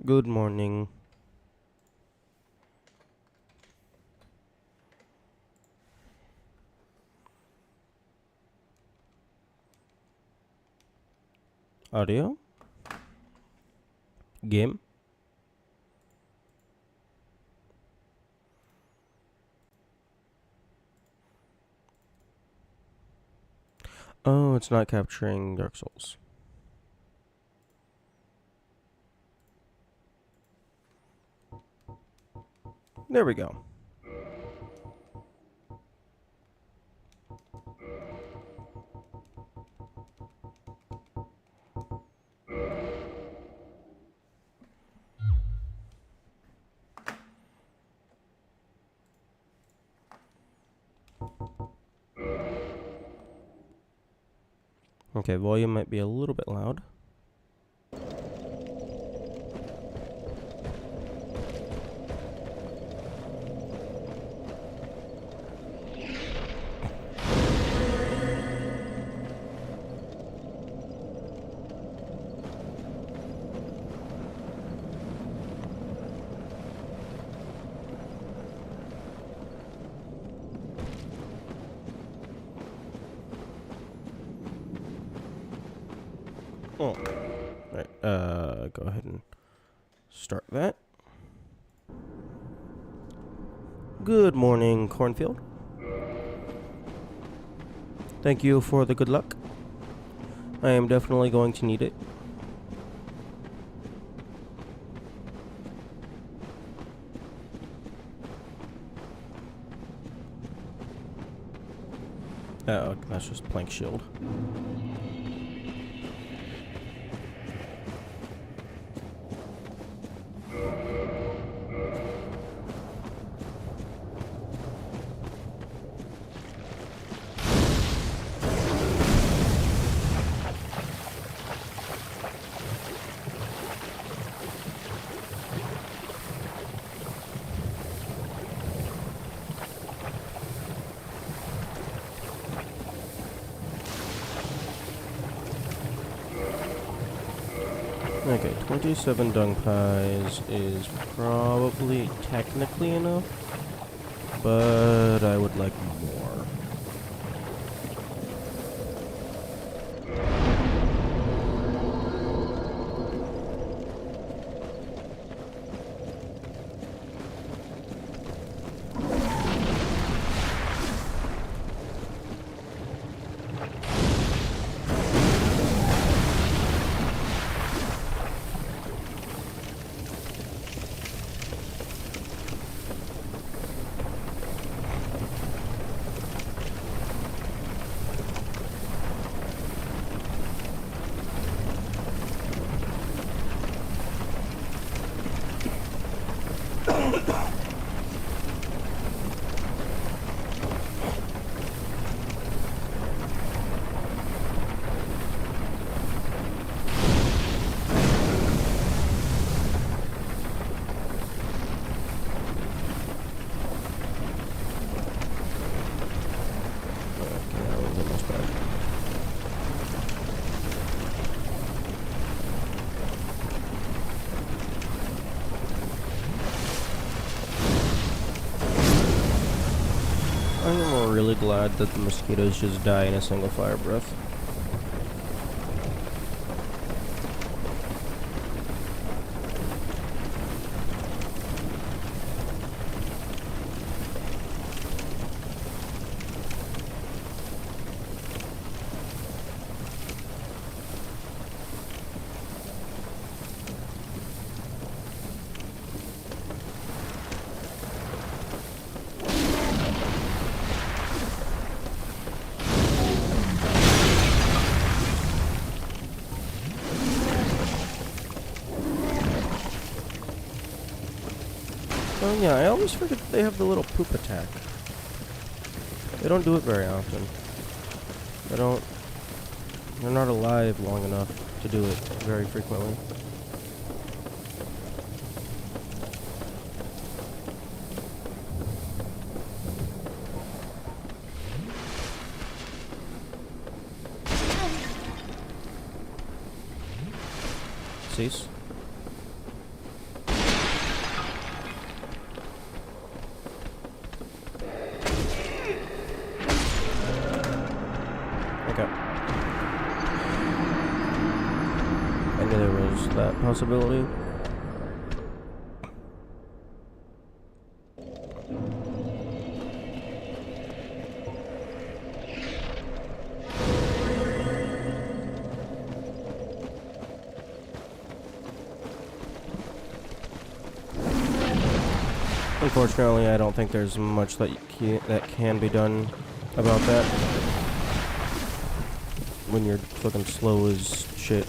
Good morning. Audio? Game? Oh, it's not capturing Dark Souls. There we go. Okay, volume might be a little bit loud. Oh. Right, go ahead and start that. Good morning, Cornfield. Thank you for the good luck. I am definitely going to need it. Oh, that's just plank shield. Okay, 27 dung pies is probably technically enough, but I would like more. Okay, that was almost bad. I am really glad that the mosquitoes just die in a single fire breath. Oh yeah, I always forget that they have the little poop attack. They don't do it very often. They're not alive long enough to do it very frequently. Cease. possibility. Unfortunately, I don't think there's much that that can be done about that when you're fucking slow as shit.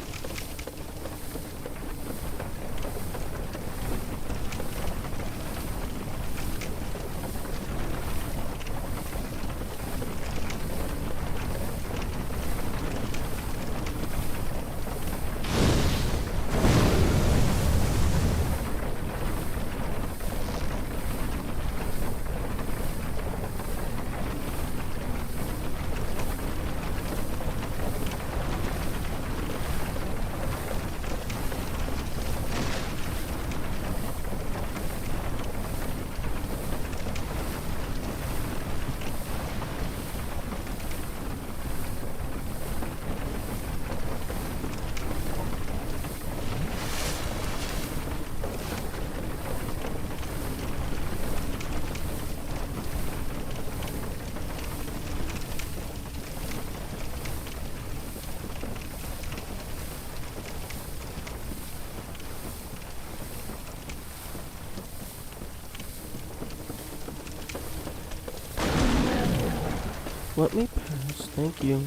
Let me pass, thank you.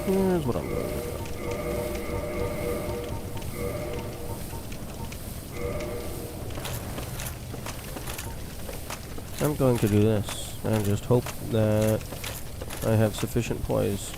Here's what I'm going to do. I'm going to do this and just hope that I have sufficient poise.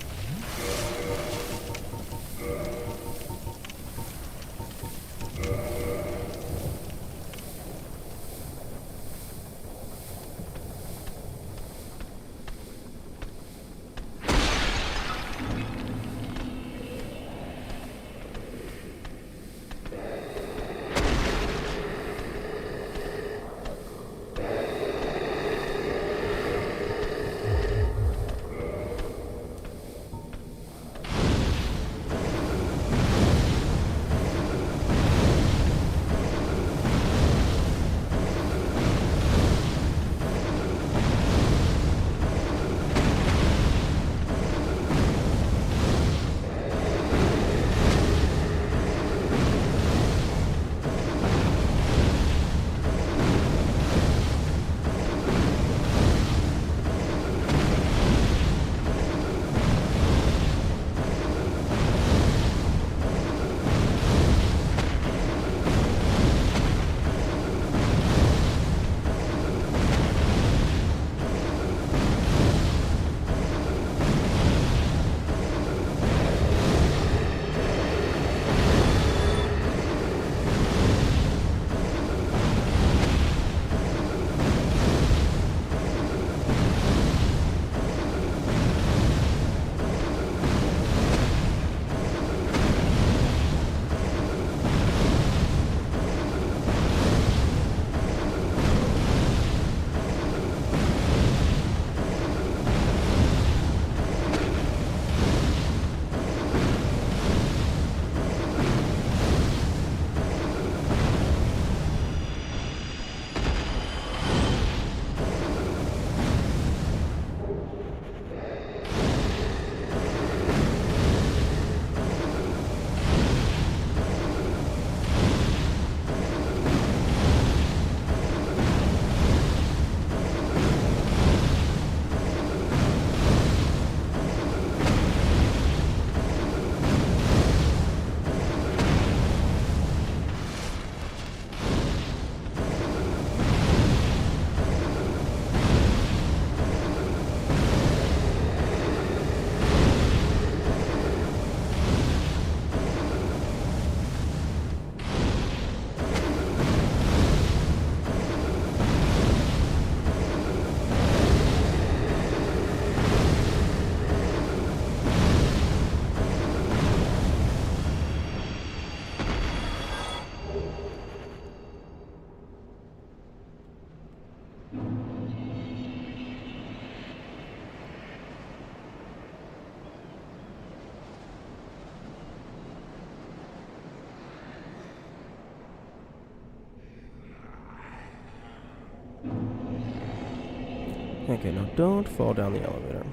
Okay, now don't fall down the elevator.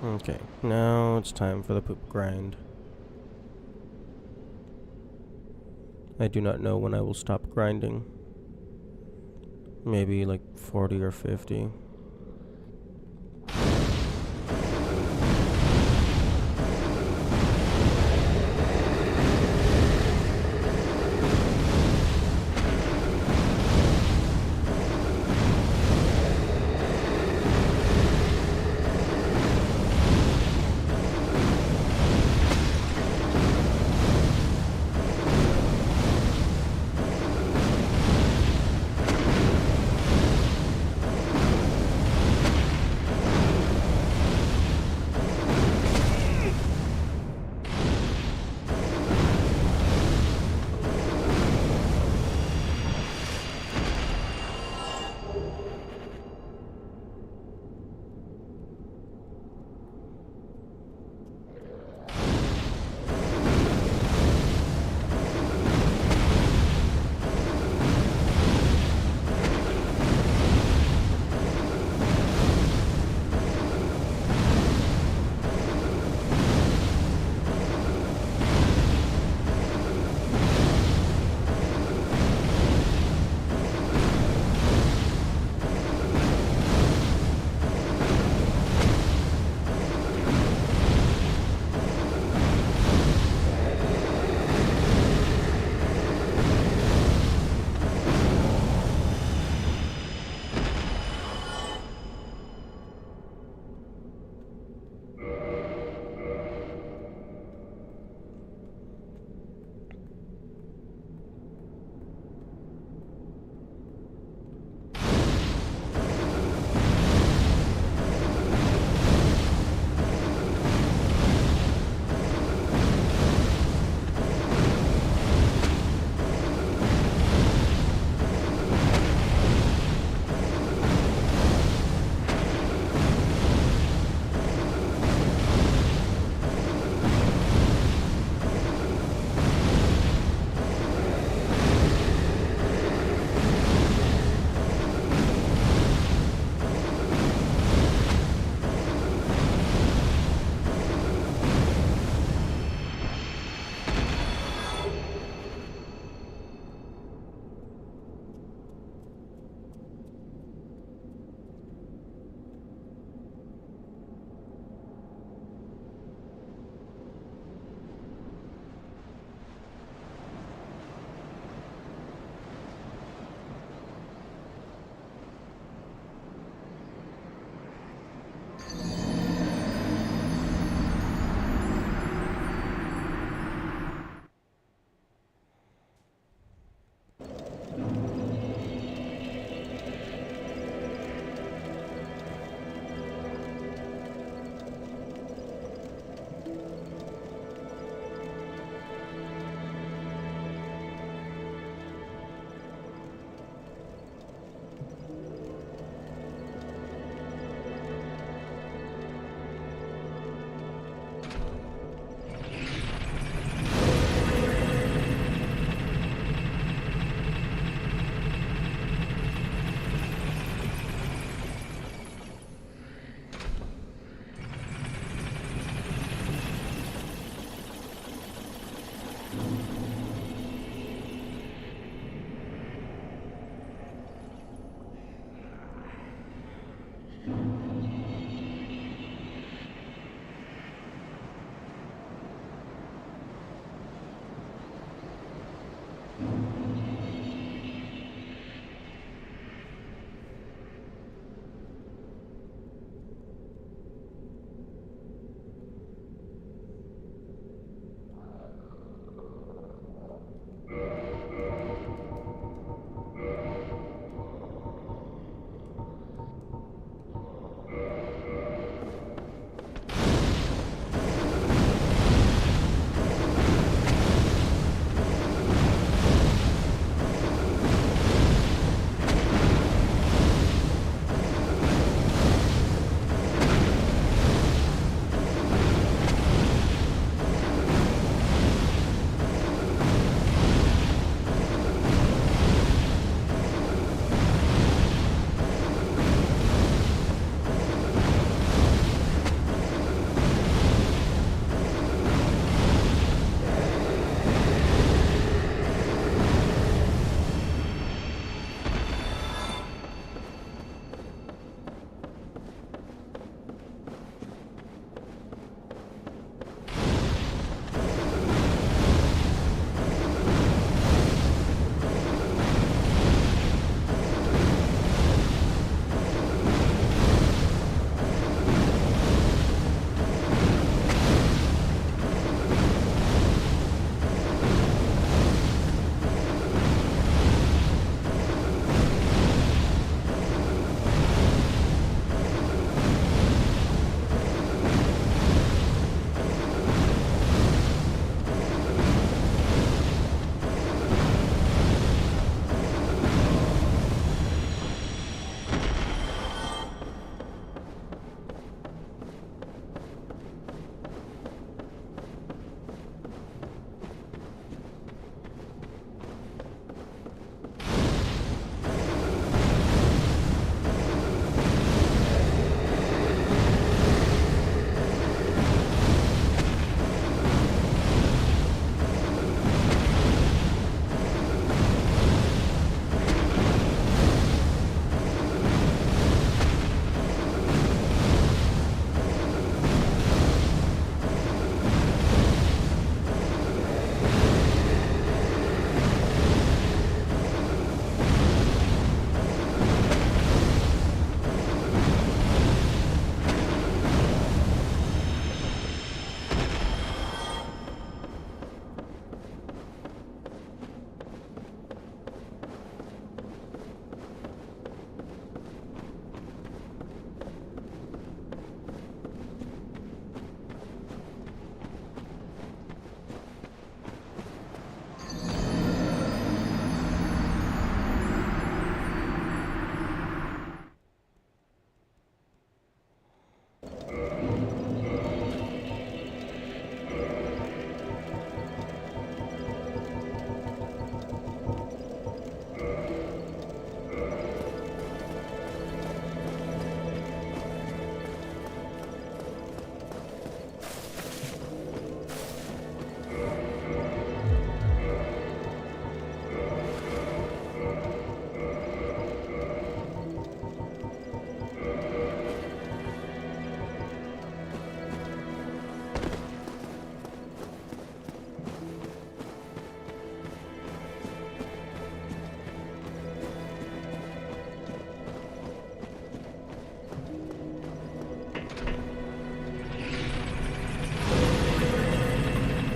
Okay, now it's time for the poop grind. I do not know when I will stop grinding. Maybe like 40 or 50.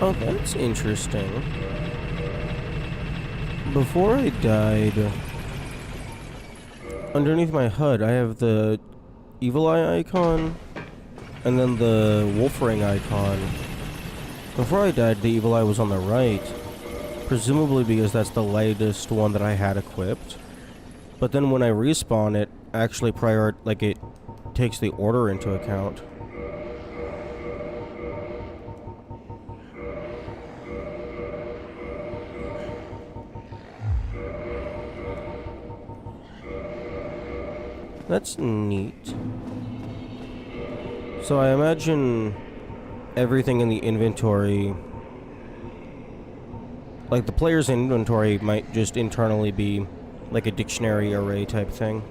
Oh, that's interesting. Before I died, underneath my HUD, I have the Evil Eye icon, and then the Wolf Ring icon. Before I died, the Evil Eye was on the right, presumably because that's the latest one that I had equipped. But then when I respawn, it actually it takes the order into account. That's neat. So I imagine everything in the inventory, like the player's inventory, might just internally be like a dictionary array type thing.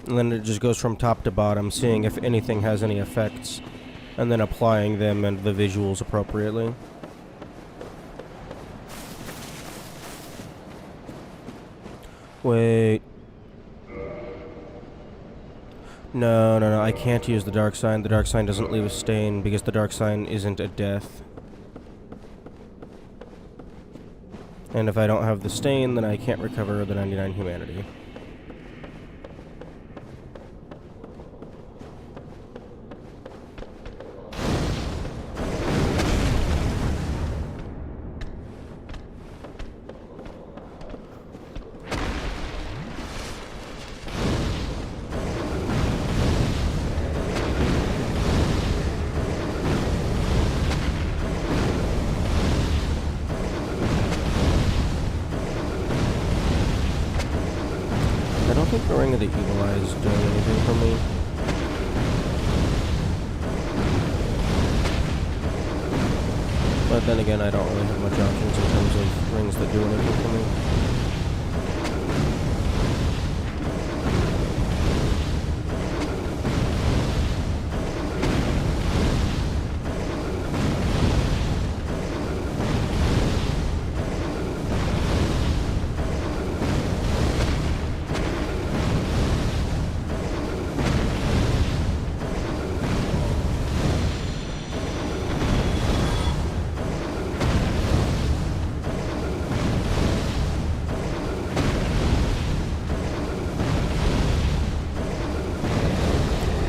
And then it just goes from top to bottom, seeing if anything has any effects, and then applying them and the visuals appropriately. Wait. No, I can't use the Dark Sign. The Dark Sign doesn't leave a stain because the Dark Sign isn't a death. And if I don't have the stain, then I can't recover the 99 humanity. I don't think the Ring of the Evil Eye is doing anything for me. But then again, I don't really have much options in terms of rings that do anything for me.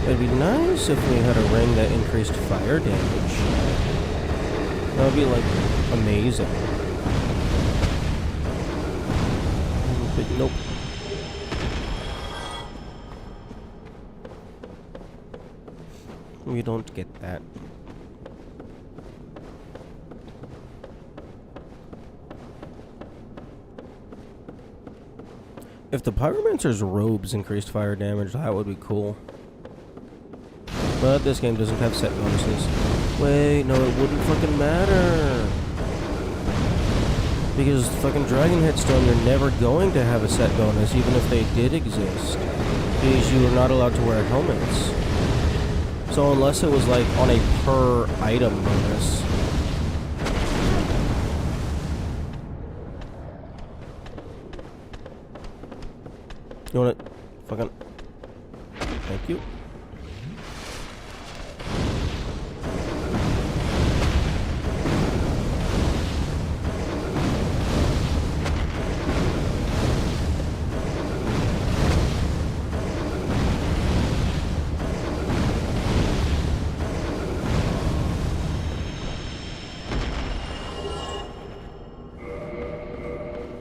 It'd be nice if we had a ring that increased fire damage. That would be, like, amazing. But nope. We don't get that. If the Pyromancer's robes increased fire damage, that would be cool. But this game doesn't have set bonuses. Wait, no, it wouldn't fucking matter. Because fucking Dragon Headstone, you're never going to have a set bonus, even if they did exist. Because you are not allowed to wear helmets. So unless it was like on a per item bonus. You want it? Fucking. Thank you.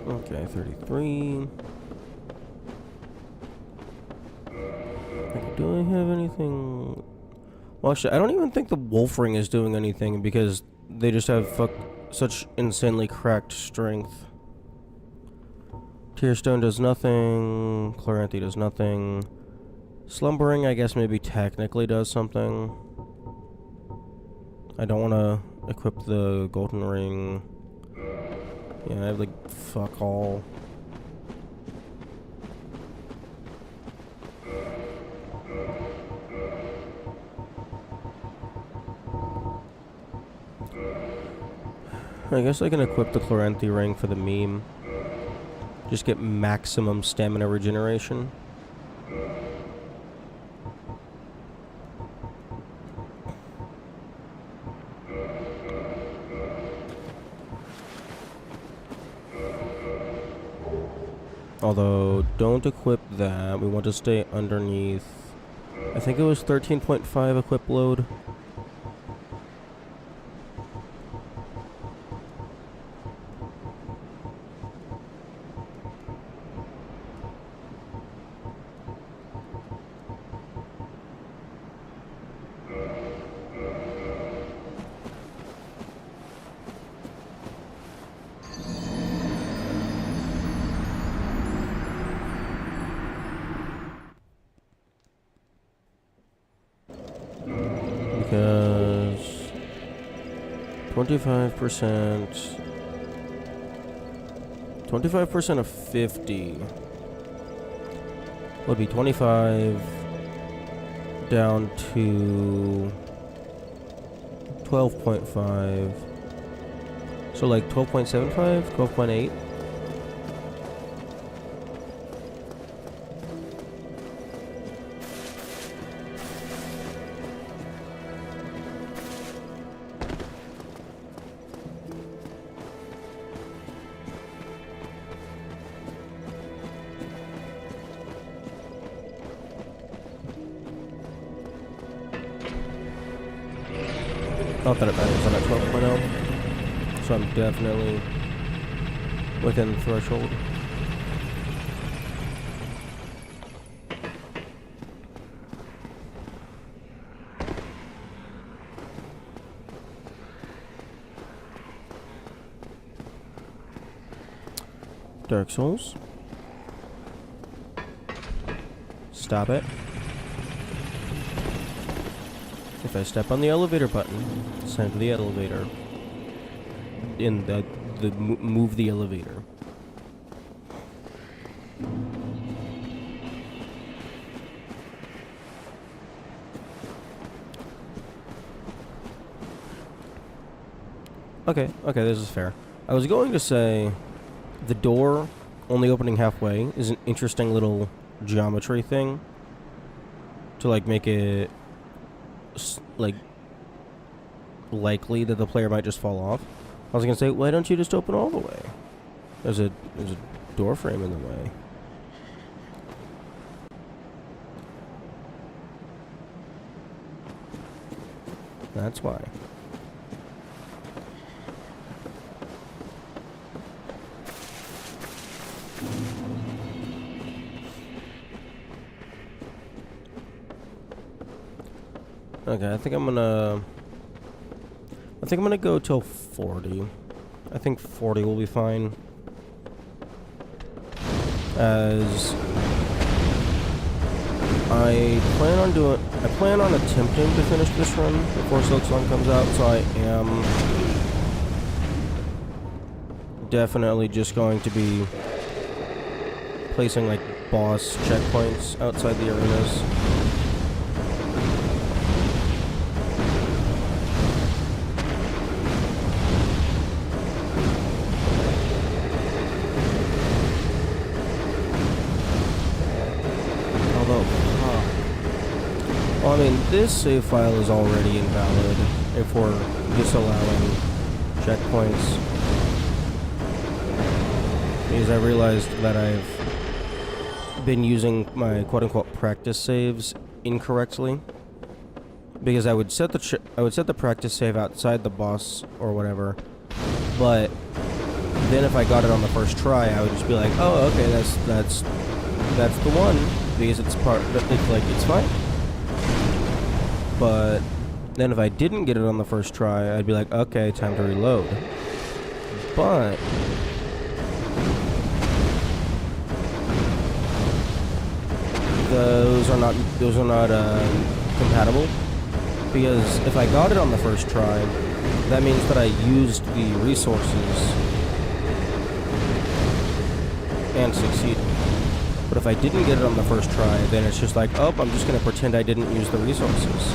Okay, 33. Okay, do I have anything? Well, actually, I don't even think the Wolf Ring is doing anything because they just have such insanely cracked strength. Tearstone does nothing. Chloranthy does nothing. Slumbering, I guess, maybe technically does something. I don't want to equip the Golden Ring. Yeah, I have, like, fuck all. I guess I can equip the Chloranthy Ring for the meme. Just get maximum stamina regeneration. Although, don't equip that. We want to stay underneath. I think it was 13.5 equip load. Because 25% of 50 would be 25 down to 12.5. So like 12.75, 12.8. Not that it matters, I'm at 12.0, so I'm definitely within the threshold. Dark Souls. Stop it. If I step on the elevator button, send the elevator. In the move the elevator. Okay, this is fair. I was going to say the door only opening halfway is an interesting little geometry thing to like make it like likely that the player might just fall off. I was gonna say, why don't you just open all the way? There's a door frame in the way. That's why. Okay, I think I'm gonna go till 40. I think 40 will be fine. As I plan on attempting to finish this run before Silksong comes out, so I am definitely just going to be placing like boss checkpoints outside the arenas. Well, I mean, this save file is already invalid if we're disallowing checkpoints. Because I realized that I've been using my quote-unquote practice saves incorrectly. Because I would set the practice save outside the boss or whatever, but then if I got it on the first try, I would just be like, oh, okay, that's the one, because it's fine. But then if I didn't get it on the first try, I'd be like, okay, time to reload. But those are not compatible, because if I got it on the first try, that means that I used the resources and succeeded. But if I didn't get it on the first try, then it's just like, oh, I'm just going to pretend I didn't use the resources.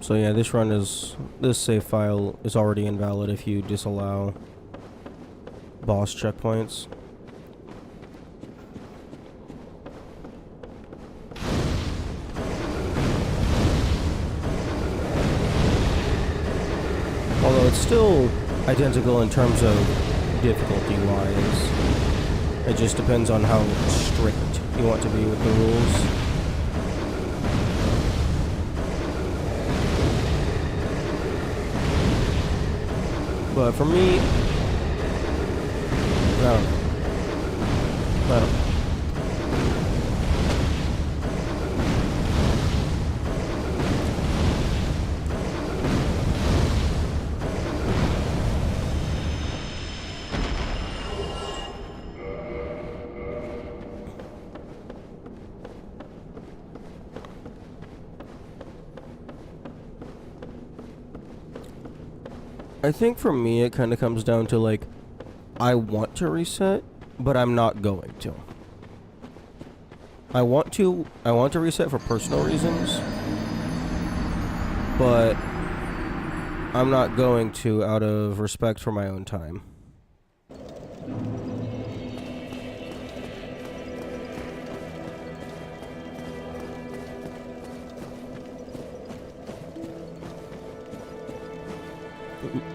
So yeah, this save file is already invalid if you disallow boss checkpoints. it's still identical in terms of difficulty-wise. It just depends on how strict you want to be with the rules. But for me, I don't know. I think for me it kind of comes down to like, I want to reset, but I'm not going to. I want to reset for personal reasons, but I'm not going to out of respect for my own time.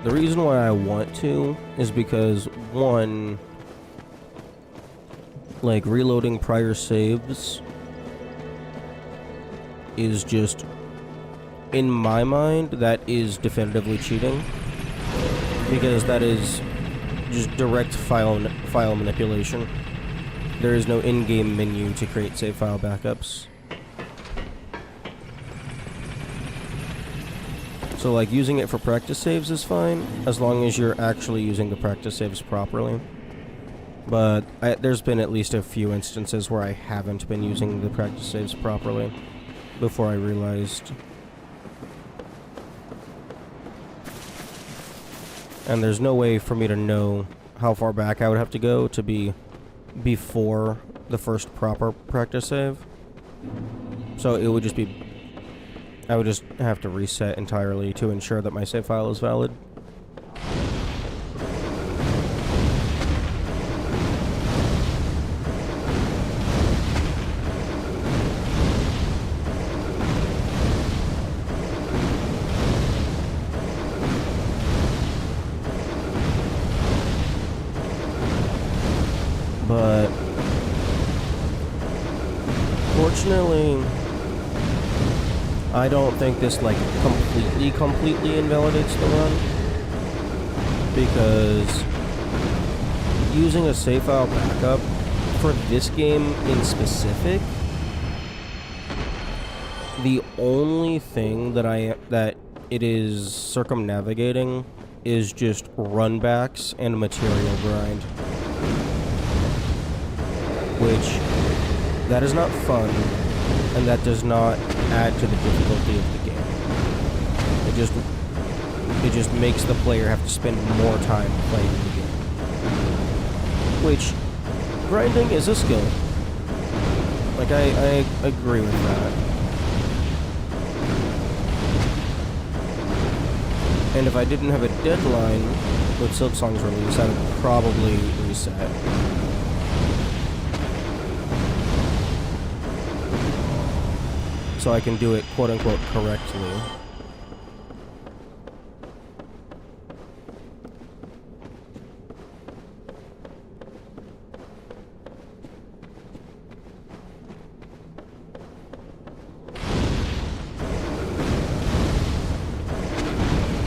The reason why I want to is because, one, like, reloading prior saves is just, in my mind, that is definitively cheating. Because that is just direct file manipulation. There is no in-game menu to create save file backups. So, like, using it for practice saves is fine, as long as you're actually using the practice saves properly. But there's been at least a few instances where I haven't been using the practice saves properly before I realized. And there's no way for me to know how far back I would have to go to be before the first proper practice save. So it would just be... I would just have to reset entirely to ensure that my save file is valid. But fortunately, I don't think this, like, completely invalidates the run, because using a save file backup for this game in specific, the only thing that it is circumnavigating is just runbacks and material grind, which, that is not fun, and that does not add to the difficulty of the game. It just makes the player have to spend more time playing the game. Which, grinding is a skill. Like, I agree with that. And if I didn't have a deadline with Silksong's release, I would probably reset. So I can do it quote-unquote correctly.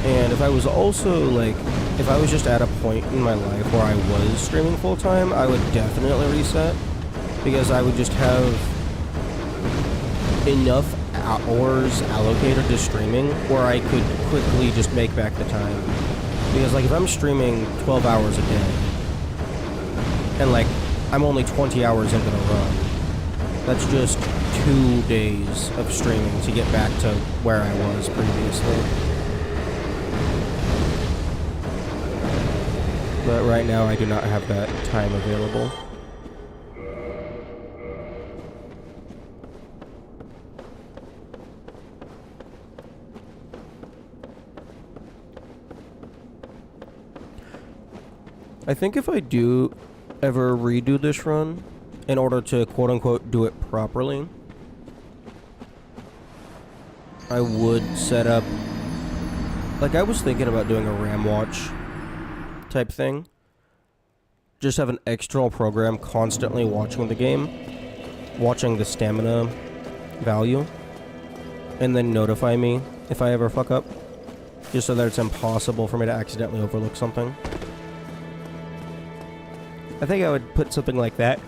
And if I was also, like, if I was just at a point in my life where I was streaming full-time, I would definitely reset, because I would just have enough hours allocated to streaming where I could quickly just make back the time. Because, like, if I'm streaming 12 hours a day, and, like, I'm only 20 hours into the run, that's just 2 days of streaming to get back to where I was previously. But right now I do not have that time available. I think if I do ever redo this run, in order to quote-unquote do it properly, I would set up Like, I was thinking about doing a RAM watch type thing. Just have an external program constantly watching the game, watching the stamina value, and then notify me if I ever fuck up, just so that it's impossible for me to accidentally overlook something. I think I would put something like that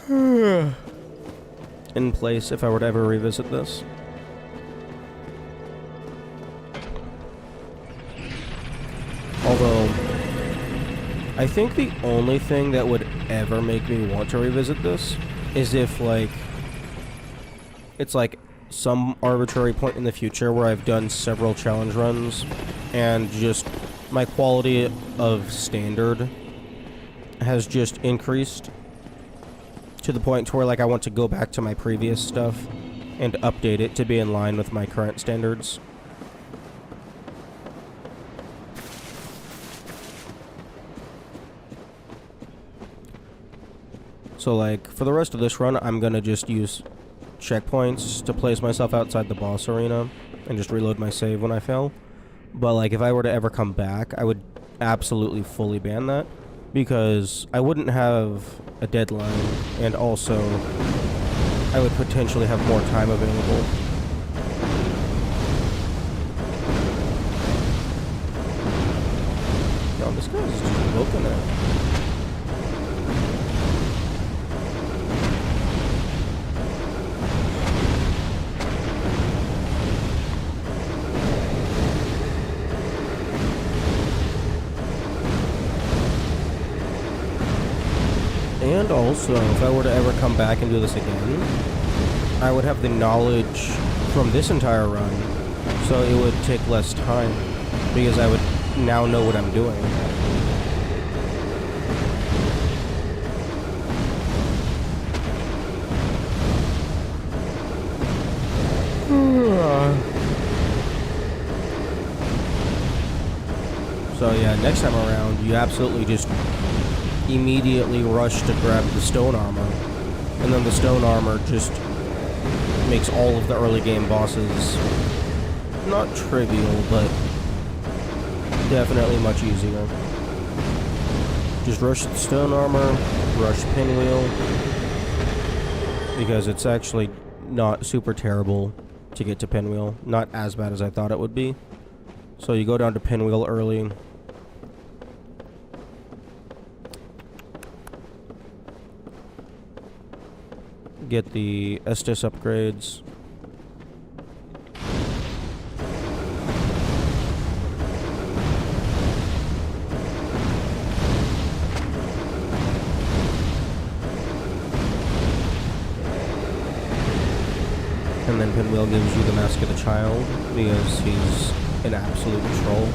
in place if I were to ever revisit this. Although, I think the only thing that would ever make me want to revisit this is if, like, it's like some arbitrary point in the future where I've done several challenge runs and just my quality of standard has just increased to the point to where, like, I want to go back to my previous stuff and update it to be in line with my current standards. So, like, for the rest of this run, I'm gonna just use checkpoints to place myself outside the boss arena and just reload my save when I fail. But, like, if I were to ever come back, I would absolutely fully ban that, because I wouldn't have a deadline, and also I would potentially have more time available. Yo, this guy's just looking at it. And also, if I were to ever come back and do this again, I would have the knowledge from this entire run, so it would take less time, because I would now know what I'm doing. So yeah, next time around, you absolutely just immediately rush to grab the stone armor, and then the stone armor just makes all of the early game bosses not trivial, but definitely much easier. Just rush the stone armor, rush Pinwheel, because it's actually not super terrible to get to Pinwheel. Not as bad as I thought it would be. So you go down to Pinwheel early. Get the Estus upgrades. And then Pinwheel gives you the Mask of the Child, because he's an absolute troll.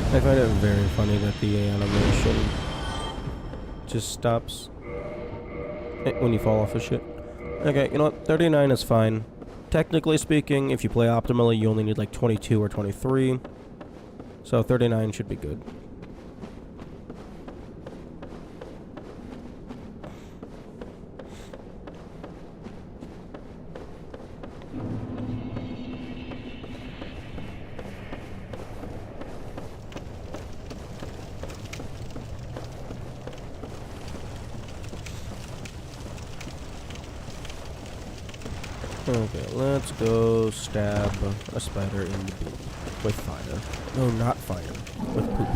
I find it very funny that the animation just stops when you fall off of shit. Okay, you know what? 39 is fine. Technically speaking, if you play optimally, you only need like 22 or 23. So 39 should be good. Okay, let's go stab a spider in the boot with fire. No, not fire. With poop.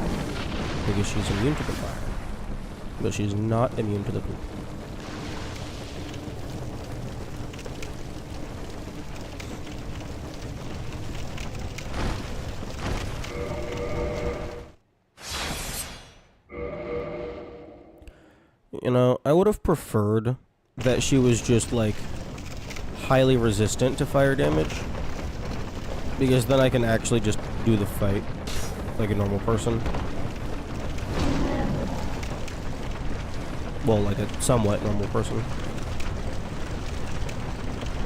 Because she's immune to the fire. But she's not immune to the poop. You know, I would have preferred that she was just, like, highly resistant to fire damage, because then I can actually just do the fight like a normal person. Well, like a somewhat normal person.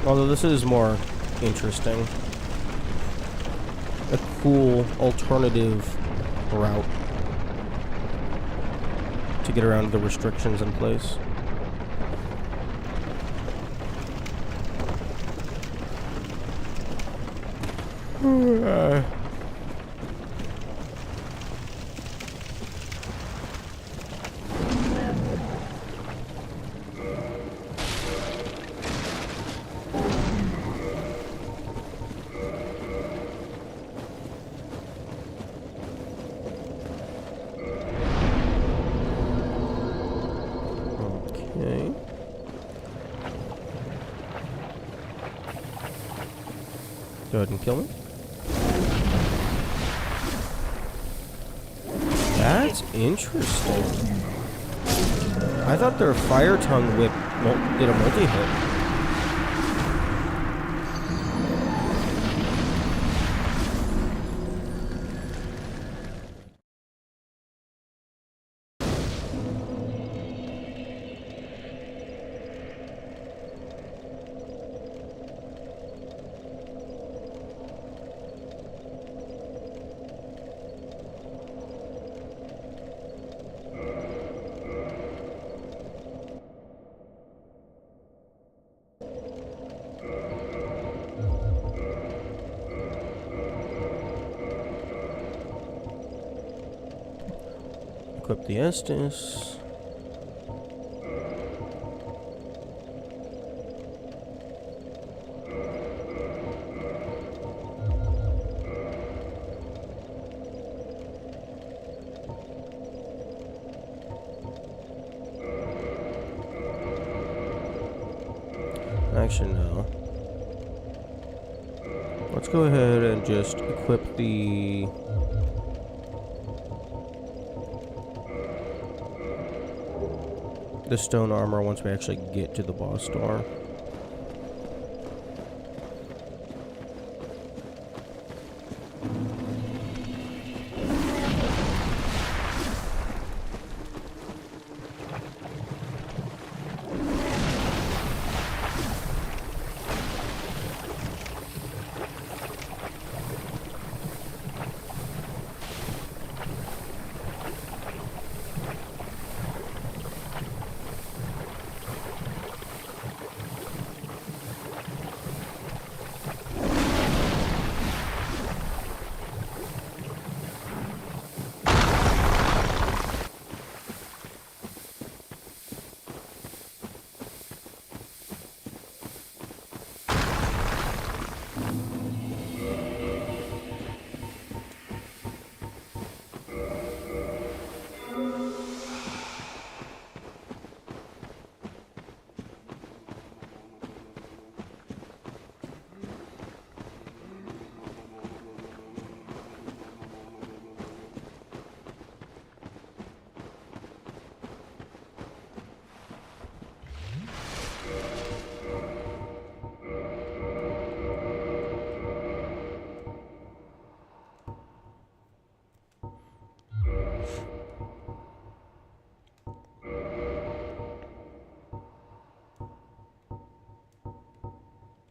Although this is more interesting. A cool alternative route to get around the restrictions in place. Okay. Go ahead and kill me. That's interesting. I thought their fire tongue whip did a multi-hit. Equip the Estus. Actually, no. Let's go ahead and just equip the stone armor once we actually get to the boss door.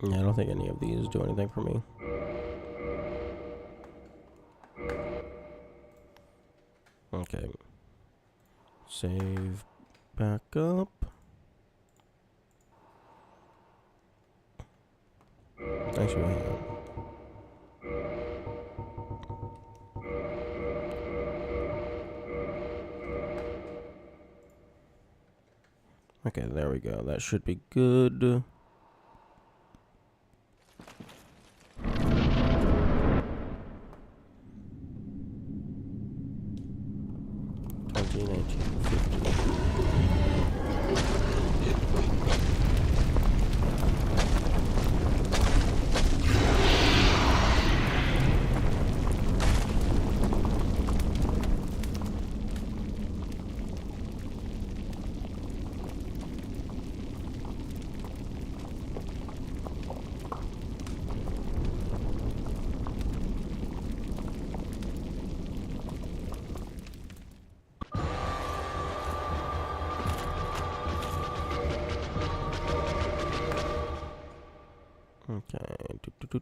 Yeah, I don't think any of these do anything for me. Okay. Save back up. Actually, hang on. Okay, there we go. That should be good.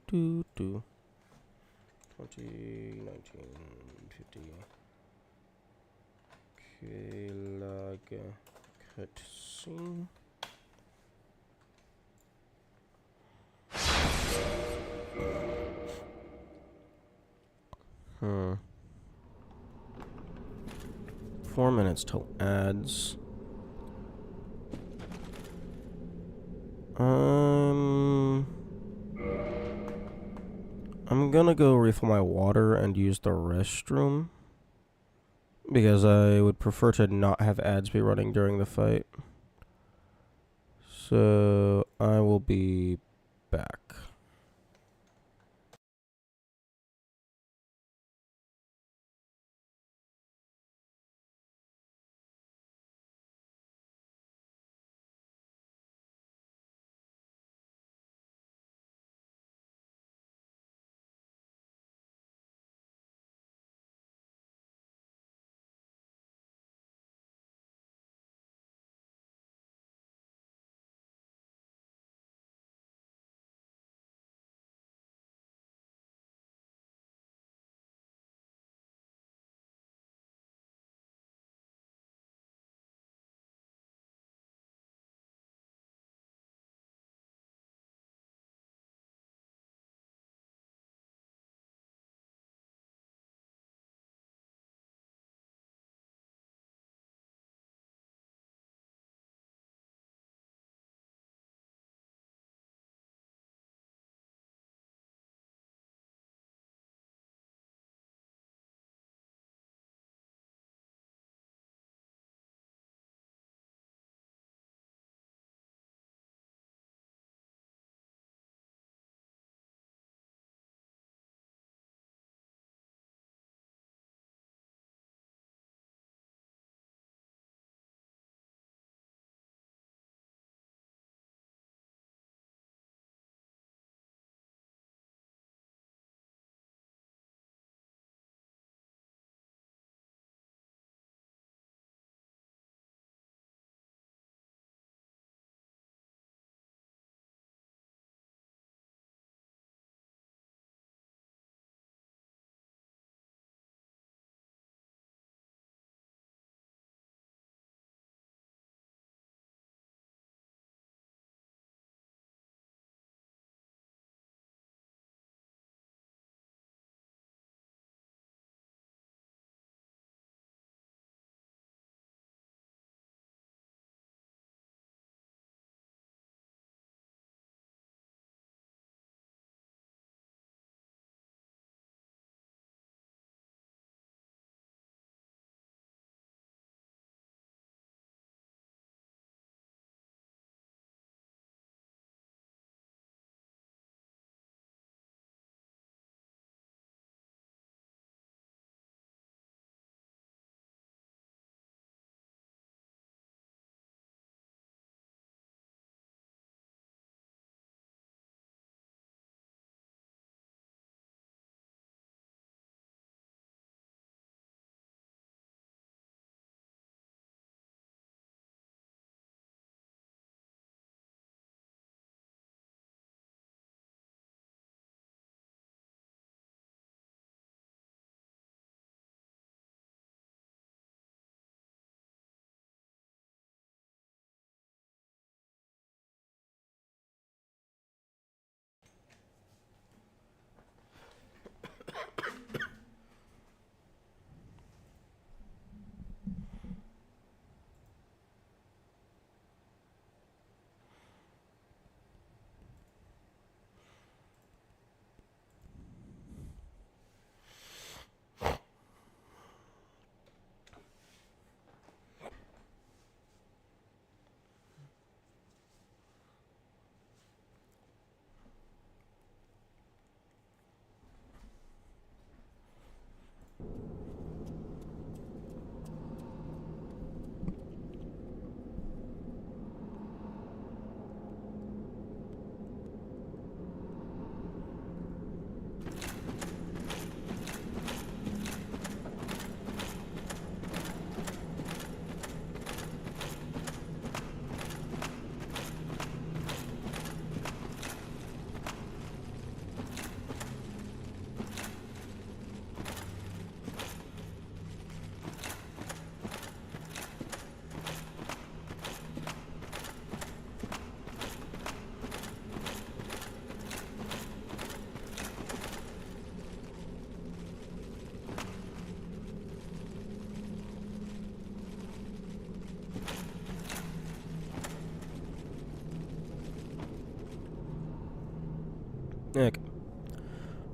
do. 20, 50. Okay, lag. Cutscene. Hmm. 4 minutes till ads. I'm gonna go refill my water and use the restroom. Because I would prefer to not have ads be running during the fight. So I will be back.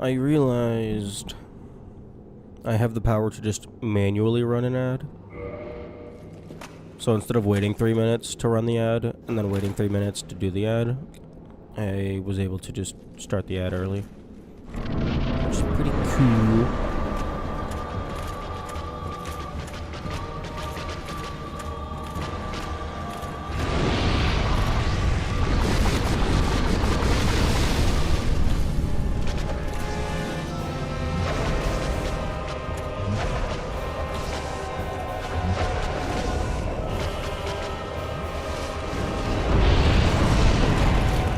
I realized I have the power to just manually run an ad. So instead of waiting 3 minutes to run the ad, and then waiting 3 minutes to do the ad, I was able to just start the ad early. Which is pretty cool.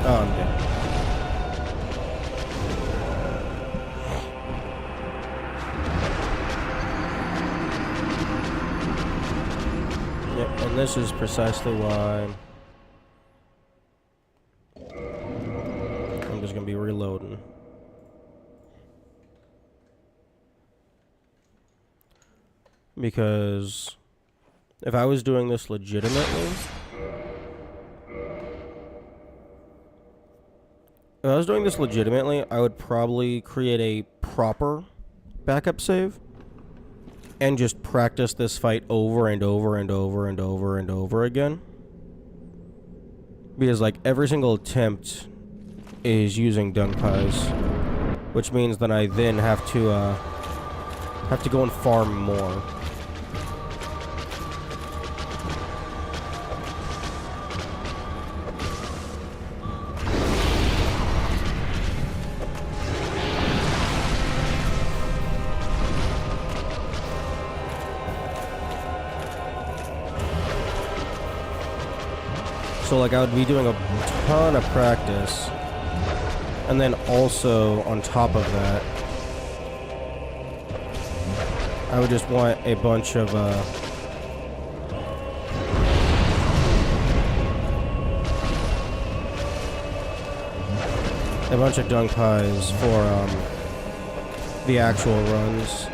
Oh, I'm dead. Yep, and this is precisely why I'm just gonna be reloading. Because if I was doing this legitimately, I would probably create a proper backup save and just practice this fight over and over and over and over and over again. Because like every single attempt is using dung pies, which means that I then have to go and farm more. So like I would be doing a ton of practice, and then also on top of that, I would just want a bunch of dung pies for the actual runs.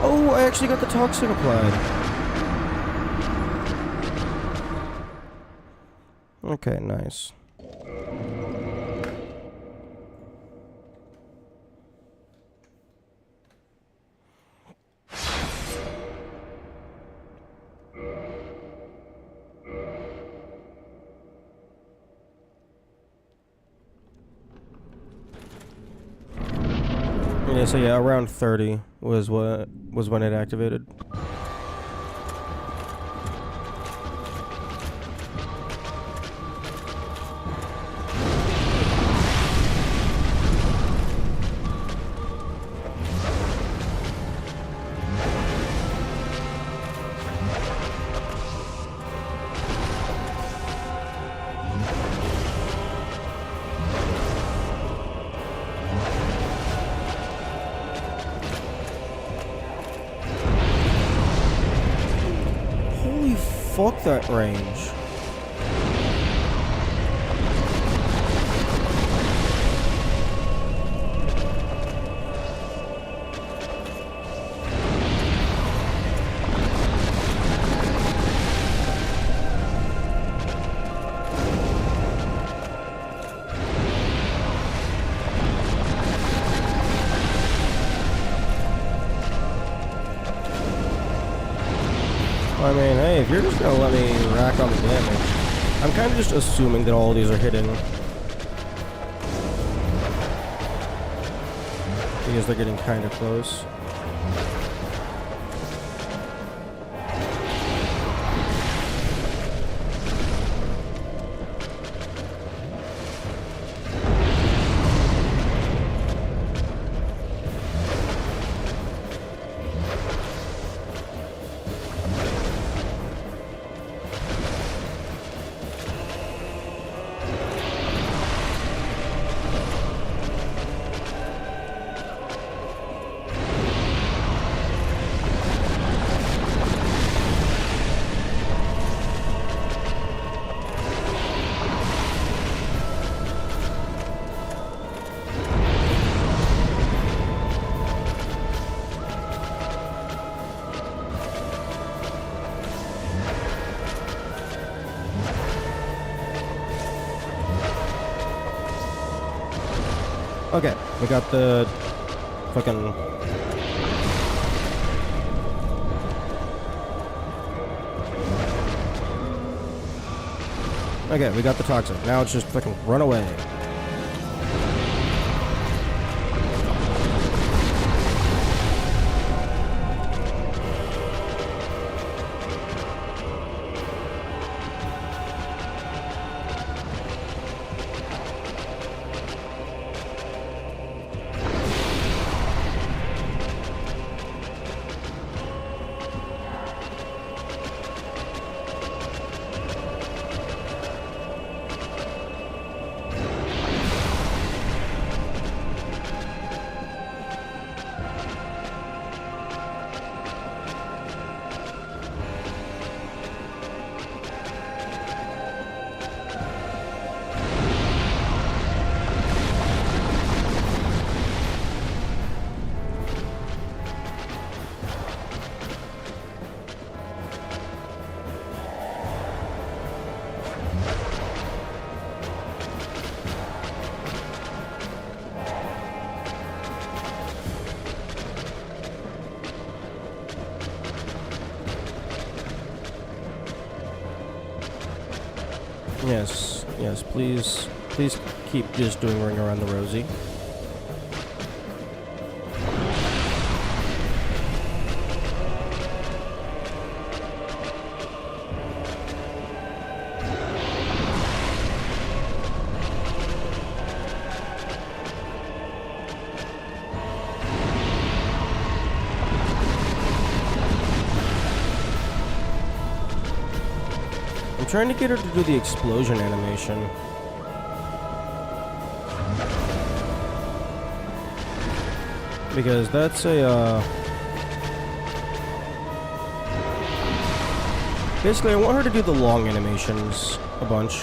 Oh, I actually got the toxic applied. Okay, nice. Yeah, so yeah, around 30 was when it activated. Fuck that range. I mean, hey, if you're just gonna let me rack on the damage, I'm kind of just assuming that all of these are hitting. Because they're getting kind of close. Okay, we got the fucking... Okay, we got the toxic. Now it's just fucking run away. Yes, yes, please keep just doing Ring Around the Rosie. I'm trying to get her to do the explosion animation. Because that's a, basically, I want her to do the long animations a bunch.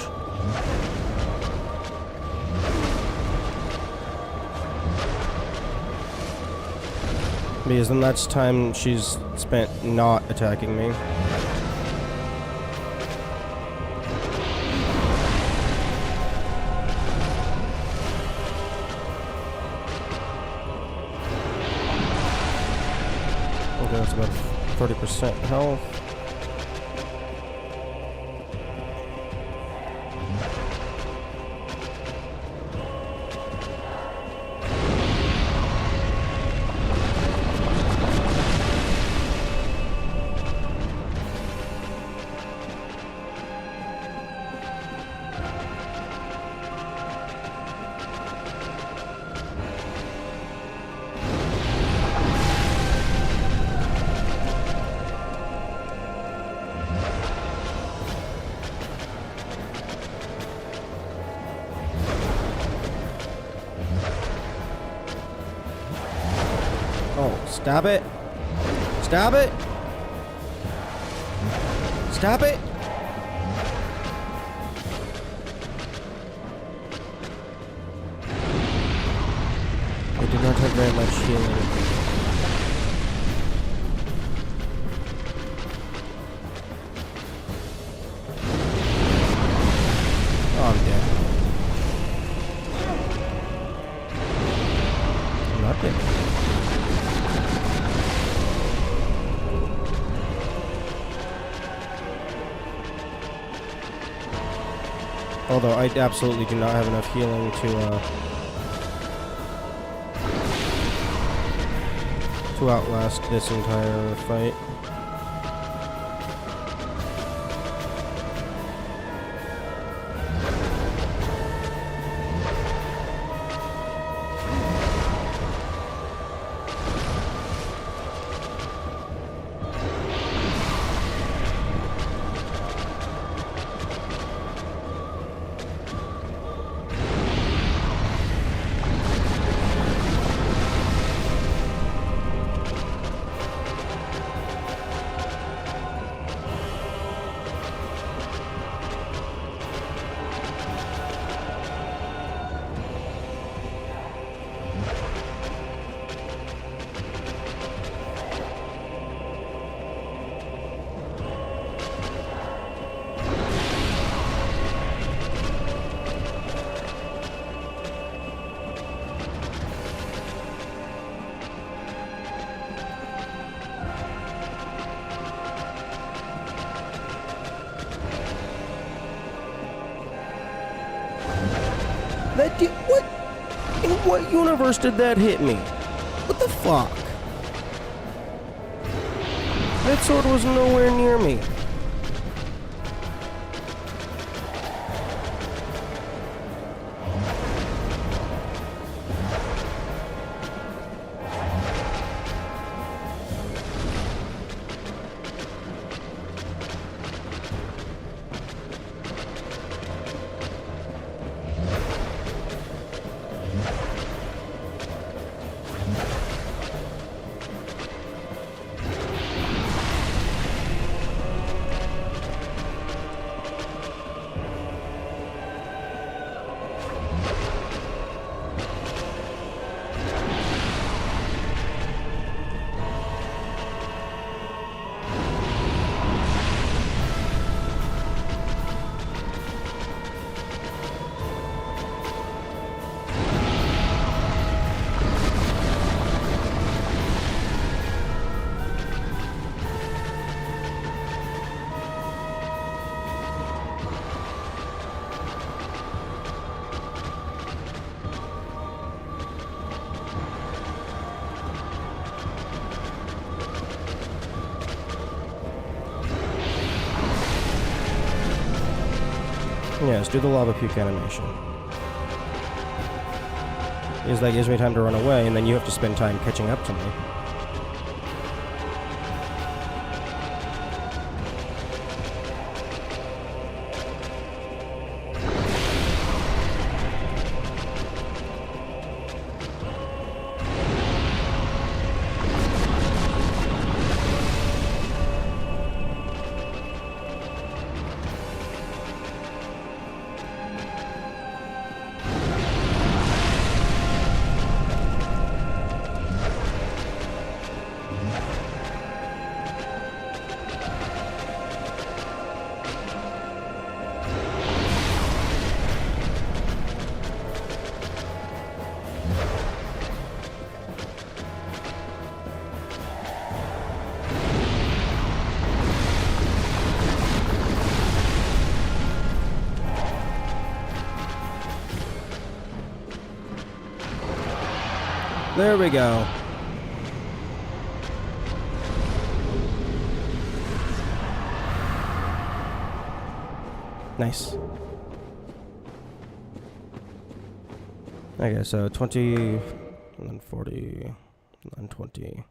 Because then that's time she's spent not attacking me. Okay, that's about 30% health. Oh, stop it. Stop it. Stop it. I do not have very much healing. Oh, I'm dead. I'm not dead. Although I absolutely do not have enough healing to outlast this entire fight. That did what? In what universe did that hit me? What the fuck? That sword was nowhere near me. Yes, do the lava puke animation. Because that gives me time to run away, and then you have to spend time catching up to me. There we go. Nice. Okay, so 20, and then 40, and then 20.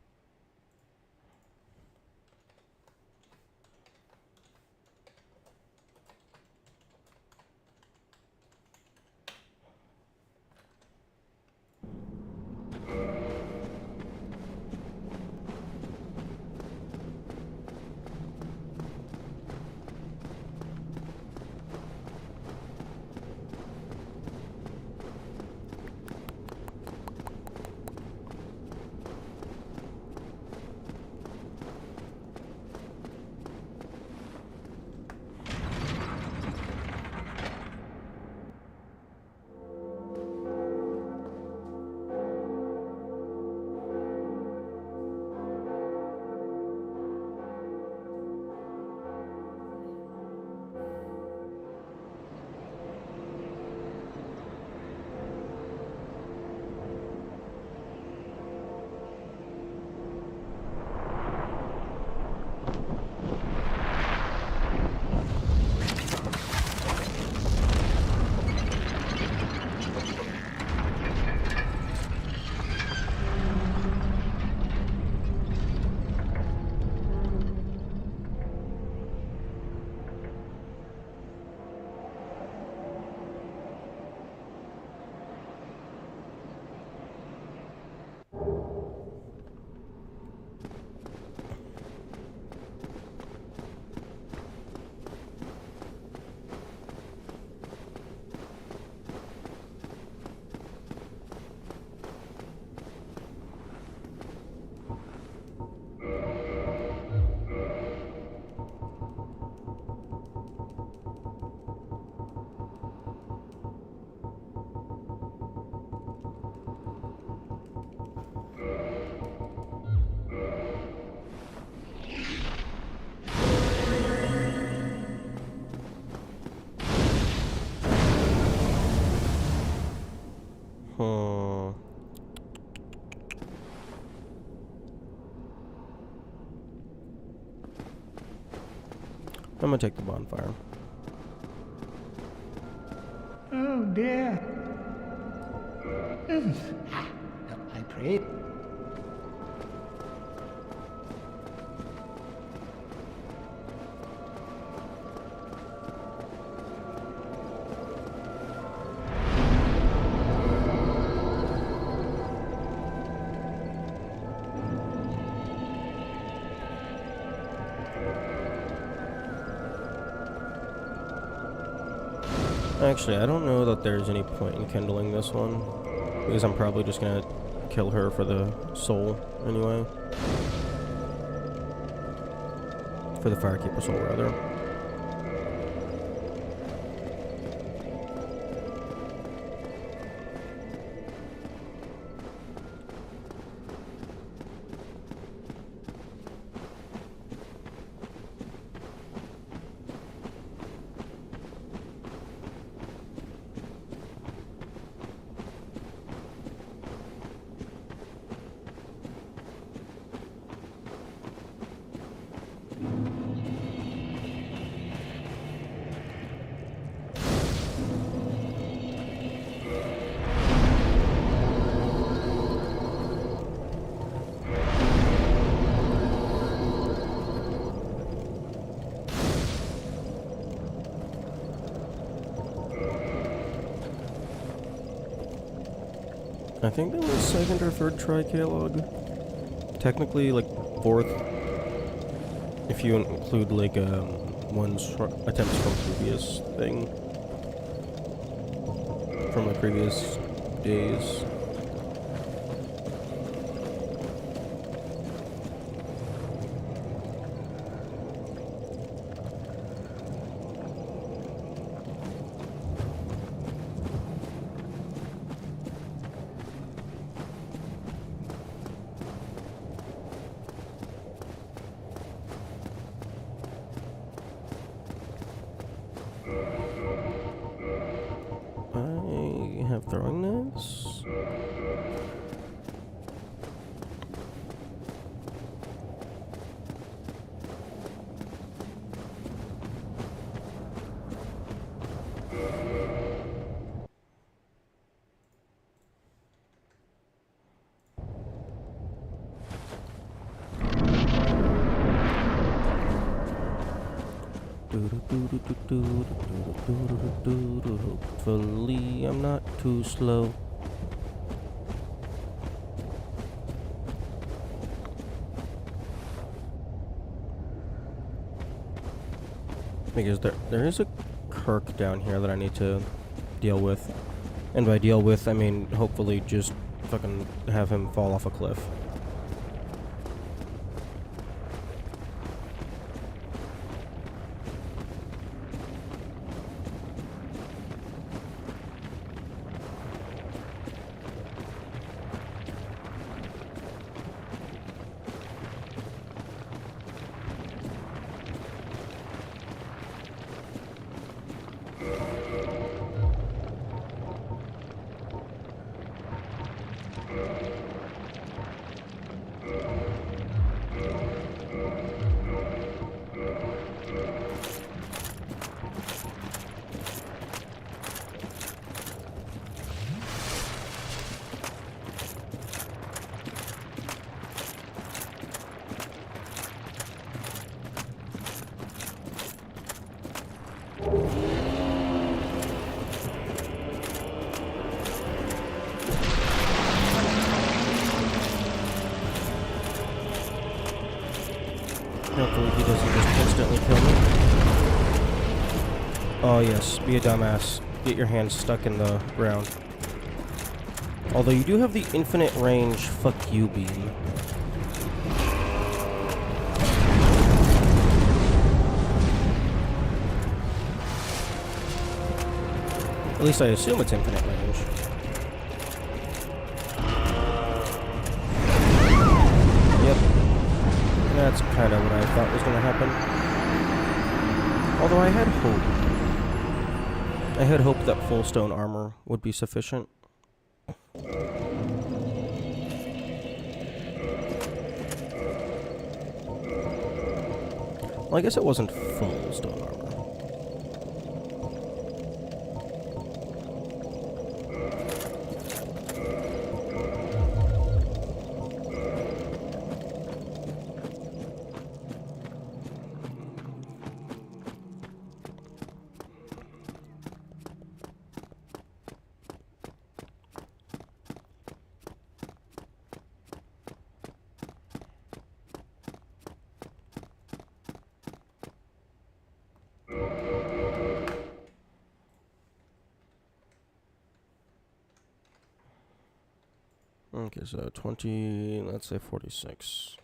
Hmm. I'm gonna take the bonfire. Oh dear. I pray. Actually, I don't know that there's any point in kindling this one, because I'm probably just gonna kill her for the soul anyway. For the Firekeeper soul, rather. I think that was second or third try, K-Log. Technically, like, fourth, if you include, like, one's attempts from previous thing. From the previous days. I have throwing knives. Hopefully I'm not too slow. Because there is a Kirk down here that I need to deal with. And by deal with, I mean hopefully just fucking have him fall off a cliff. Hopefully he doesn't just instantly kill me. Oh yes, be a dumbass. Get your hands stuck in the ground. Although you do have the infinite range fuck you beam. At least I assume it's infinite range. Yep. That's kind of what I thought was going to happen. Although I had hope. I had hope that full stone armor would be sufficient. Well, I guess it wasn't full stone armor. Okay, so 20, let's say 46.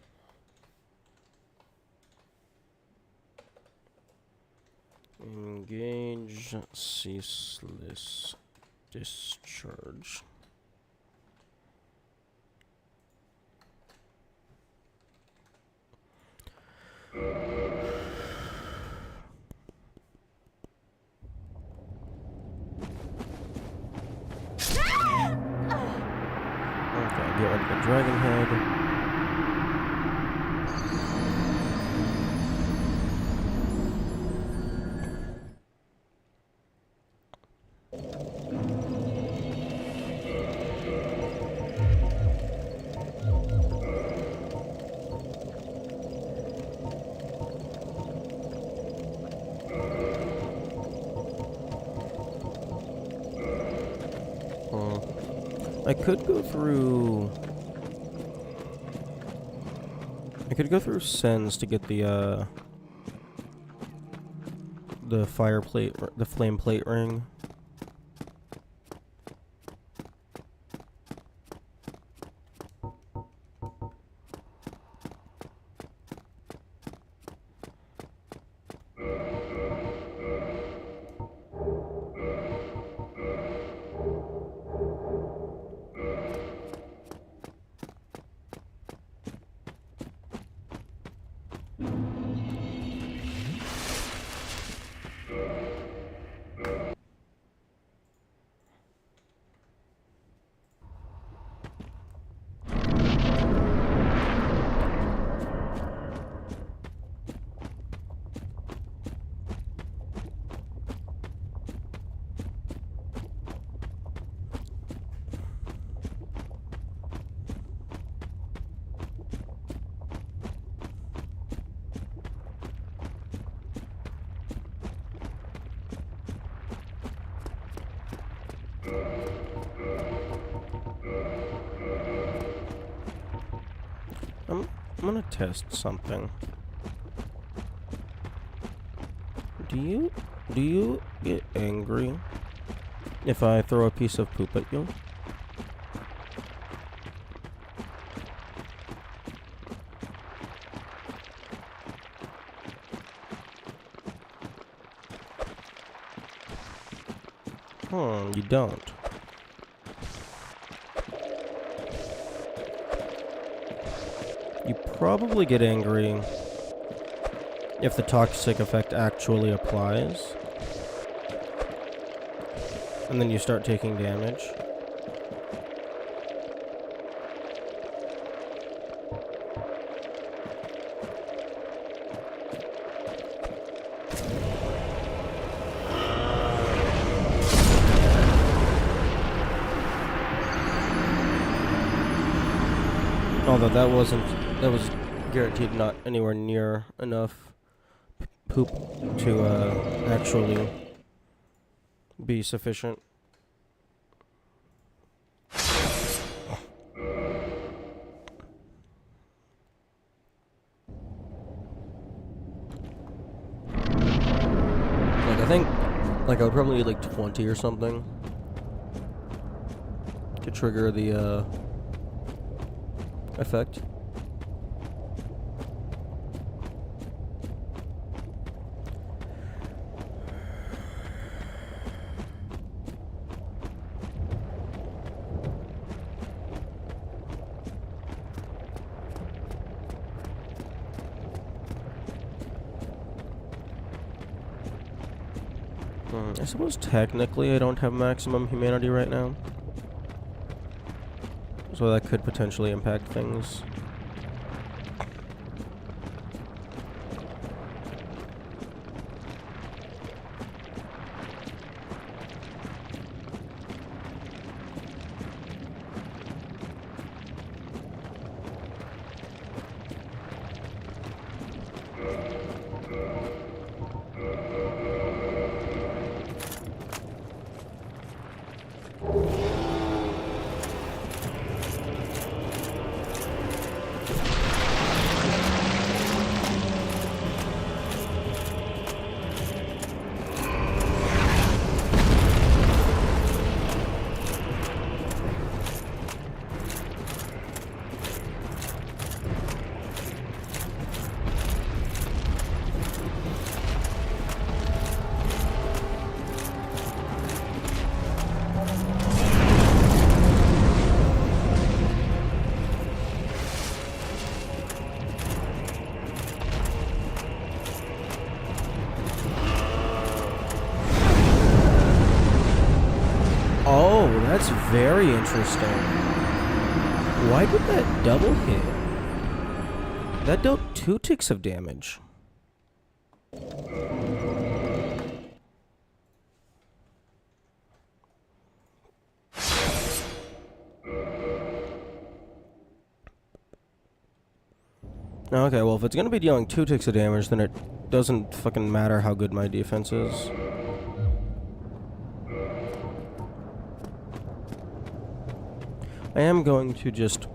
Engage ceaseless discharge. Okay, get rid of the dragon head. I could go through... I could go through Sens to get the fire plate, the flame plate ring. I'm gonna test something. Do you get angry if I throw a piece of poop at you? You don't. You probably get angry if the toxic effect actually applies. And then you start taking damage. Although that was guaranteed not anywhere near enough poop to actually be sufficient. I think I would probably need like 20 or something to trigger the effect. I suppose technically I don't have maximum humanity right now. so that could potentially impact things. Oh, that's very interesting. Why did that double hit? That dealt 2 ticks of damage. Okay, well, if it's gonna be dealing 2 ticks of damage, then it doesn't fucking matter how good my defense is. I am going to just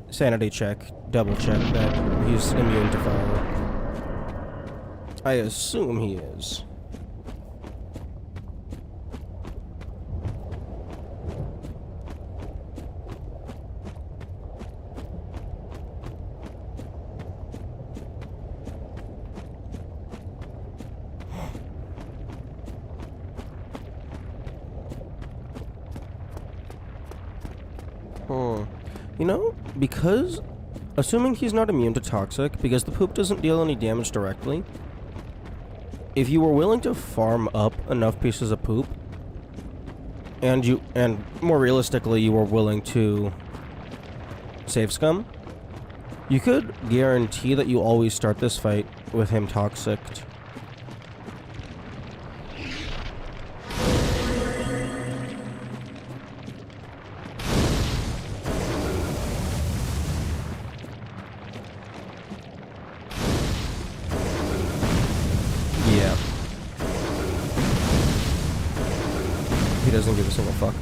sanity check, double check that he's immune to fire. I assume he is. You know, because, assuming he's not immune to toxic, because the poop doesn't deal any damage directly, if you were willing to farm up enough pieces of poop, and more realistically, you were willing to save scum, you could guarantee that you always start this fight with him toxicked. Yeah. He doesn't give a single fuck.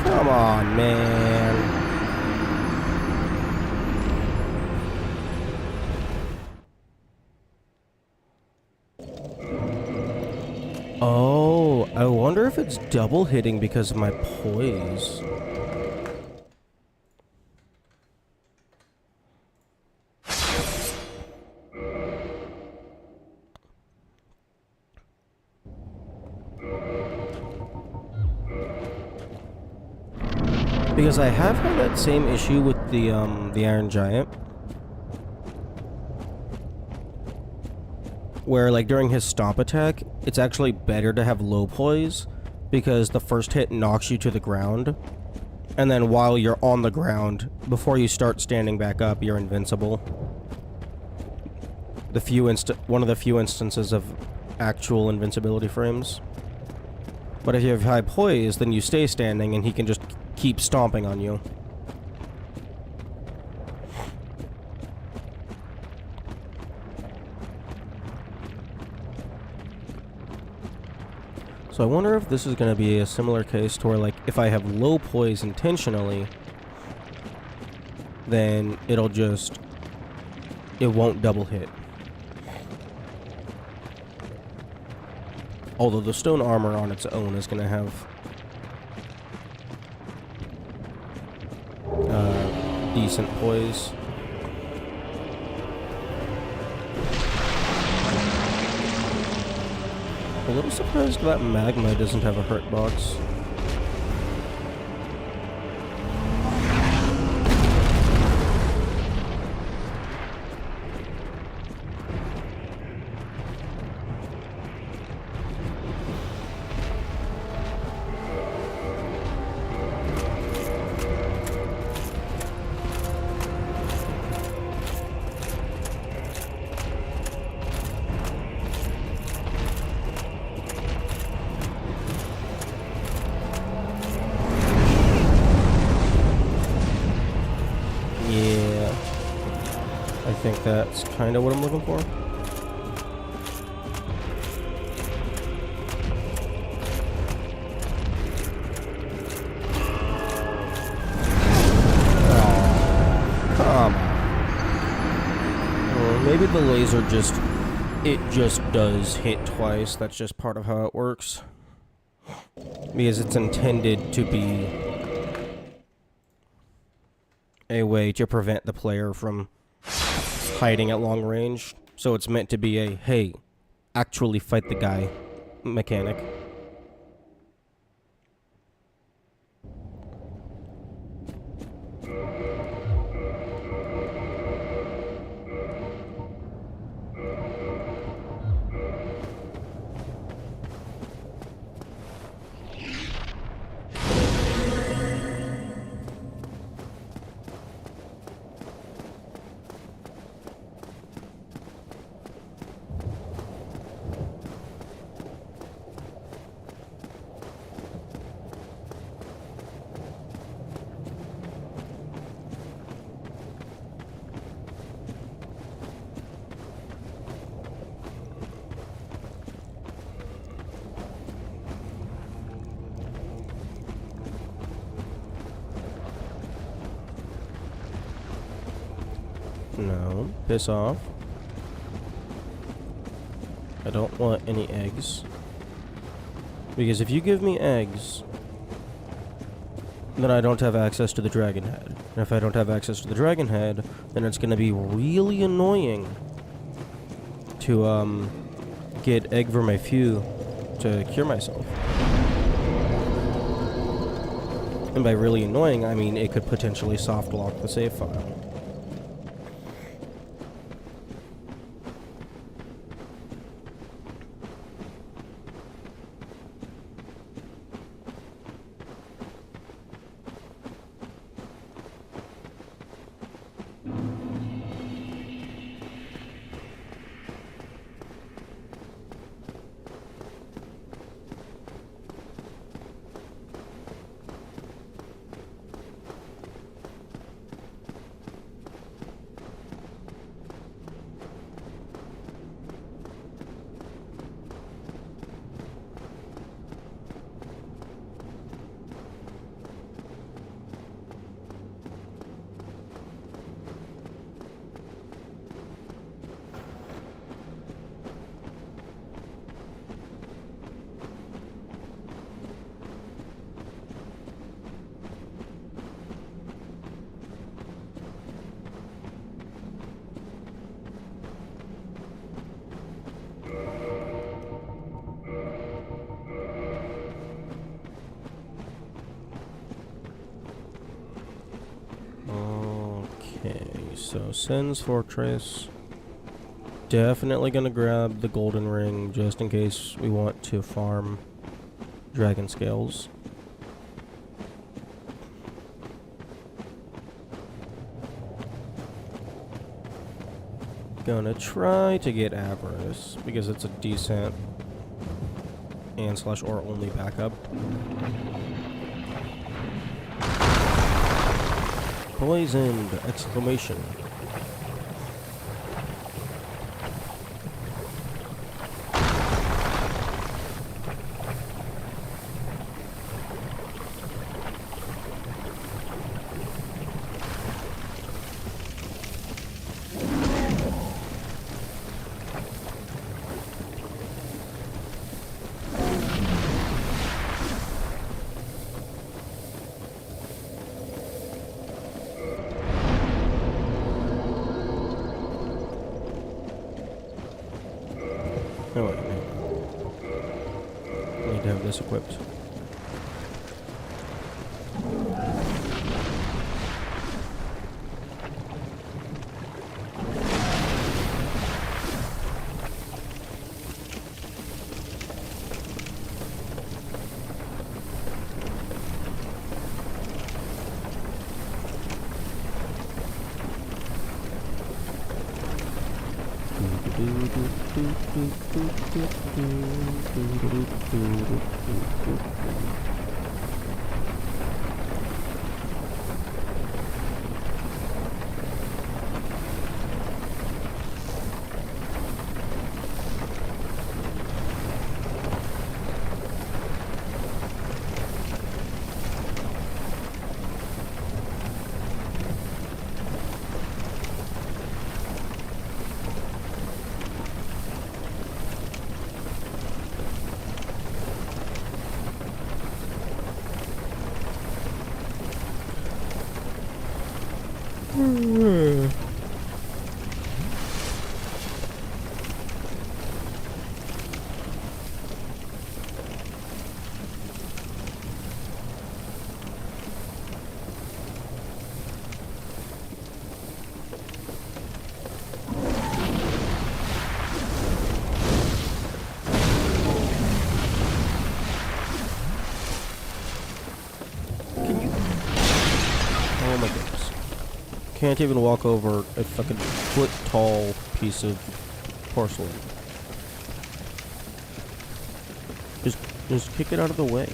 Come on, man. Oh, I wonder if it's double hitting because of my poise. Because I have had that same issue with the Iron Giant. where like during his stomp attack, it's actually better to have low poise because the first hit knocks you to the ground, and then while you're on the ground, before you start standing back up, you're invincible. One of the few instances of actual invincibility frames. But if you have high poise, then you stay standing and he can just keep stomping on you. So I wonder if this is going to be a similar case to where, like, if I have low poise intentionally, then it won't double hit. Although the stone armor on its own is going to have decent poise. A little surprised that magma doesn't have a hurt box. I think that's kind of what I'm looking for. Oh, come on. Or maybe the laser it just does hit twice. That's just part of how it works. Because it's intended to be a way to prevent the player from hiding at long range, so it's meant to be a, hey, actually fight the guy mechanic. No, piss off. I don't want any eggs. Because if you give me eggs, then I don't have access to the dragon head. And if I don't have access to the dragon head, then it's going to be really annoying to get egg vermifuge to cure myself. And by really annoying, I mean it could potentially soft lock the save file. So, Sen's Fortress. definitely gonna grab the golden ring just in case we want to farm dragon scales. Gonna try to get Avarice because it's a decent and slash or only backup. Poisoned! Exclamation. Oh wait, no. I need to have this equipped. Oh my goodness. Can't even walk over a fucking foot tall piece of porcelain. Just kick it out of the way.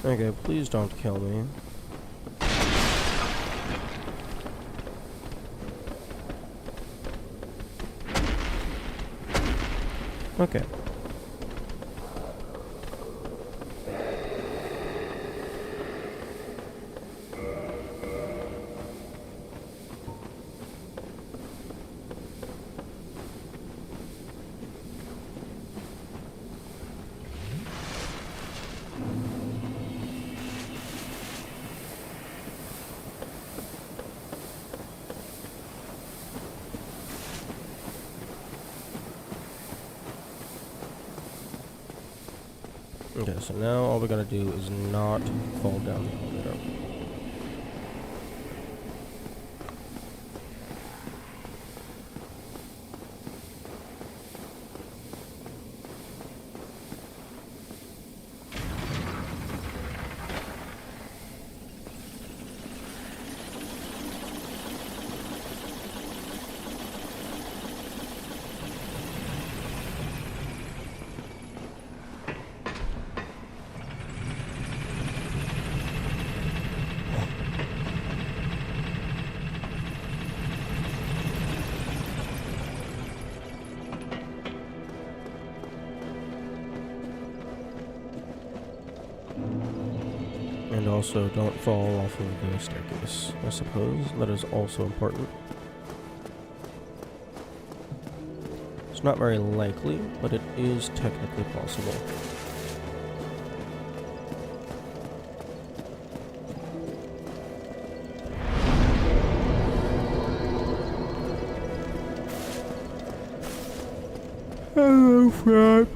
Okay, please don't kill me. Okay. Okay, so now all we gotta do is not fall down the elevator. And also, don't fall off of the staircase, I suppose. That is also important. It's not very likely, but it is technically possible. Hello, friend.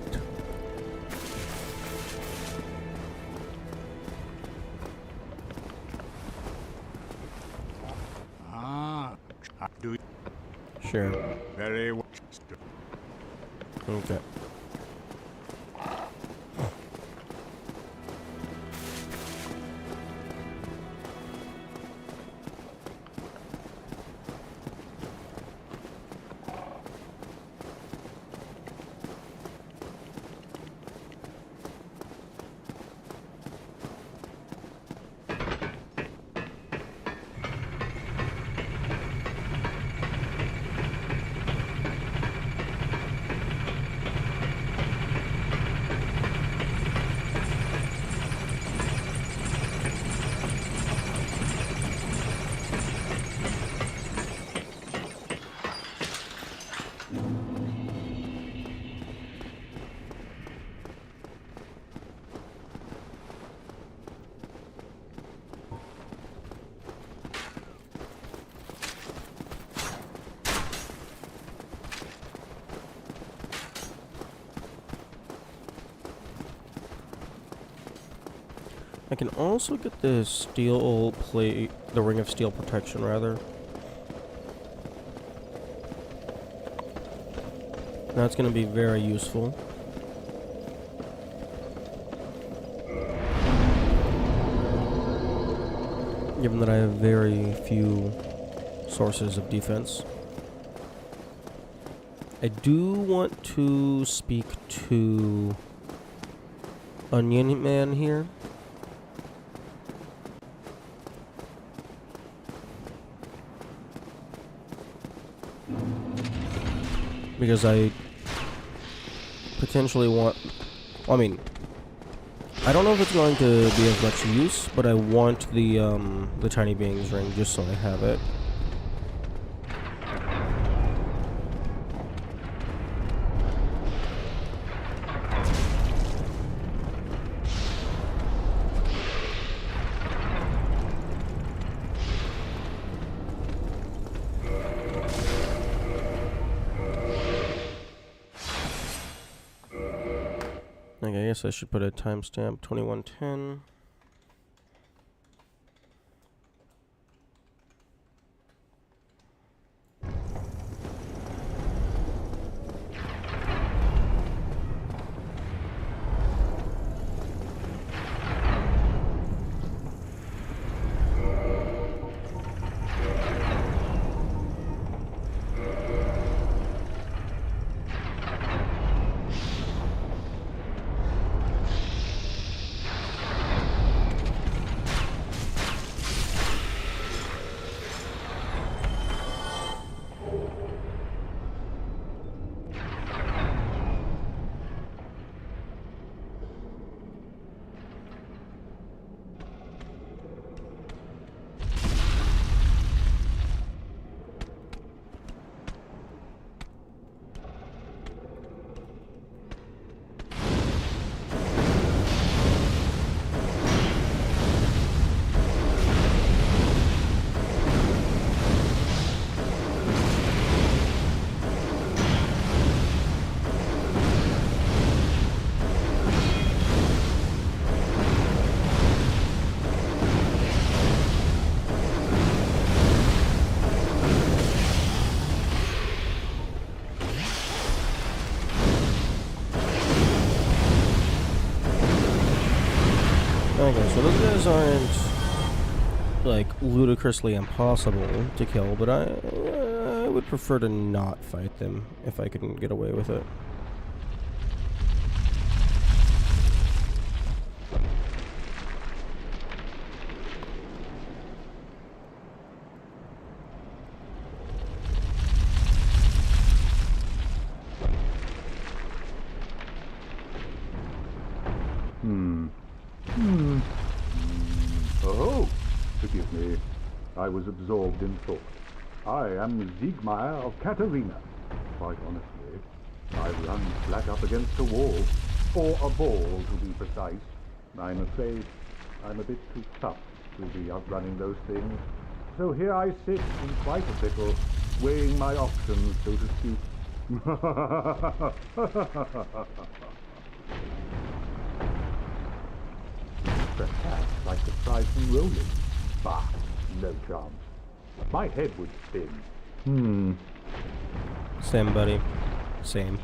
Okay. I can also get the steel plate, the ring of steel protection, rather. That's going to be very useful. Given that I have very few sources of defense. I do want to speak to Onion Man here. Because I potentially want... I mean, I don't know if it's going to be of much use, but I want the Tiny Beings ring just so I have it. Okay, I guess I should put a timestamp 2110. Okay, so those guys aren't, like, ludicrously impossible to kill, but I would prefer to not fight them if I can get away with it. Oh, forgive me. I was absorbed in thought. I am Siegmeyer of Katarina. Quite honestly, I've run flat up against a wall, or a ball to be precise. I'm afraid I'm a bit too tough to be outrunning those things. So here I sit in quite a pickle, weighing my options, so to speak. Perhaps I could try some rolling. Bah, no chance. My head would spin. Same, buddy. Same.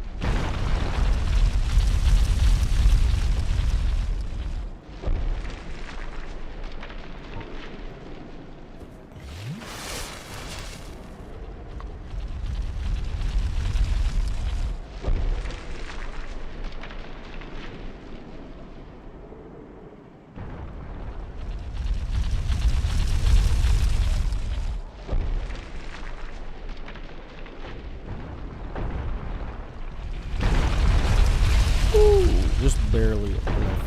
Just barely enough.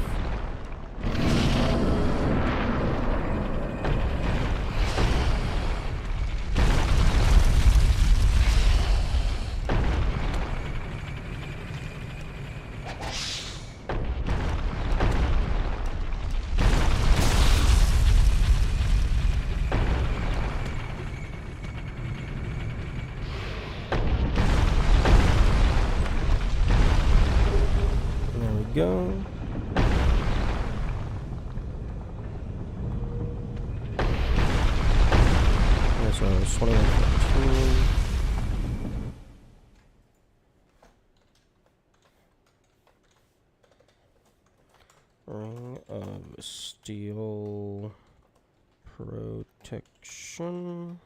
Go. Yeah, so it's 21:14. Ring of Steel Protection.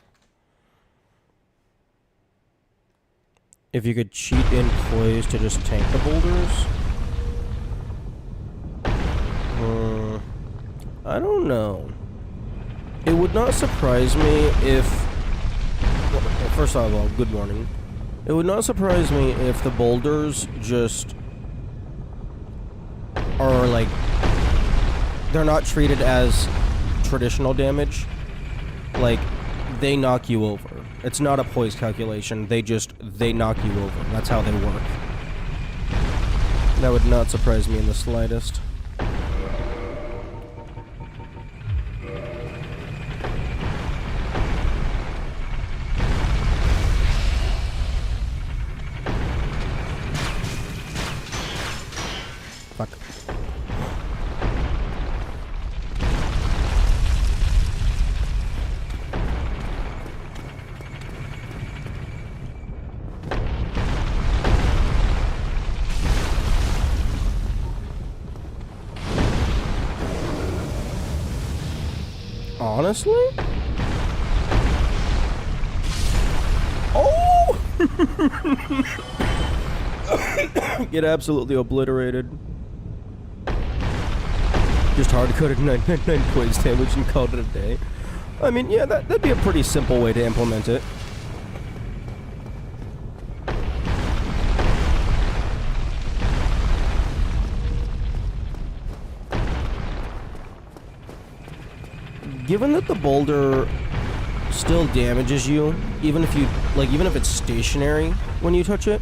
If you could cheat in poise to just tank the boulders. I don't know. It would not surprise me if... Well, first of all, good morning. It would not surprise me if the boulders just are like... They're not treated as traditional damage. Like, they knock you over. It's not a poise calculation. They knock you over. That's how they work. That would not surprise me in the slightest. Fuck. Honestly? Oh! Get absolutely obliterated. Just hard-coded 999 poise damage and called it a day. I mean, yeah, that'd be a pretty simple way to implement it. Given that the boulder still damages you, even if it's stationary when you touch it.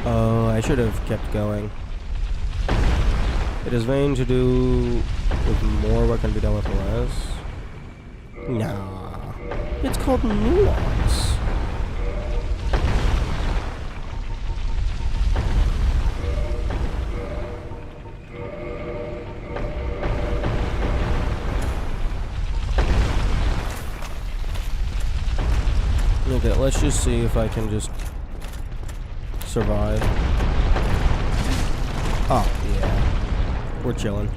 Oh, I should have kept going. It is vain to do with more what can be done with less. Nah. It's called nuance. Okay, let's just see if I can just survive. Oh, yeah. We're chilling.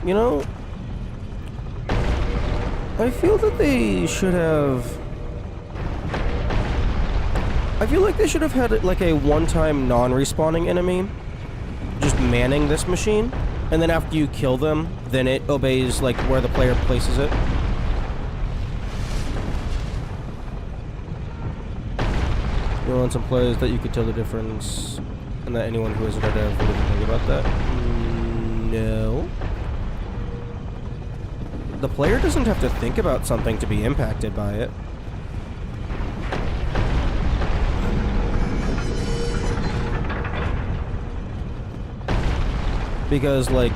You know, I feel that they should have... I feel like they should have had like a one-time non-respawning enemy just manning this machine, and then after you kill them, then it obeys like where the player places it. You want some plays that you could tell the difference, and that anyone who isn't a dev would think about that? No. The player doesn't have to think about something to be impacted by it. Because, like,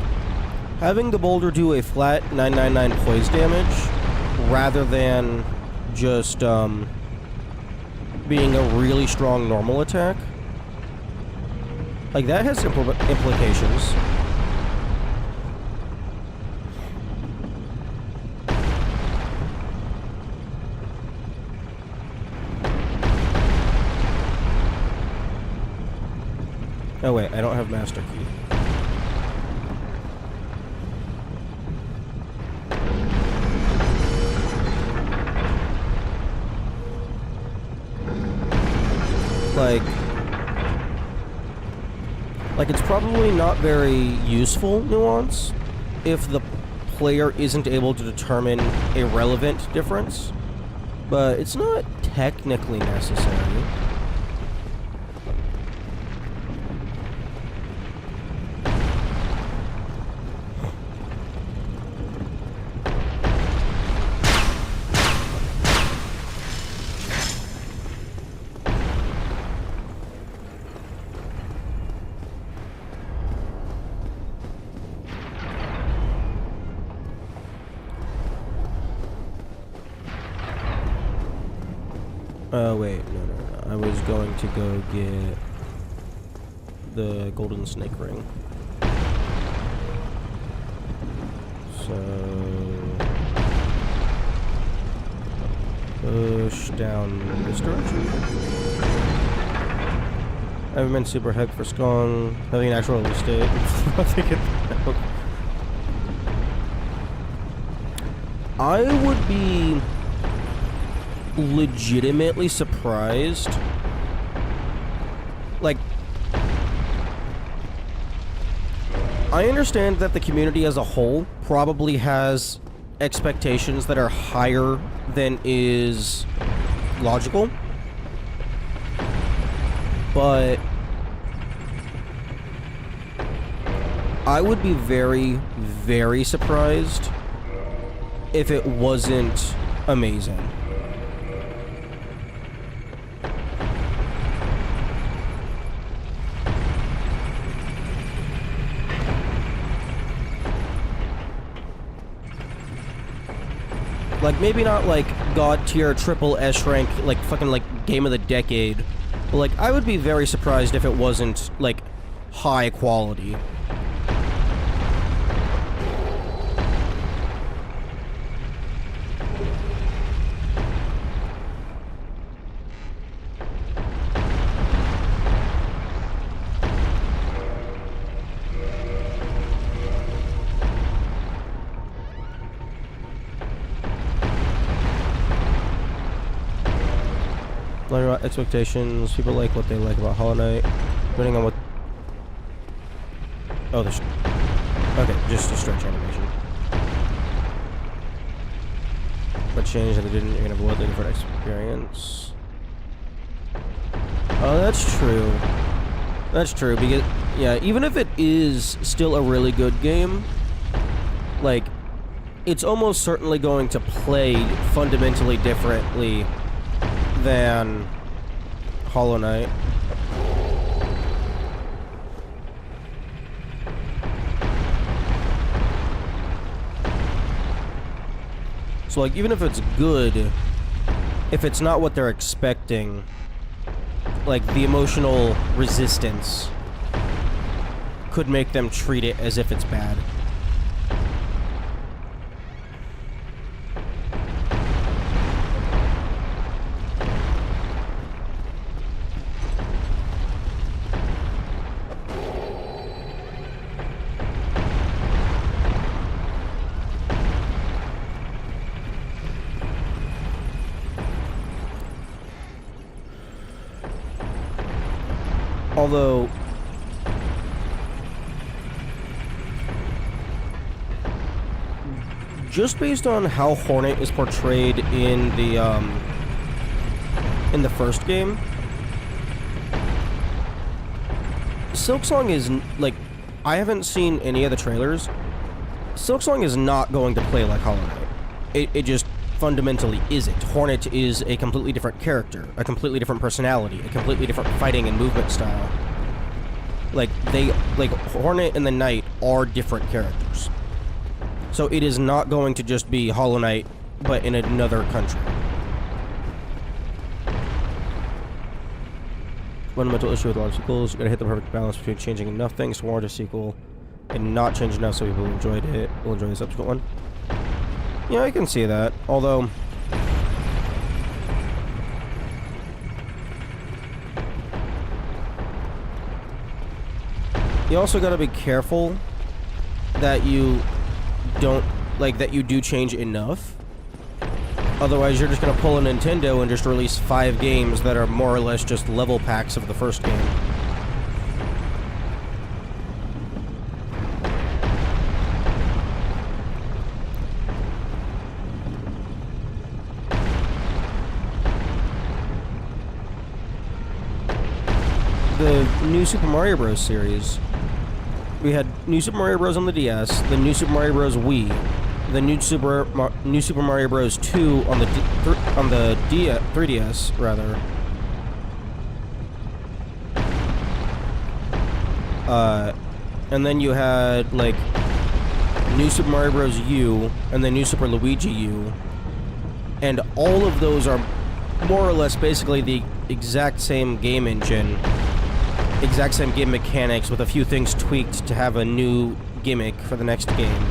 having the boulder do a flat 999 poise damage, rather than just, being a really strong normal attack, Like, that has implications. Oh wait, I don't have master key. Like it's probably not very useful nuance if the player isn't able to determine a relevant difference, but it's not technically necessary. Wait, no. I was going to go get the golden snake ring. So push down this direction. I haven't been super hyped for Skong having an actual release date. I would be legitimately surprised. Like, I understand that the community as a whole probably has expectations that are higher than is logical, but I would be very, very surprised if it wasn't amazing. Like, maybe not like god tier triple S rank, like fucking like game of the decade, but like I would be very surprised if it wasn't like high quality. Learning about expectations, people like what they like about Hollow Knight, depending on what... Oh, there's... Okay, just a stretch animation. But change that they didn't, you're gonna have a different experience. Oh, that's true. That's true, because, yeah, even if it is still a really good game, like, it's almost certainly going to play fundamentally differently than Hollow Knight. So, like, even if it's good, if it's not what they're expecting, like, the emotional resistance could make them treat it as if it's bad. Although, just based on how Hornet is portrayed in the first game, Silksong is, like, I haven't seen any of the trailers. Silksong is not going to play like Hollow Knight. It just fundamentally isn't. Hornet is a completely different character, a completely different personality, a completely different fighting and movement style. Like, Hornet and the Knight are different characters. So it is not going to just be Hollow Knight, but in another country. fundamental issue with a lot of sequels. You gotta hit the perfect balance between changing enough things to warrant a sequel and not change enough so people who enjoyed it will enjoy the subsequent one. Yeah, I can see that. Although, you also gotta be careful that you don't, like, that you do change enough. Otherwise, you're just gonna pull a Nintendo and just release 5 games that are more or less just level packs of the first game. The new Super Mario Bros. Series. We had New Super Mario Bros. On the DS, the New Super Mario Bros. Wii, the New Super Mario Bros. 2 on the 3DS rather. And then you had like New Super Mario Bros. U and then New Super Luigi U, and all of those are more or less basically the exact same game engine. Exact same game mechanics with a few things tweaked to have a new gimmick for the next game.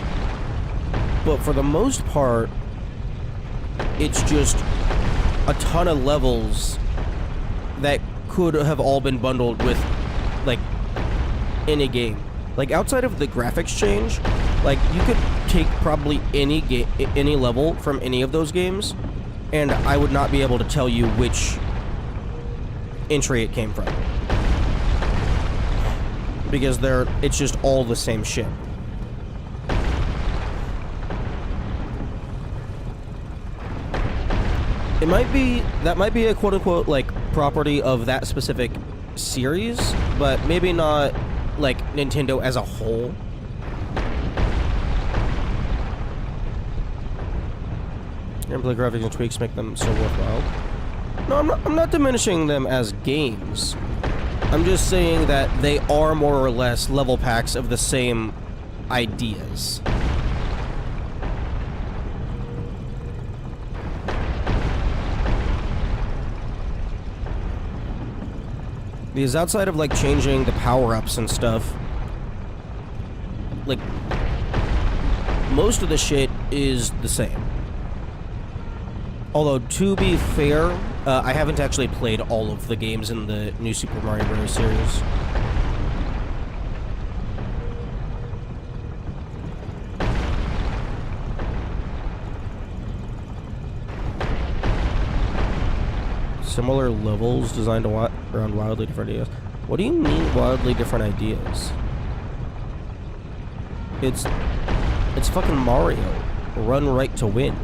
But for the most part, it's just a ton of levels that could have all been bundled with, like, any game. Like, outside of the graphics change, like, you could take probably any level from any of those games, and I would not be able to tell you which entry it came from. Because it's just all the same shit. That might be a quote-unquote, like, property of that specific series, but maybe not, like, Nintendo as a whole. Gameplay graphics and tweaks make them so worthwhile. No, I'm not diminishing them as games. I'm just saying that they are more or less level packs of the same ideas. Because outside of, like, changing the power-ups and stuff, like, most of the shit is the same. Although, to be fair, I haven't actually played all of the games in the new Super Mario Bros. Series. Similar levels designed around wildly different ideas. What do you mean, wildly different ideas? It's fucking Mario. Run right to win.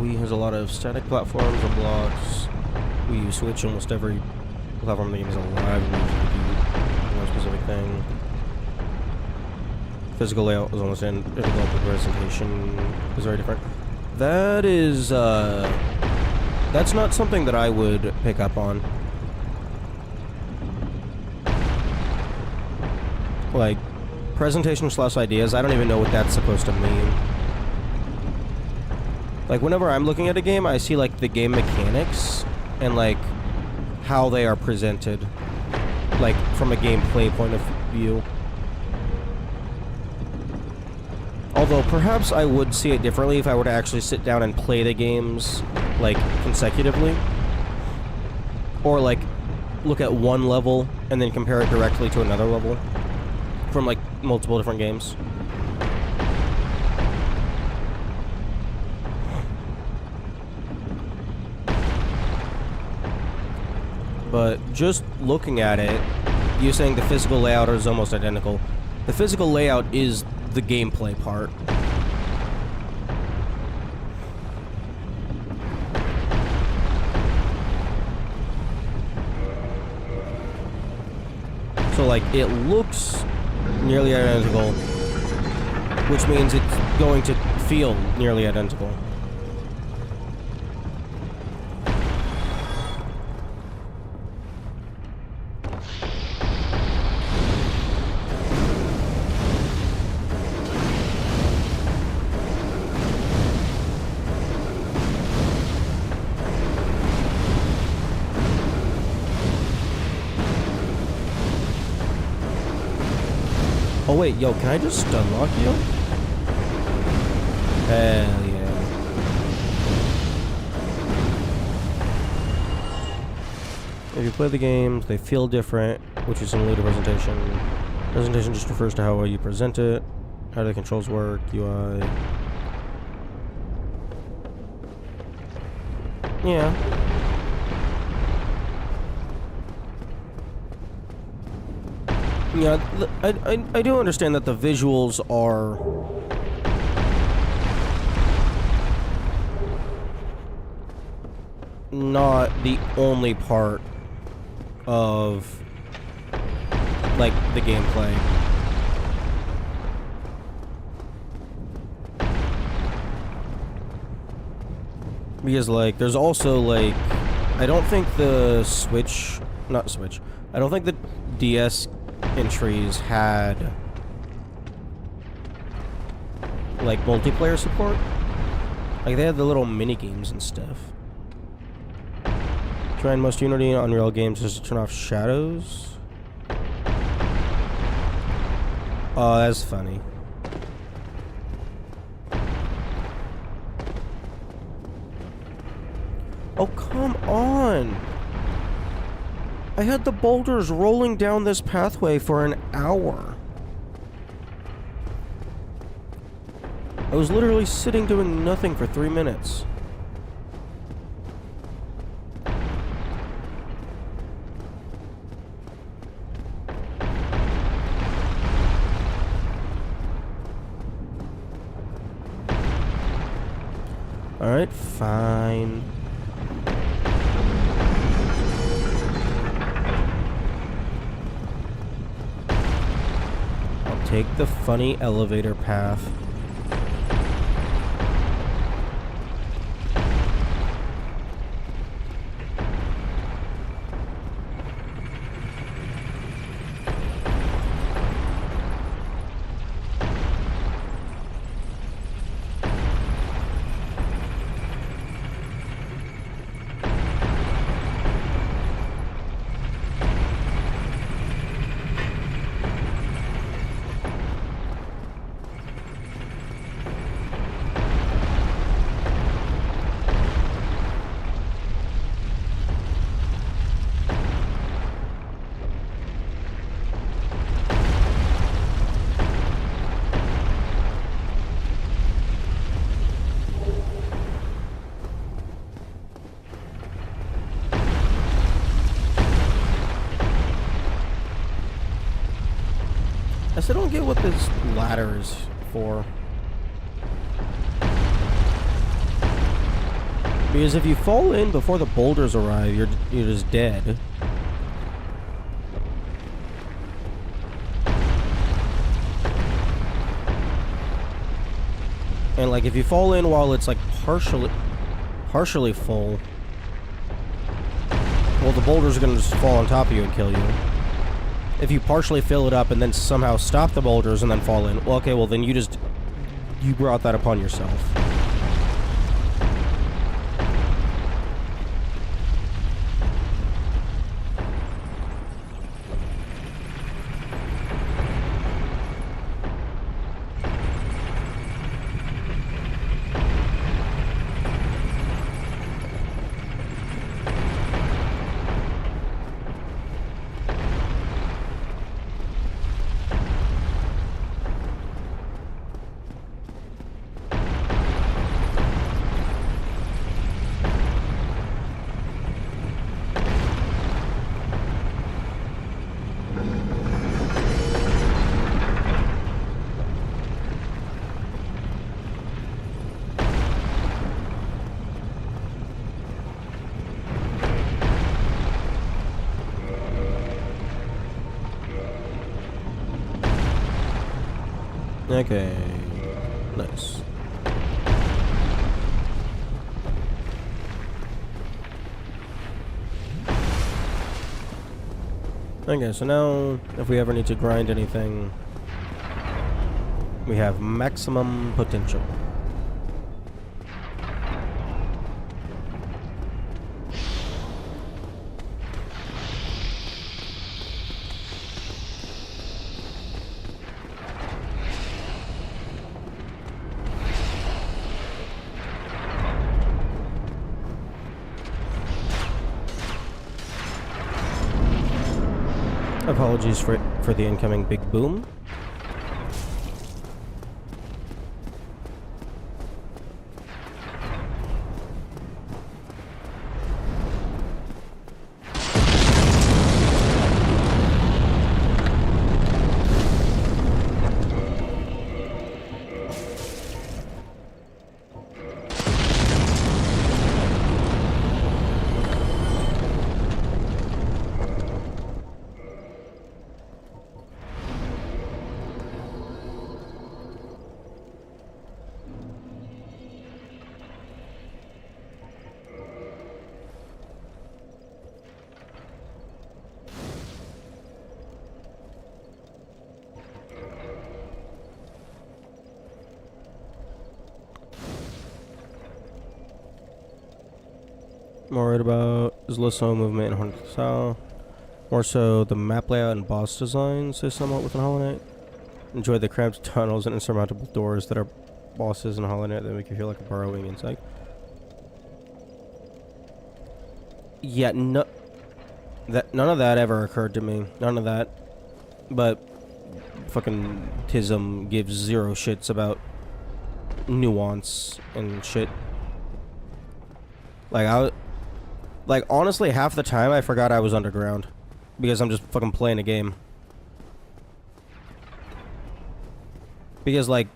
Wii has a lot of static platforms and blocks. Wii U Switch, almost every platform the game is alive and usually do one specific thing. Physical layout is almost identical, but presentation is very different. That is, that's not something that I would pick up on. Like, presentation / ideas, I don't even know what that's supposed to mean. Like, whenever I'm looking at a game, I see, like, the game mechanics and, like, how they are presented, like, from a gameplay point of view. Although, perhaps I would see it differently if I were to actually sit down and play the games, like, consecutively. Or, like, look at one level and then compare it directly to another level from, like, multiple different games. But just looking at it, you're saying the physical layout is almost identical. The physical layout is the gameplay part. So, like, it looks nearly identical, which means it's going to feel nearly identical. Oh wait, yo, can I just unlock you? Hell yeah. If you play the games, they feel different, which is similar to presentation. Presentation just refers to how well you present it, how the controls work, UI. Yeah. Yeah, I do understand that the visuals are not the only part of, like, the gameplay. Because, like, there's also, like, I don't think the Switch, not Switch, I don't think the DS entries had, like, multiplayer support. Like, they had the little mini games and stuff. Trying most Unity and Unreal games is to turn off shadows. Oh, that's funny. Oh, come on! I had the boulders rolling down this pathway for an hour. I was literally sitting doing nothing for 3 minutes. Alright, fine. Take the funny elevator path. I still don't get what this ladder is for. Because if you fall in before the boulders arrive, you're just dead. And like if you fall in while it's like partially full, well, the boulders are gonna just fall on top of you and kill you. If you partially fill it up and then somehow stop the boulders and then fall in, well, okay, well then you brought that upon yourself. Okay, nice. Okay, so now if we ever need to grind anything, we have maximum potential. Apologies for the incoming big boom. More worried about is less slow movement and Haunted Style. More so the map layout and boss design say somewhat within Hollow Knight. Enjoy the cramped tunnels and insurmountable doors that are bosses in Hollow Knight that make you feel like a burrowing insect. Yeah, none of that ever occurred to me. None of that. But fucking Tism gives zero shits about nuance and shit. Like, honestly, half the time I forgot I was underground. Because I'm just fucking playing a game. Because, like...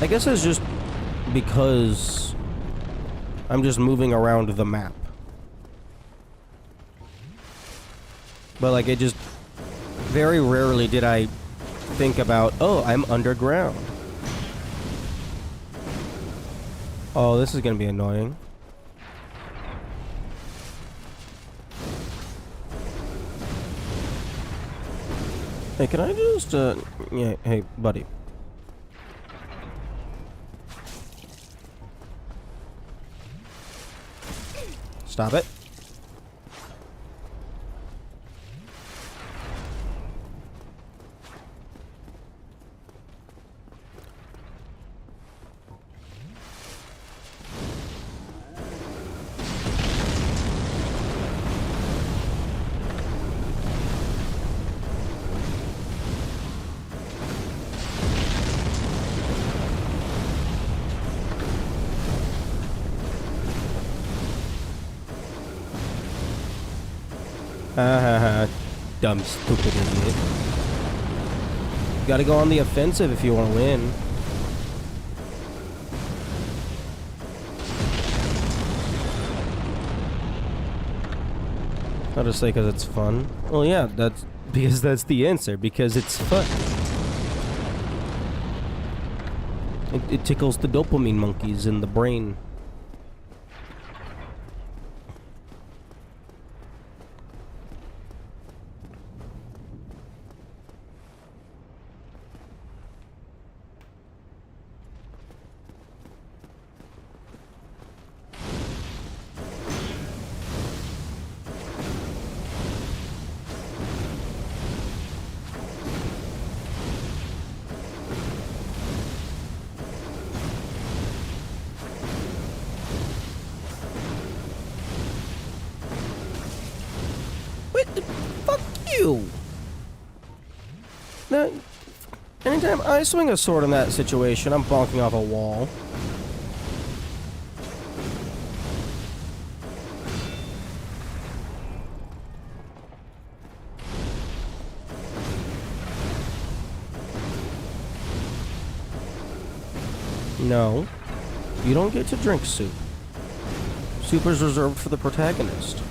I guess it's just because I'm just moving around the map. But, like, it just... Very rarely did I think about, oh, I'm underground. Oh, this is gonna be annoying. Hey, can I just, yeah, hey, buddy. Stop it. Dumb, stupid idiot. Gotta go on the offensive if you want to win. I'll just say because it's fun. Well, yeah, that's because that's the answer. Because it's fun. It tickles the dopamine monkeys in the brain. Fuck you! Now, anytime I swing a sword in that situation, I'm bonking off a wall. No, you don't get to drink soup. Soup is reserved for the protagonist.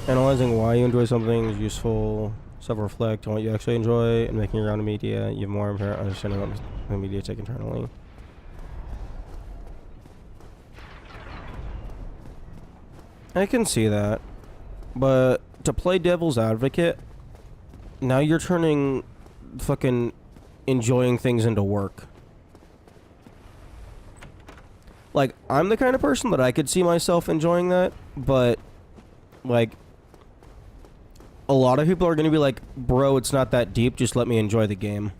Analyzing why you enjoy something is useful. Self-reflect on what you actually enjoy and making your own media. You have more apparent understanding of the media take internally. I can see that. But to play devil's advocate, now you're turning fucking enjoying things into work. Like, I'm the kind of person that I could see myself enjoying that, but, like, a lot of people are going to be like, bro, it's not that deep, just let me enjoy the game.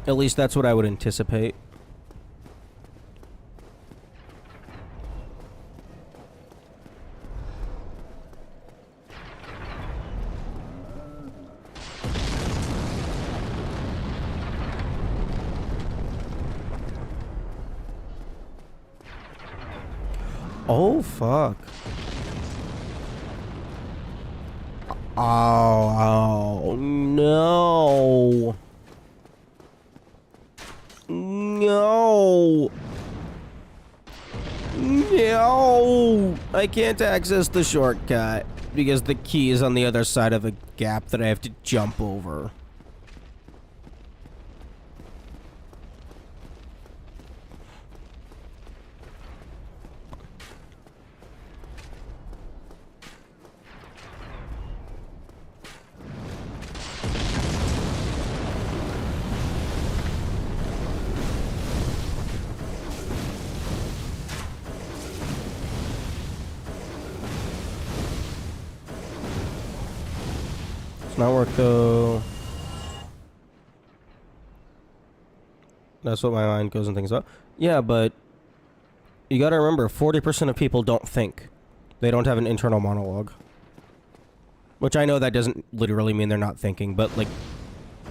At least that's what I would anticipate. Oh, fuck. Oh, no. No. No. I can't access the shortcut because the key is on the other side of a gap that I have to jump over. It's not work though. That's what my mind goes and thinks about. Yeah, but you gotta remember, 40% of people don't think. They don't have an internal monologue. Which I know that doesn't literally mean they're not thinking, but like,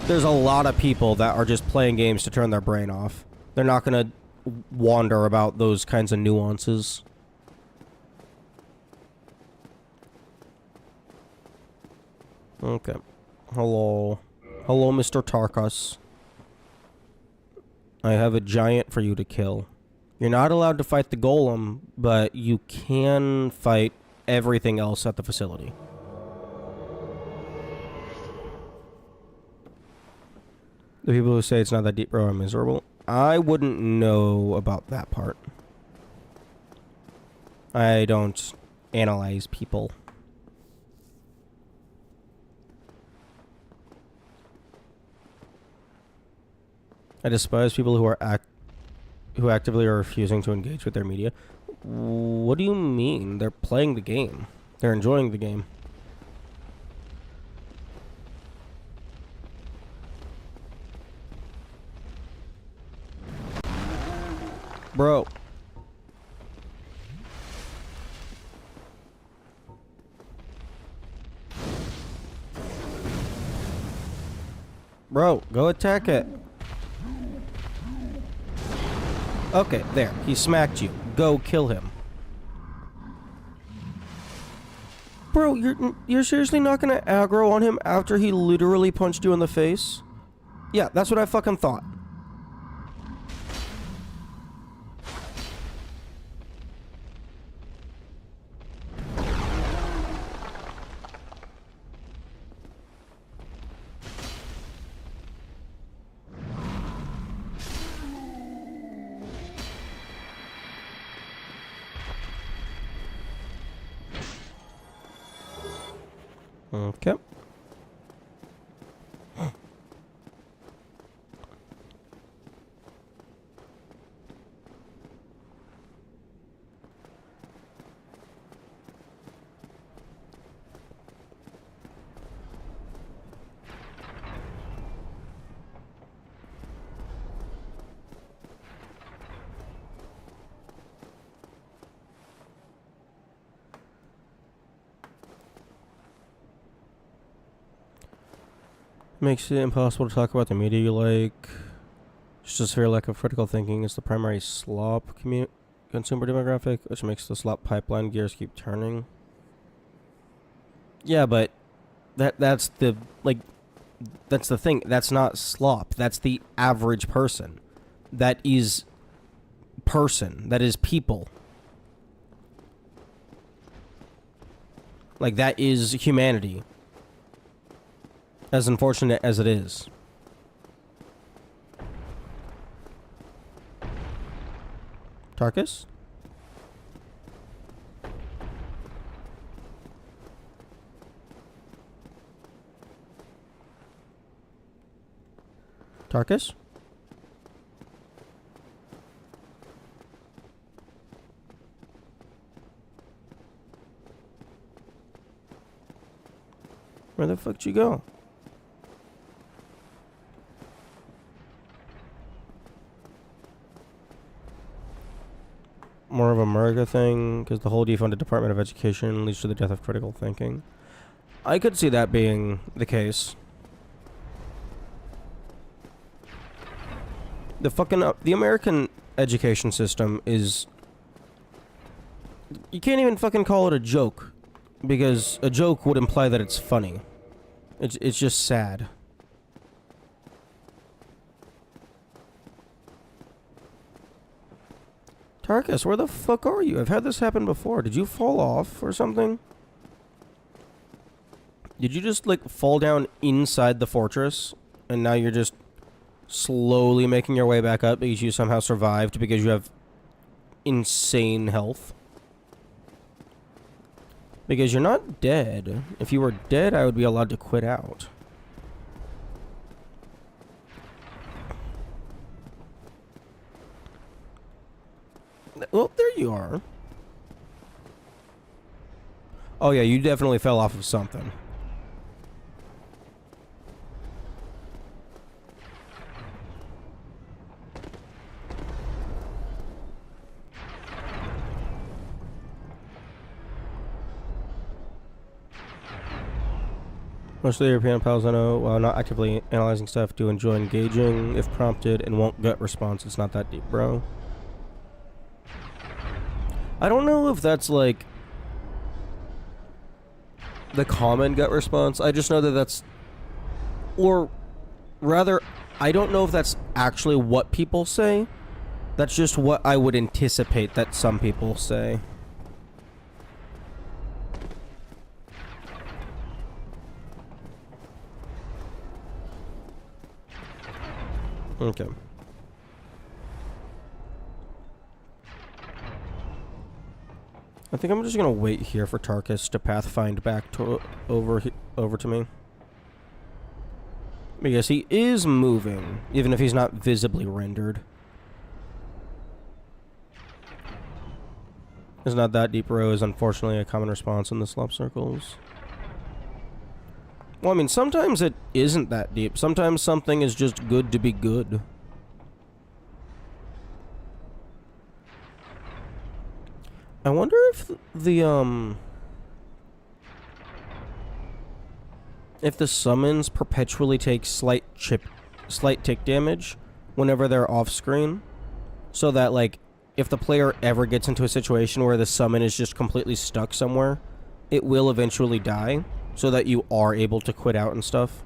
there's a lot of people that are just playing games to turn their brain off. They're not gonna wander about those kinds of nuances. Okay. Hello. Hello, Mr. Tarkus. I have a giant for you to kill. You're not allowed to fight the golem, but you can fight everything else at the facility. The people who say it's not that deep, bro, are miserable. I wouldn't know about that part. I don't analyze people. I despise people who actively are refusing to engage with their media. What do you mean? They're playing the game. They're enjoying the game. Bro. Bro, go attack it. Okay, there. He smacked you. Go kill him. Bro, you're seriously not gonna aggro on him after he literally punched you in the face? Yeah, that's what I fucking thought. Okay. Makes it impossible to talk about the media you like. It's just very lack of critical thinking is the primary slop consumer demographic, which makes the slop pipeline gears keep turning. Yeah, but that's the thing. That's not slop. That's the average person. That is person. That is people. Like, that is humanity. As unfortunate as it is. Tarkus? Tarkus? Where the fuck did you go? More of a America thing, because the whole defunded Department of Education leads to the death of critical thinking. I could see that being the case. The American education system is... You can't even fucking call it a joke, because a joke would imply that it's funny. It's just sad. Tarkus, where the fuck are you? I've had this happen before. Did you fall off or something? Did you just, like, fall down inside the fortress, and now you're just slowly making your way back up because you somehow survived because you have insane health? Because you're not dead. If you were dead, I would be allowed to quit out. Well, there you are. Oh yeah, you definitely fell off of something. Most of the European pals I know, while not actively analyzing stuff, do enjoy engaging if prompted and won't gut response. It's not that deep, bro. I don't know if that's, like, the common gut response. I just know that that's... Or, rather, I don't know if that's actually what people say. That's just what I would anticipate that some people say. Okay. I think I'm just gonna wait here for Tarkus to pathfind back to over to me. Because he is moving, even if he's not visibly rendered. It's not that deep, row is unfortunately a common response in the slop circles. Well, I mean, sometimes it isn't that deep. Sometimes something is just good to be good. I wonder if the summons perpetually take slight tick damage whenever they're off screen. so that, like, if the player ever gets into a situation where the summon is just completely stuck somewhere, it will eventually die, so that you are able to quit out and stuff.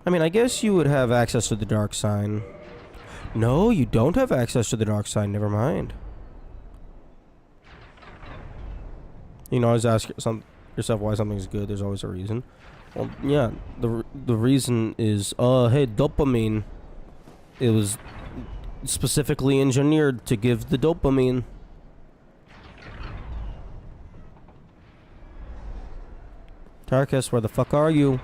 I mean, I guess you would have access to the dark sign. No, you don't have access to the dark sign, never mind. You know, always ask yourself why something's good, there's always a reason. Well, yeah, the reason is, hey, dopamine. It was specifically engineered to give the dopamine. Tarkus, where the fuck are you?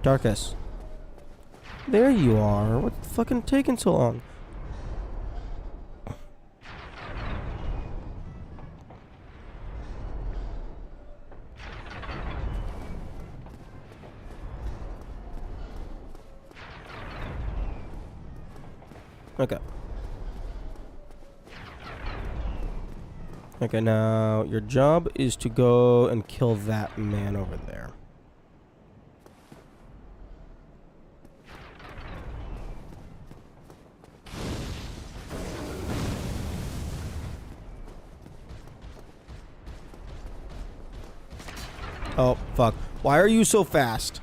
Tarkus. There you are. What's fucking taking so long? Okay. Okay, now your job is to go and kill that man over there. Oh, fuck. Why are you so fast?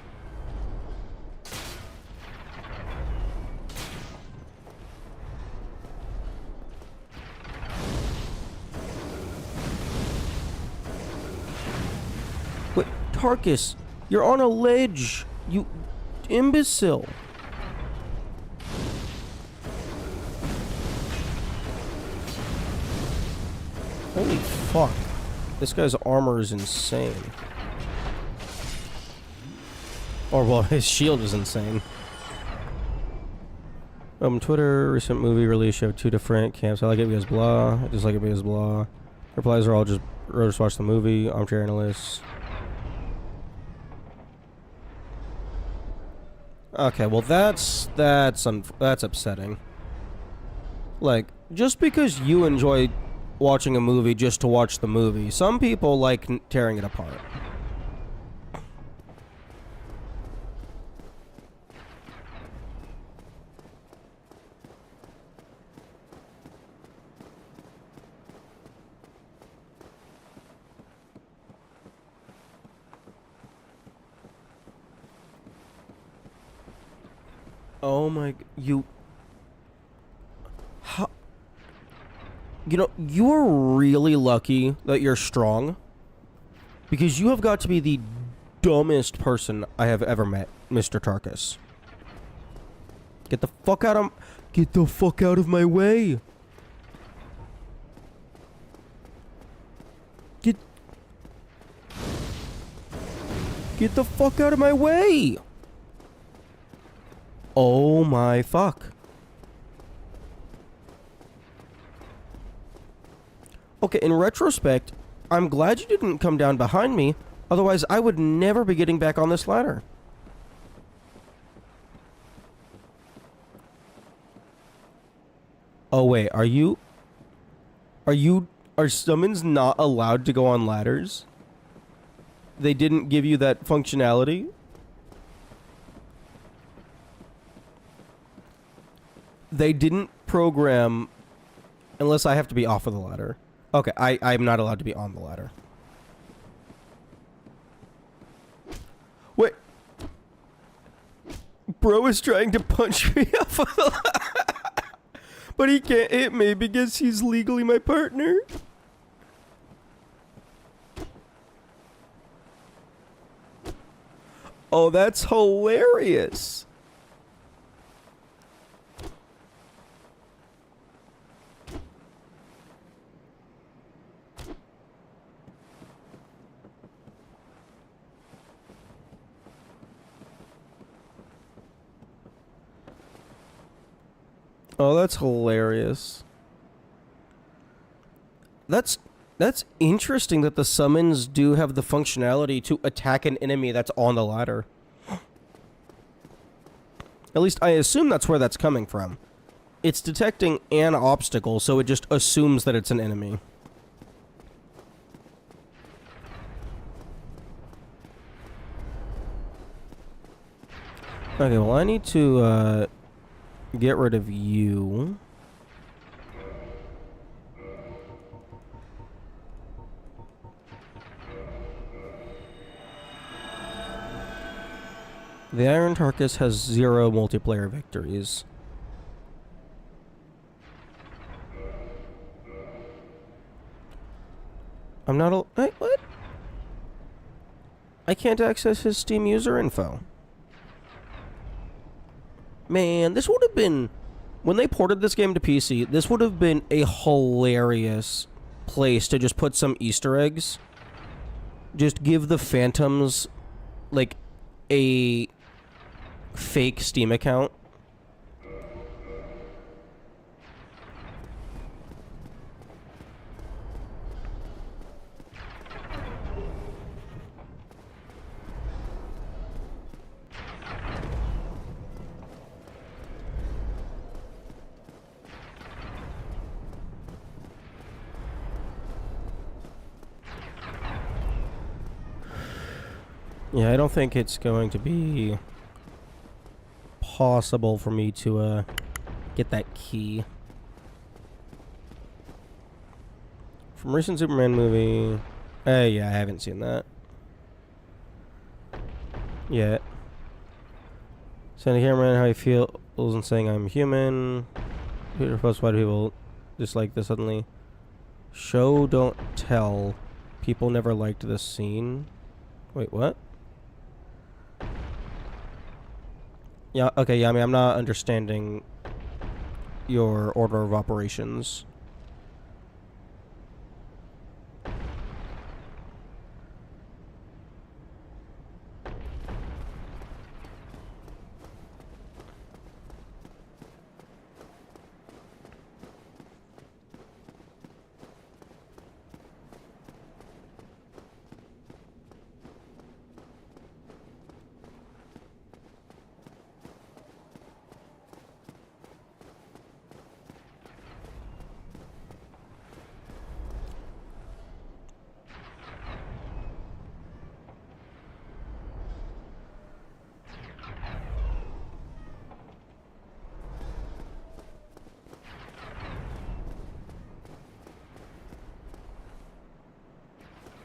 Wait, Tarkus, you're on a ledge. You imbecile. Holy fuck. This guy's armor is insane. Or, well, his shield is insane. Twitter, recent movie release, you have 2 different camps. I like it because blah. I dislike it because blah. Replies are all just watch the movie. Armchair analysts. Okay, well that's upsetting. Like, just because you enjoy watching a movie just to watch the movie, some people like tearing it apart. Oh my, how, you know, you are really lucky that you're strong, because you have got to be the dumbest person I have ever met, Mr. Tarkus. Get the fuck out of my way. Get the fuck out of my way. Oh my fuck. Okay, in retrospect, I'm glad you didn't come down behind me, otherwise I would never be getting back on this ladder. Oh wait, are summons not allowed to go on ladders? They didn't give you that functionality? They didn't program, unless I have to be off of the ladder. Okay, I'm not allowed to be on the ladder. Wait. Bro is trying to punch me off of the ladder. But he can't hit me because he's legally my partner. Oh, that's hilarious. Oh, that's hilarious. That's interesting that the summons do have the functionality to attack an enemy that's on the ladder. At least I assume that's where that's coming from. It's detecting an obstacle, so it just assumes that it's an enemy. Okay, well, I need to, get rid of you. The Iron Tarkus has 0 multiplayer victories. I'm not a... Wait, what? I can't access his Steam user info. Man, this would have been... When they ported this game to PC, this would have been a hilarious place to just put some Easter eggs. Just give the Phantoms, like, a fake Steam account. Yeah, I don't think it's going to be possible for me to get that key. From recent Superman movie. Yeah, I haven't seen that yet. Sandy Cameron, how he feels and saying I'm human. Peter Post, why do people dislike this suddenly? Show, don't tell. People never liked this scene. Wait, what? Yeah, okay, yeah, I mean, I'm not understanding your order of operations.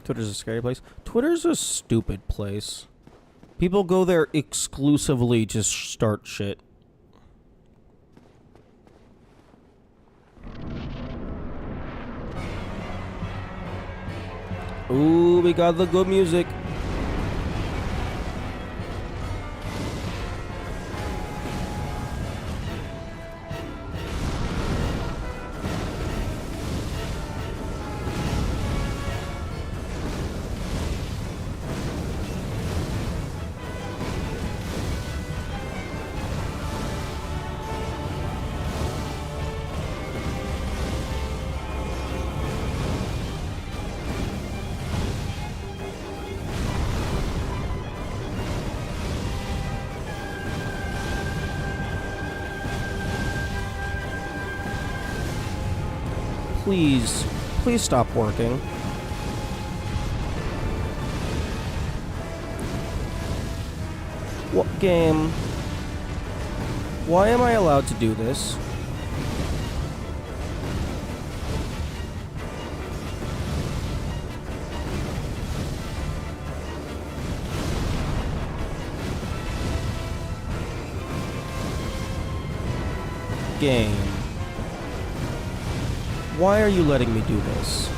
Twitter's a scary place. Twitter's a stupid place. People go there exclusively to start shit. Ooh, we got the good music. Please stop working. What game? Why am I allowed to do this? Game. Why are you letting me do this?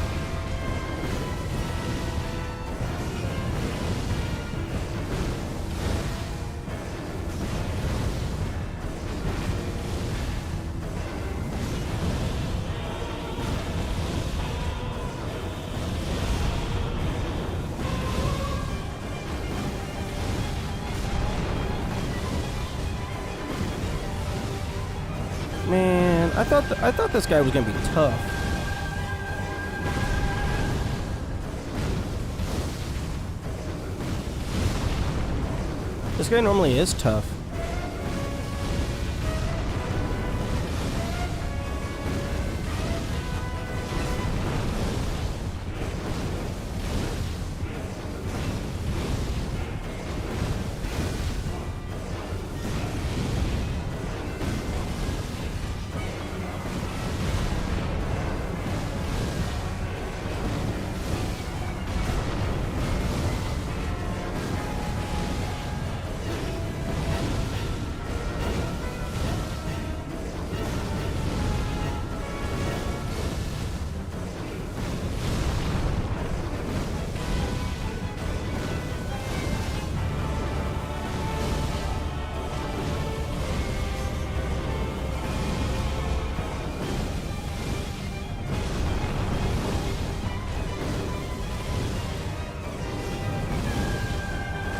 Man, I thought this guy was gonna be tough. This guy normally is tough.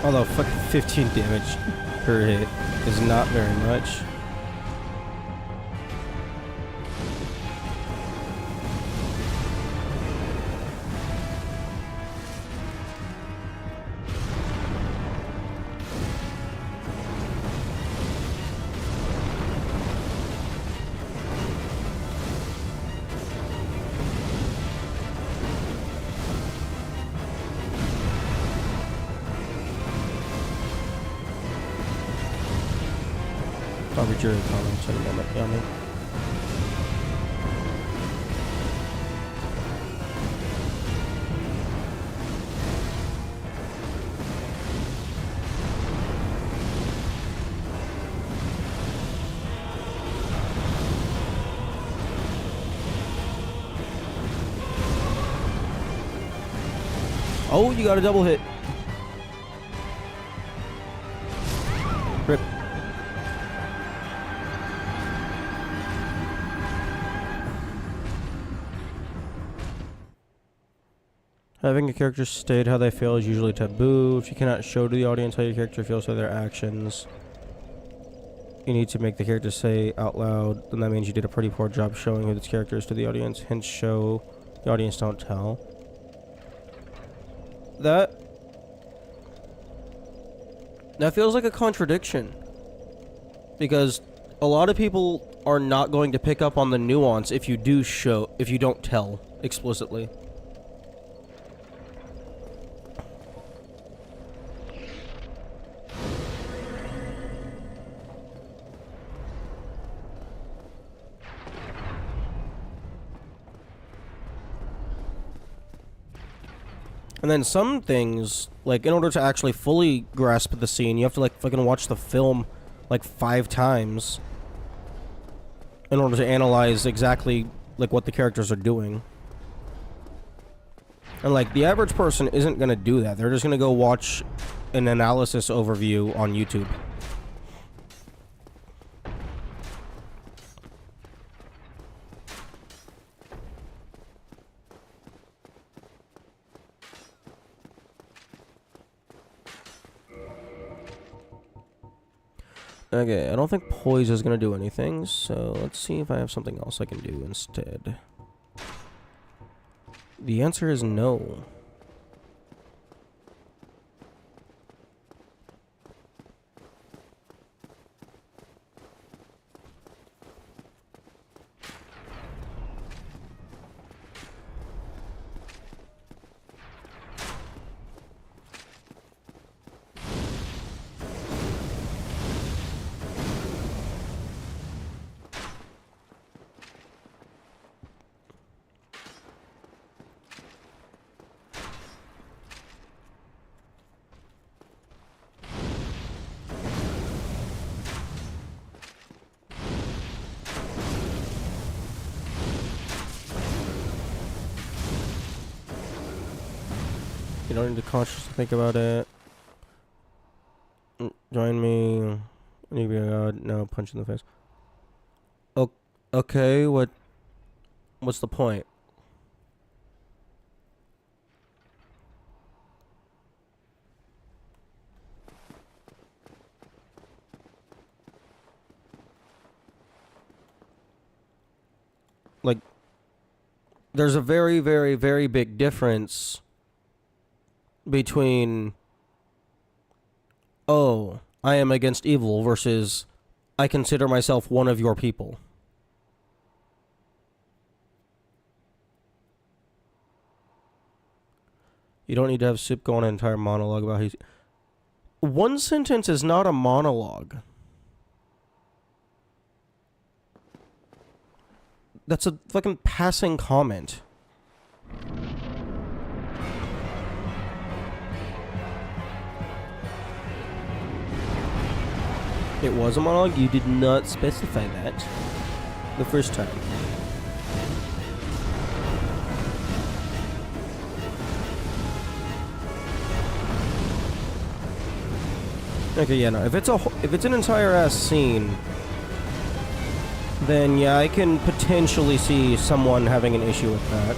Although fucking 15 damage per hit is not very much. I'll read your comments in a moment, Yummy. Oh, you got a double hit. Rip. Having a character state how they feel is usually taboo. If you cannot show to the audience how your character feels by their actions, you need to make the character say out loud, then that means you did a pretty poor job showing who this character is to the audience. Hence, show the audience, don't tell. That feels like a contradiction. Because a lot of people are not going to pick up on the nuance if you don't tell explicitly. And then some things, like, in order to actually fully grasp the scene, you have to, like, fucking watch the film, like, 5 times in order to analyze exactly, like, what the characters are doing. And, like, the average person isn't gonna do that. They're just gonna go watch an analysis overview on YouTube. Okay, I don't think poise is gonna do anything, so let's see if I have something else I can do instead. The answer is no. You don't need to consciously think about it. Join me. You be a god. No, punch in the face. Okay, what's the point? Like, there's a very, very, very big difference between, oh, I am against evil versus I consider myself one of your people. You don't need to have Soup go on an entire monologue about his... One sentence is not a monologue. That's a fucking passing comment. It was a monologue. You did not specify that the first time. Okay, yeah, no. If it's an entire ass scene, then yeah, I can potentially see someone having an issue with that.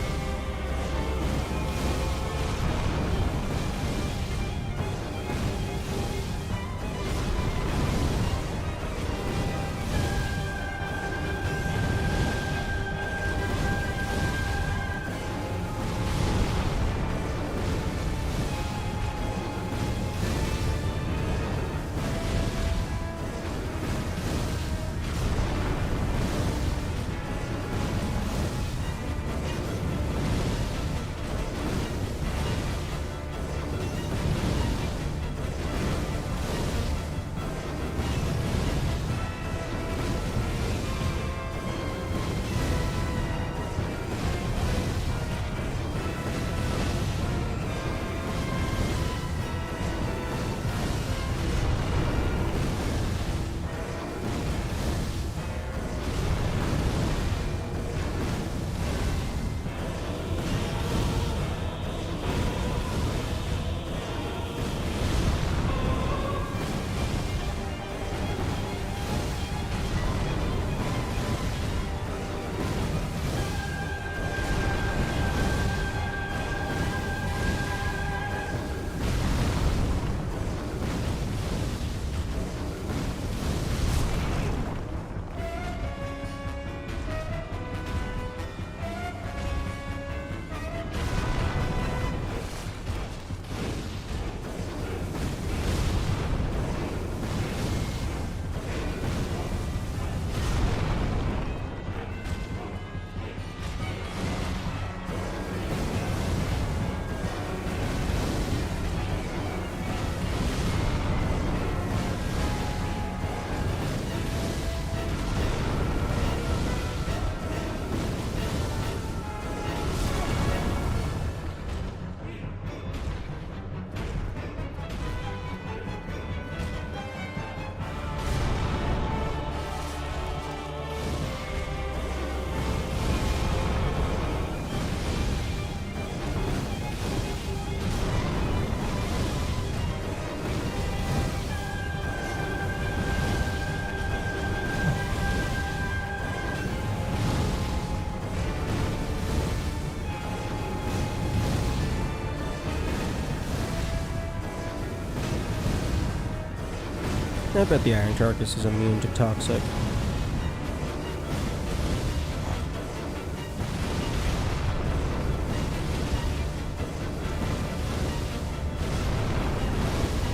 I bet the Iron Carcass is immune to toxic.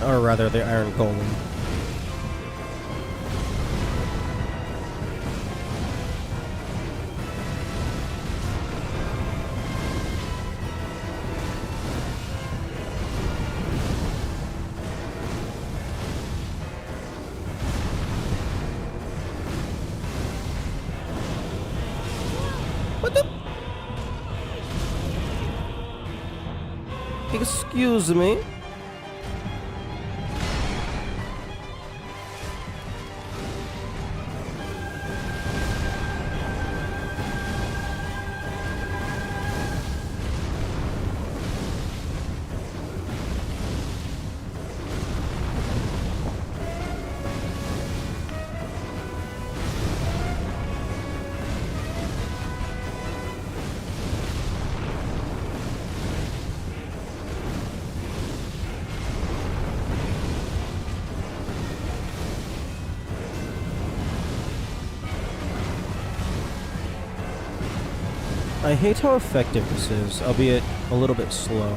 Or rather, the Iron Golem. What the? Excuse me? I hate how effective this is, albeit a little bit slow.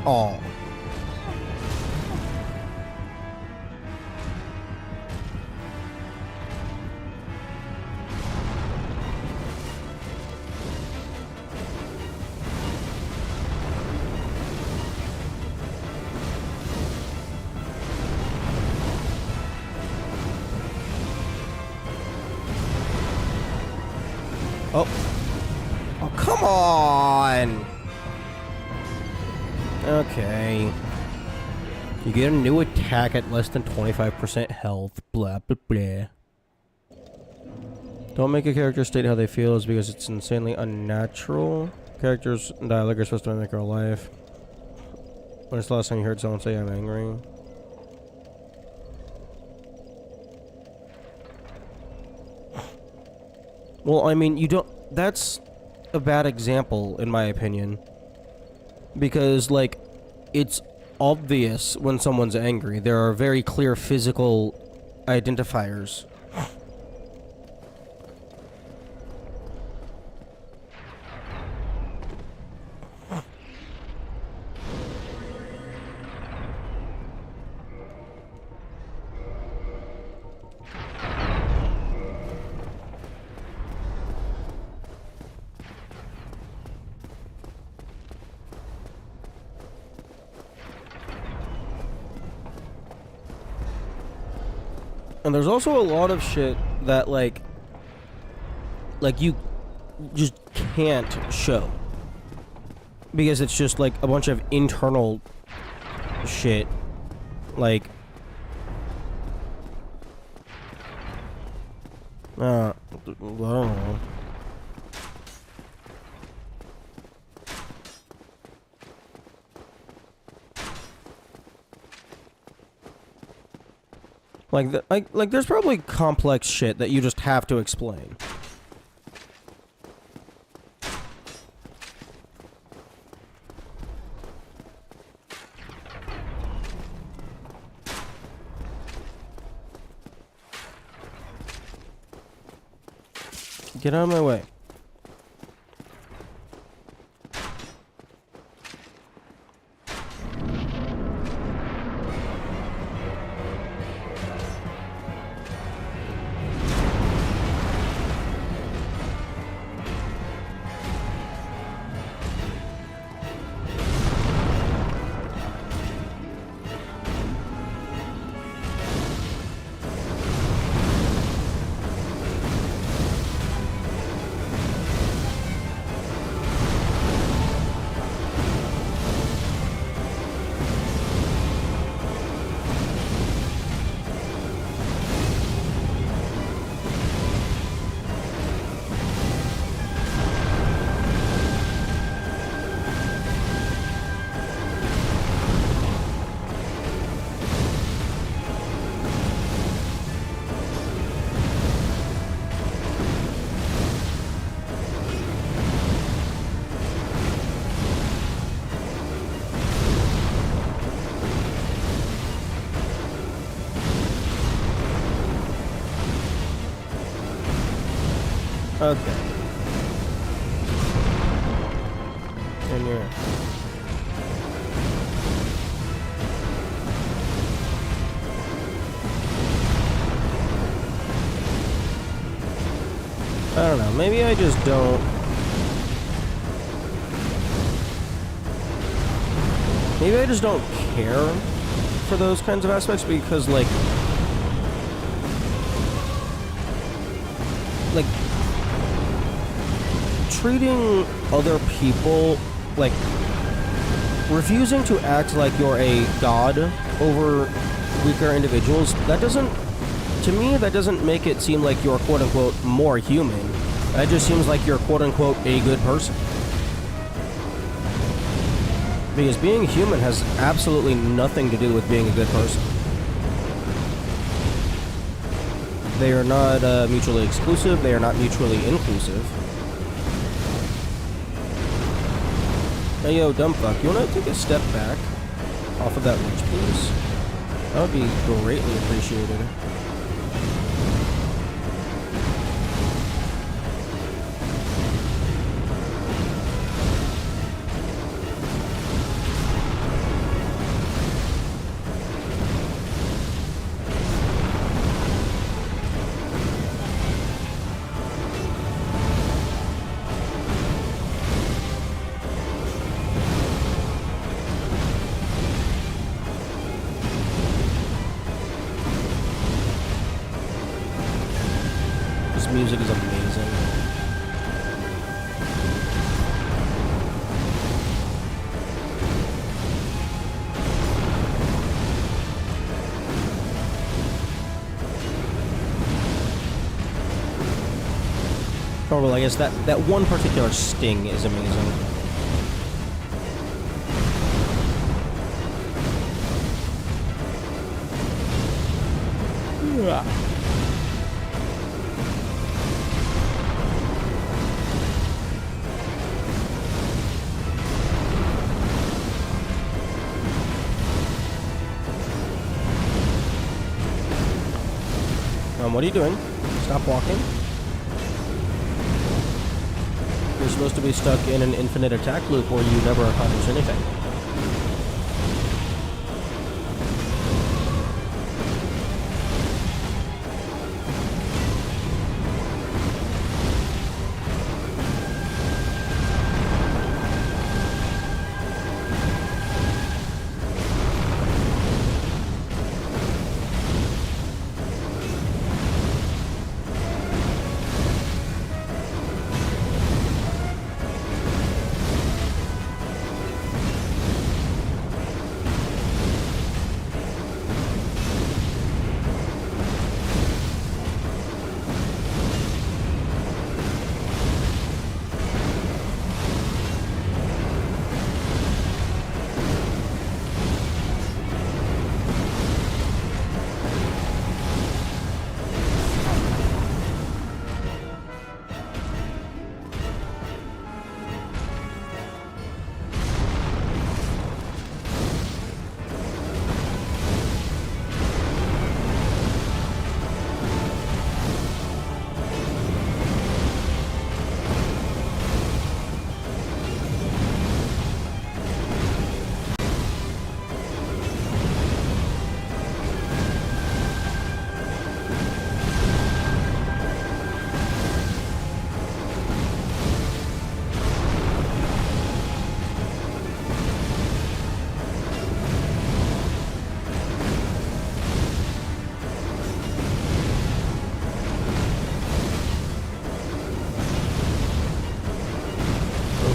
Oh. Oh. Oh, come on! Okay. You get a new attack at less than 25% health. Blah, blah, blah. Don't make a character state how they feel is because it's insanely unnatural. Characters and dialogue are supposed to mimic our life. When's the last time you heard someone say I'm angry? Well, I mean, you don't... That's a bad example, in my opinion. Because, like, it's obvious when someone's angry. There are very clear physical identifiers. And there's also a lot of shit that, like you just can't show. Because it's just, like, a bunch of internal shit. Like... I don't know. Like, there's probably complex shit that you just have to explain. Get out of my way. Okay. And you're... I don't know, maybe I just don't... Maybe I just don't care for those kinds of aspects because, like, treating other people, like, refusing to act like you're a god over weaker individuals, that doesn't, to me, that doesn't make it seem like you're quote-unquote more human. That just seems like you're quote-unquote a good person. Because being human has absolutely nothing to do with being a good person. They are not mutually exclusive, they are not mutually inclusive. Hey yo, dumb fuck, you wanna take a step back off of that ledge, please? That would be greatly appreciated. This music is amazing. Oh, well, I guess that one particular sting is amazing. Yeah. What are you doing? Stop walking. You're supposed to be stuck in an infinite attack loop where you never accomplish anything.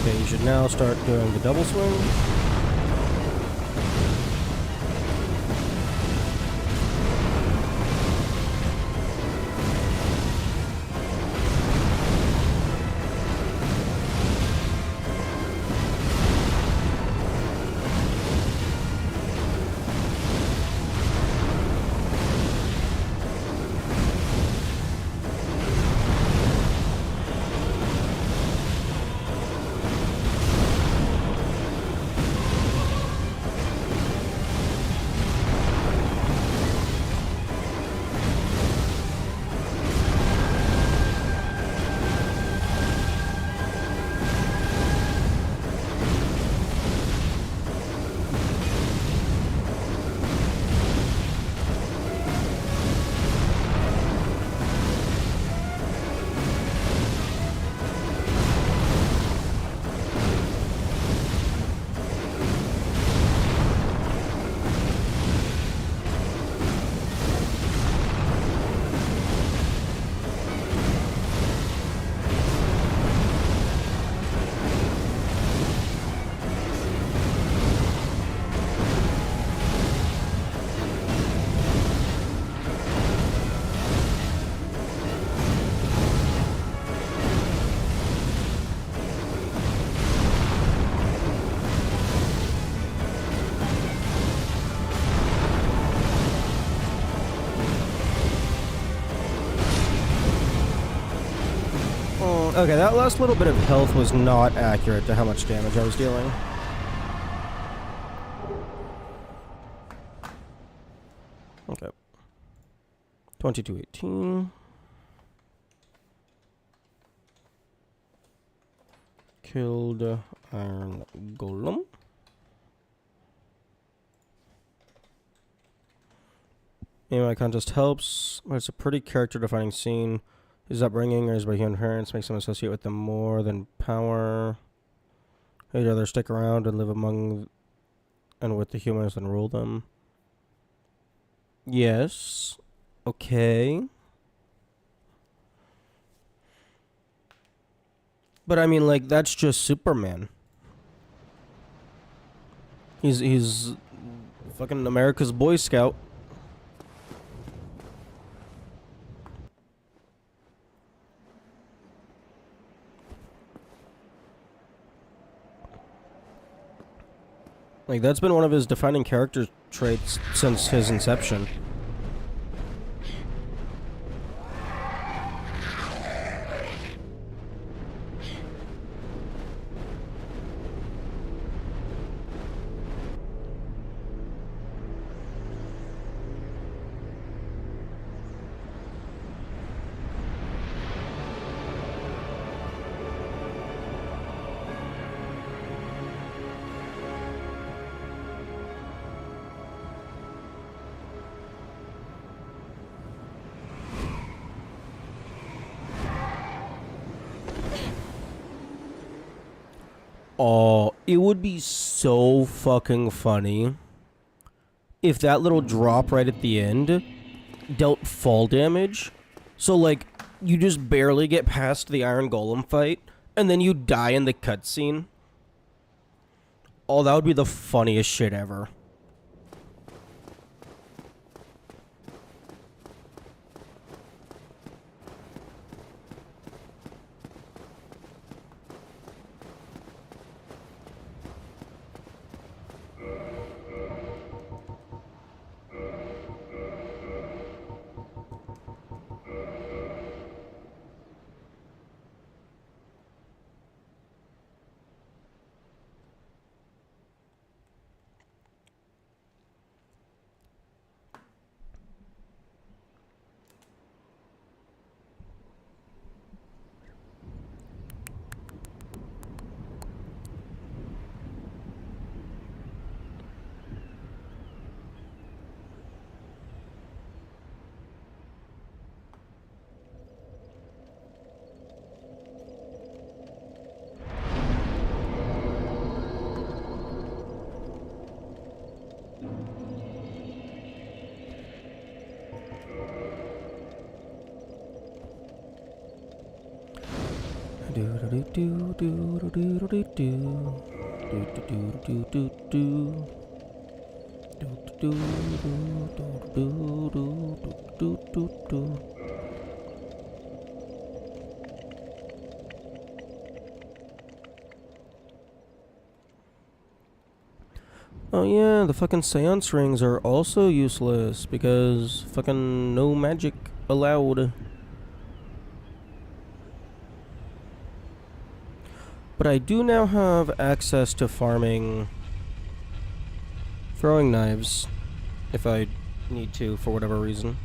Okay, you should now start doing the double swing. Okay, that last little bit of health was not accurate to how much damage I was dealing. Okay. 2218. Killed Iron Golem. Aim icon just helps, but it's a pretty character-defining scene. His upbringing or his by human parents makes him associate with them more than power. He'd rather stick around and live among and with the humans than rule them. Yes. Okay. But I mean, like, that's just Superman. He's fucking America's Boy Scout. Like, that's been one of his defining character traits since his inception. Oh, it would be so fucking funny if that little drop right at the end dealt fall damage. So, like, you just barely get past the Iron Golem fight, and then you die in the cutscene. Oh, that would be the funniest shit ever. Oh yeah, the fucking seance rings are also useless because fucking no magic allowed. But I do now have access to farming throwing knives if I need to for whatever reason.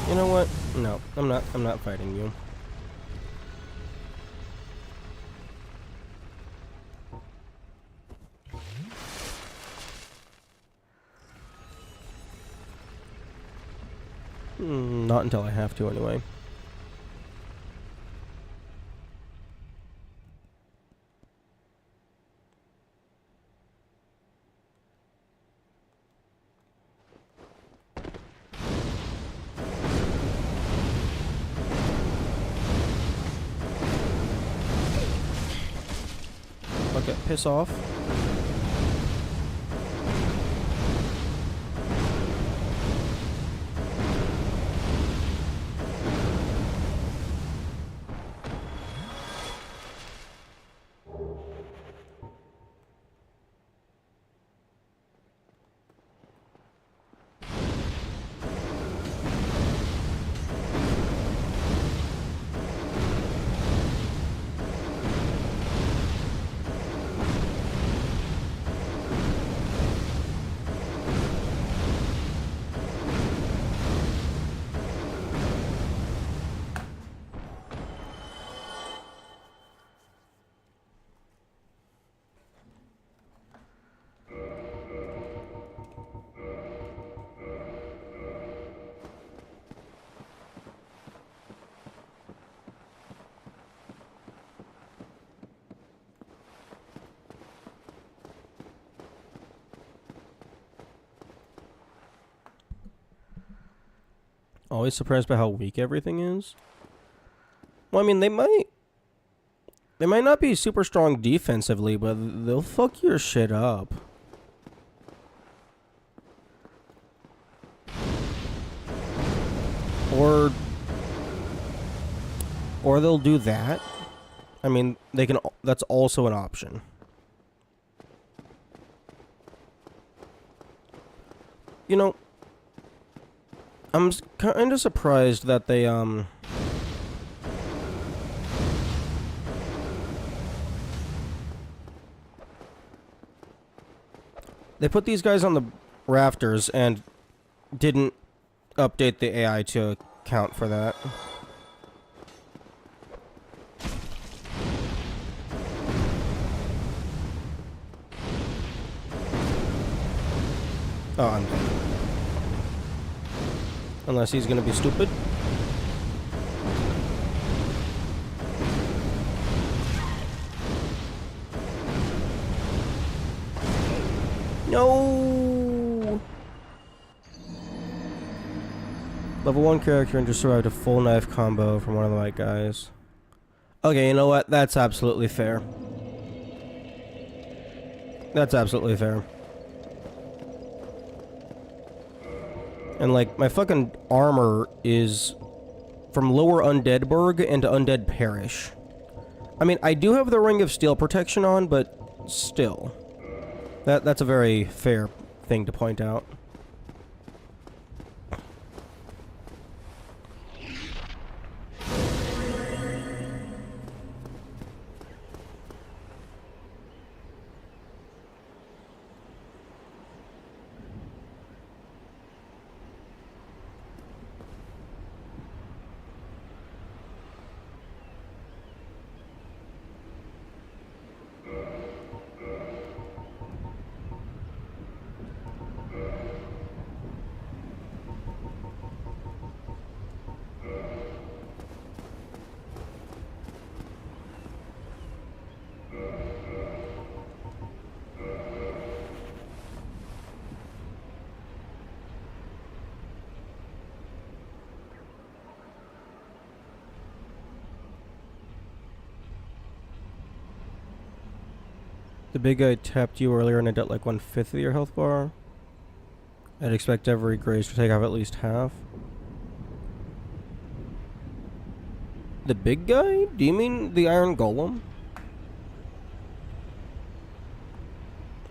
You know what? No, I'm not fighting you. Not until I have to anyway. piss off. Always surprised by how weak everything is. Well, I mean, they might not be super strong defensively, but they'll fuck your shit up. Or they'll do that. I mean, they can. That's also an option. You know, I'm kind of surprised that they put these guys on the rafters and didn't update the AI to account for that. Oh, I'm dead. Unless he's gonna be stupid. No! Level 1 character and just survived a full knife combo from one of the white guys. Okay, you know what? That's absolutely fair. That's absolutely fair. And, like, my fucking armor is from Lower Undeadburg and Undead Parish. I mean, I do have the Ring of Steel protection on, but still. That's a very fair thing to point out. The big guy tapped you earlier and I got like 1/5 of your health bar. I'd expect every graze to take off at least half. The big guy? Do you mean the Iron Golem?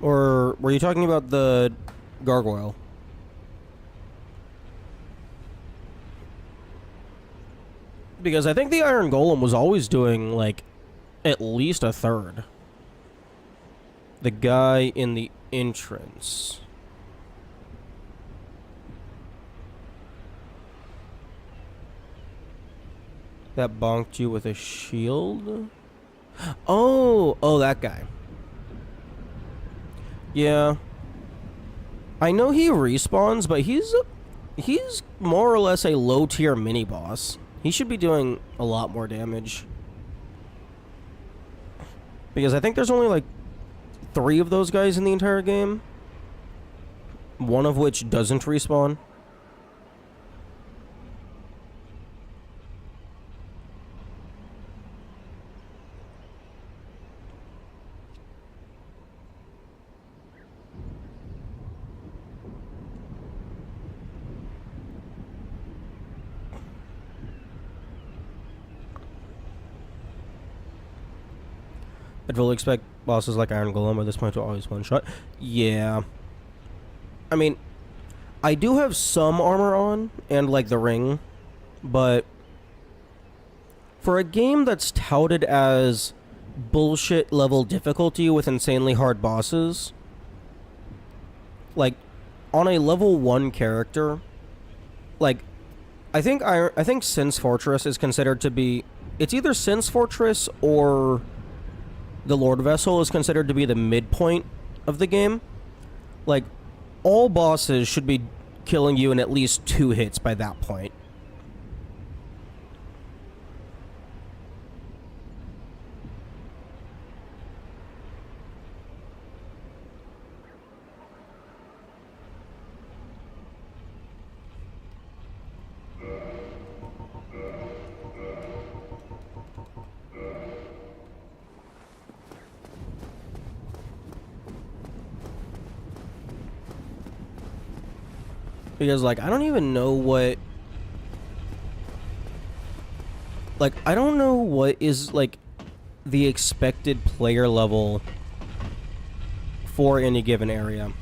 Or were you talking about the gargoyle? Because I think the Iron Golem was always doing like at least a third. The guy in the entrance. That bonked you with a shield? Oh, that guy. Yeah. I know he respawns, but he's more or less a low tier mini boss. He should be doing a lot more damage. Because I think there's only like 3 of those guys in the entire game. One of which doesn't respawn. I'd fully expect bosses like Iron Golem at this point to always one-shot. Yeah. I mean, I do have some armor on, and like the ring, but for a game that's touted as bullshit level difficulty with insanely hard bosses, like, on a level 1 character, like, I think Sin's Fortress is considered to be... It's either Sin's Fortress or the Lord Vessel is considered to be the midpoint of the game. Like, all bosses should be killing you in at least 2 hits by that point. Because, like, I don't even know what... Like, I don't know what is, like, the expected player level for any given area.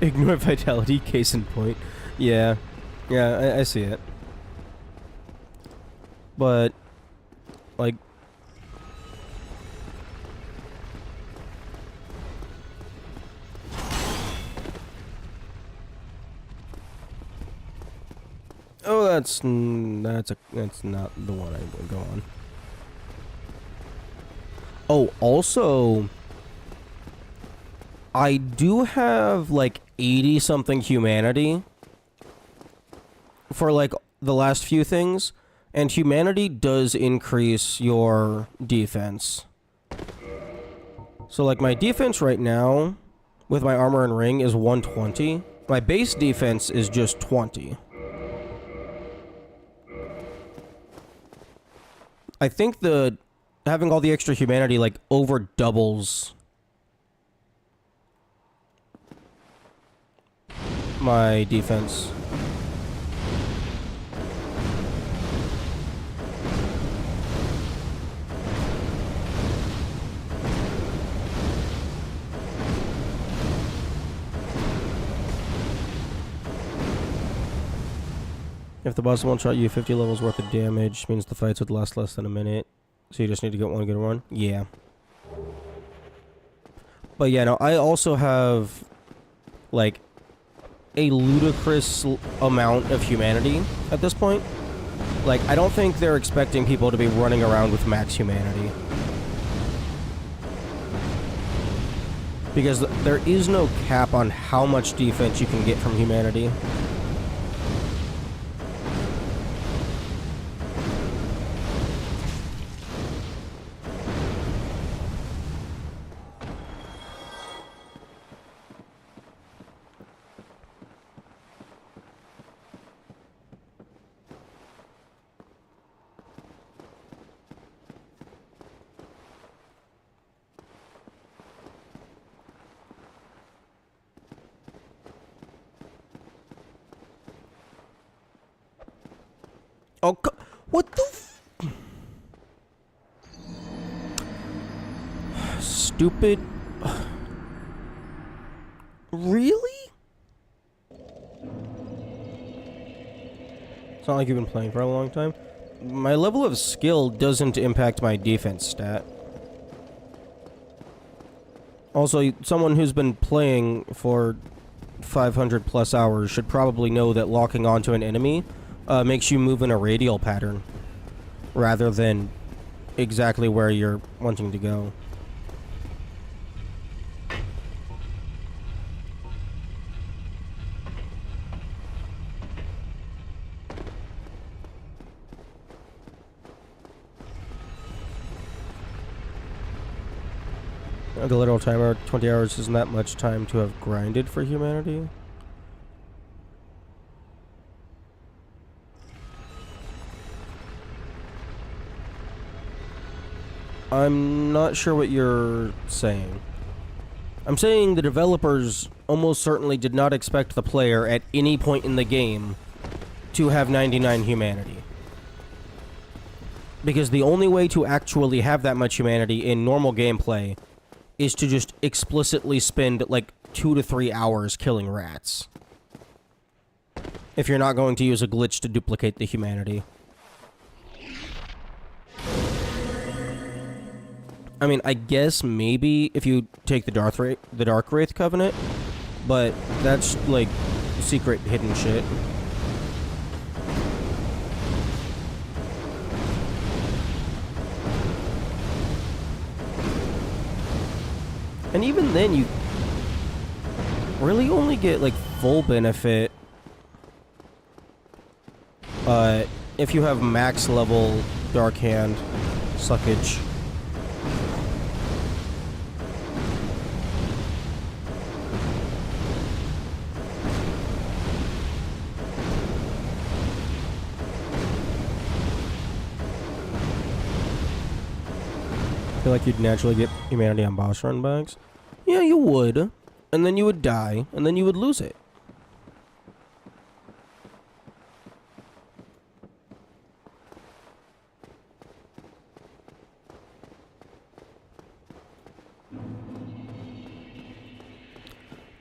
Ignore vitality, case in point. Yeah. Yeah, I see it. But... like, oh, that's not the one I would go on. Oh, also, I do have like 80 something humanity for like the last few things. And humanity does increase your defense. So, like, my defense right now, with my armor and ring, is 120. My base defense is just 20. I think having all the extra humanity, like, over doubles my defense. If the boss won't shot you 50 levels worth of damage, means the fights would last less than a minute. So you just need to get one good run? Yeah. But yeah, no, I also have, like, a ludicrous amount of humanity at this point. Like, I don't think they're expecting people to be running around with max humanity. Because there is no cap on how much defense you can get from humanity. Oh, what the stupid... Really? It's not like you've been playing for a long time. My level of skill doesn't impact my defense stat. Also, someone who's been playing for 500 plus hours should probably know that locking onto an enemy makes you move in a radial pattern rather than exactly where you're wanting to go. The literal timer, 20 hours isn't that much time to have grinded for humanity. I'm not sure what you're saying. I'm saying the developers almost certainly did not expect the player at any point in the game to have 99 humanity. Because the only way to actually have that much humanity in normal gameplay is to just explicitly spend like 2 to 3 hours killing rats. If you're not going to use a glitch to duplicate the humanity. I mean, I guess maybe if you take the Dark Wraith Covenant, but that's like secret hidden shit. And even then, you really only get like full benefit if you have max level Dark Hand suckage. I feel like you'd naturally get humanity on boss run bags. Yeah, you would. And then you would die, and then you would lose it.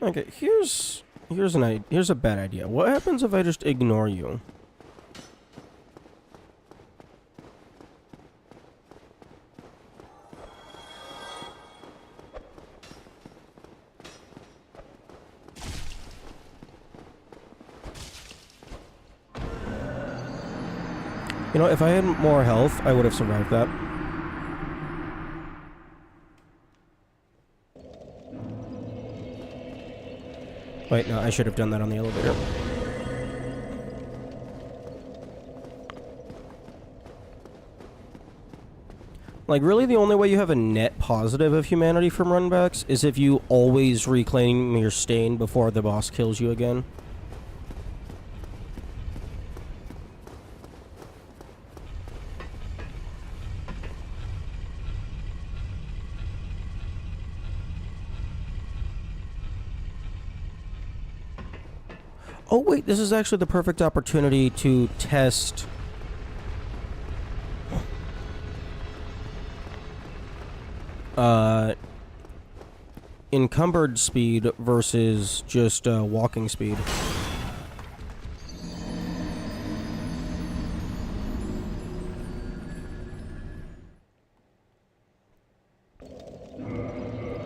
Okay, here's a bad idea. What happens if I just ignore you? You know, if I had more health, I would have survived that. Wait, no, I should have done that on the elevator. Like, really the only way you have a net positive of humanity from runbacks is if you always reclaim your stain before the boss kills you again. Oh wait, this is actually the perfect opportunity to test encumbered speed versus just walking speed.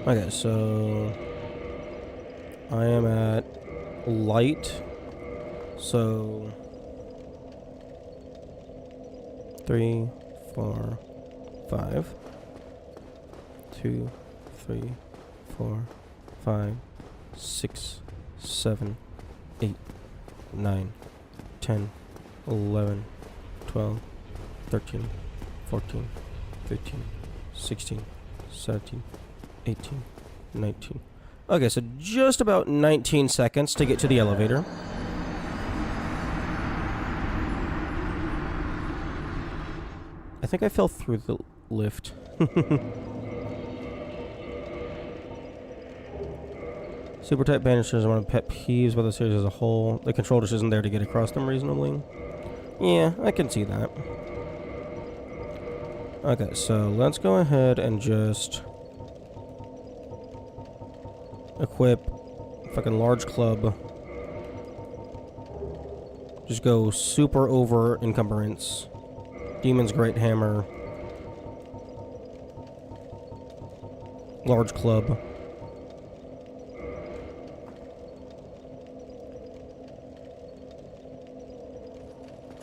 Okay, so I am at light. So 3, 4, 5. 2, 3, 4, 5, 6, 7, 8, 9, 10, 11, 12, 13, 14, 15, 16, 17, 18, 19. Okay, so just about 19 seconds to get to the elevator. I think I fell through the lift. Super tight banisters are one of pet peeves about the series as a whole. The control just isn't there to get across them reasonably. Yeah, I can see that. Okay, so let's go ahead and just equip fucking large club. Just go super over encumbrance. Demon's Great Hammer. Large club.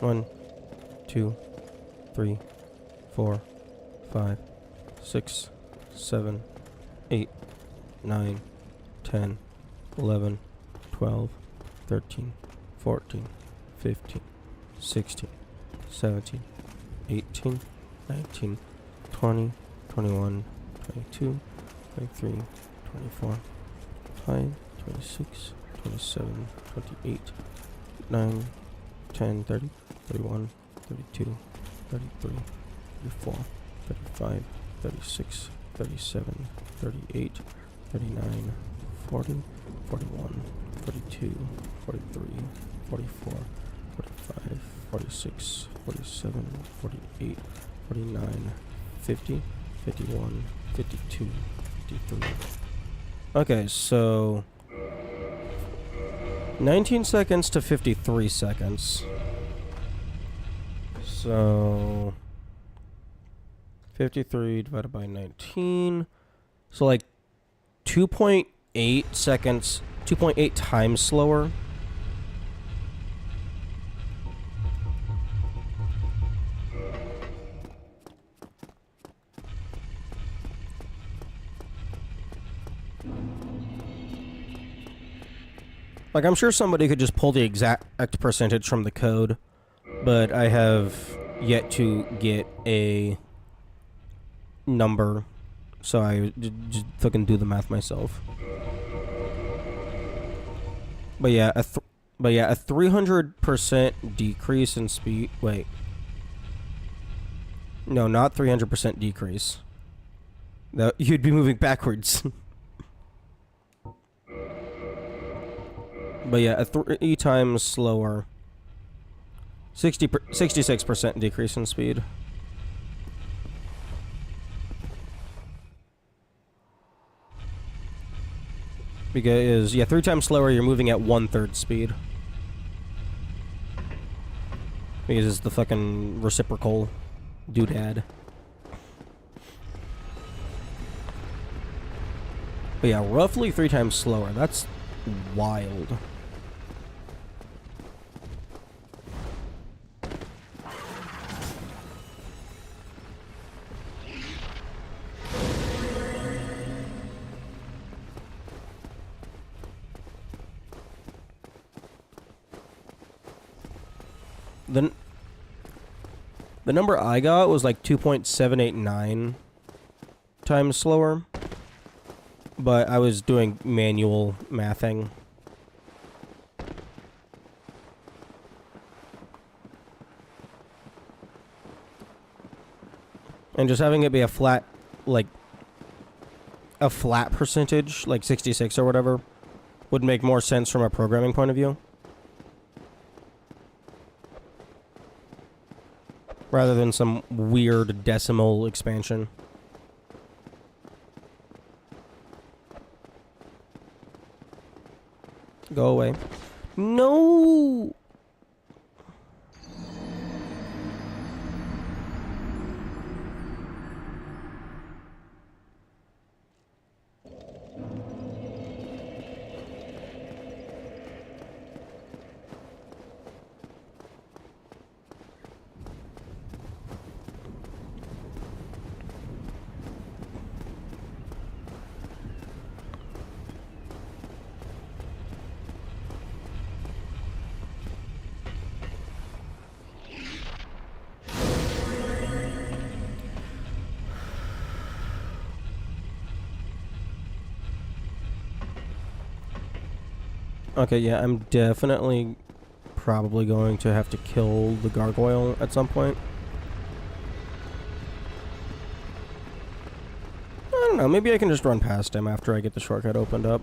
One, 2, 3, 4, 5, 6, 7, 8, 9, 10, 11, 12, 13, 14, 15, 16, 17, 18, 19, 20, 21, 22, 23, 24, 25, 26, 27, 28, 9, 10, 30, 31, 32, 33, 34, 35, 36, 37, 38, 39, 40, 41, 42, 43, 44, 45, 46, 47, 48, 49, 50, 51, 52, 53. Okay, so 19 seconds to 53 seconds. So 53 divided by 19. So like 2.8 seconds, 2.8 times slower. Like, I'm sure somebody could just pull the exact percentage from the code, but I have yet to get a number, so I just fucking do the math myself. But yeah, a 300% decrease in speed. Wait, no, not 300% decrease. That you'd be moving backwards. But yeah, a 3 times slower. 66% decrease in speed. Because, yeah, 3 times slower, you're moving at 1/3 speed. Because it's the fucking reciprocal doodad. But yeah, roughly 3 times slower. That's wild. The number I got was like 2.789 times slower, but I was doing manual mathing. And just having it be a flat, like, a flat percentage, like 66 or whatever, would make more sense from a programming point of view. Rather than some weird decimal expansion. Go away. No! Okay, yeah, I'm definitely probably going to have to kill the gargoyle at some point. I don't know, maybe I can just run past him after I get the shortcut opened up.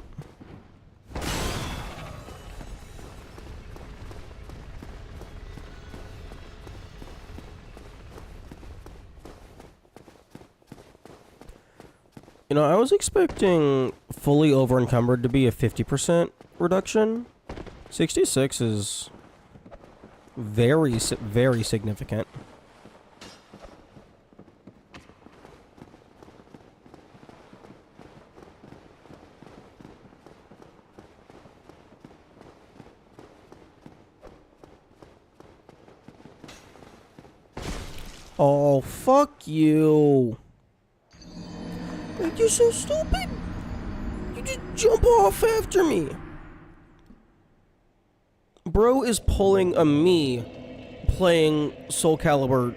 You know, I was expecting fully over-encumbered to be a 50% reduction. 66 is very significant. Oh, fuck you. You're so stupid. You just jump off after me. Bro is pulling a me playing Soul Calibur.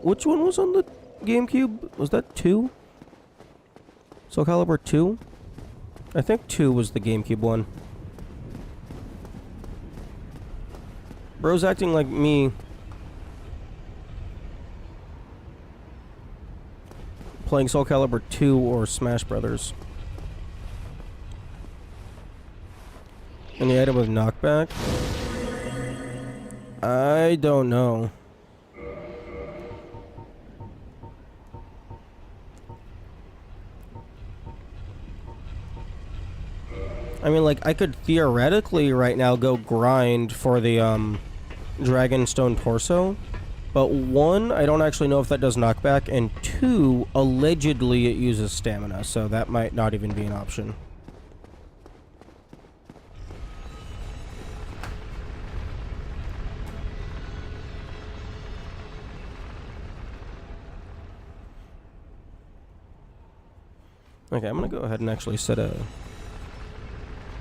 Which one was on the GameCube? Was that 2? Soul Calibur 2? I think 2 was the GameCube one. Bro's acting like me. Playing Soul Calibur 2 or Smash Brothers. Any item with knockback? I don't know. I mean, like, I could theoretically right now go grind for the, Dragonstone Torso. But one, I don't actually know if that does knockback, and two, allegedly it uses stamina, so that might not even be an option. Okay, I'm gonna go ahead and actually set a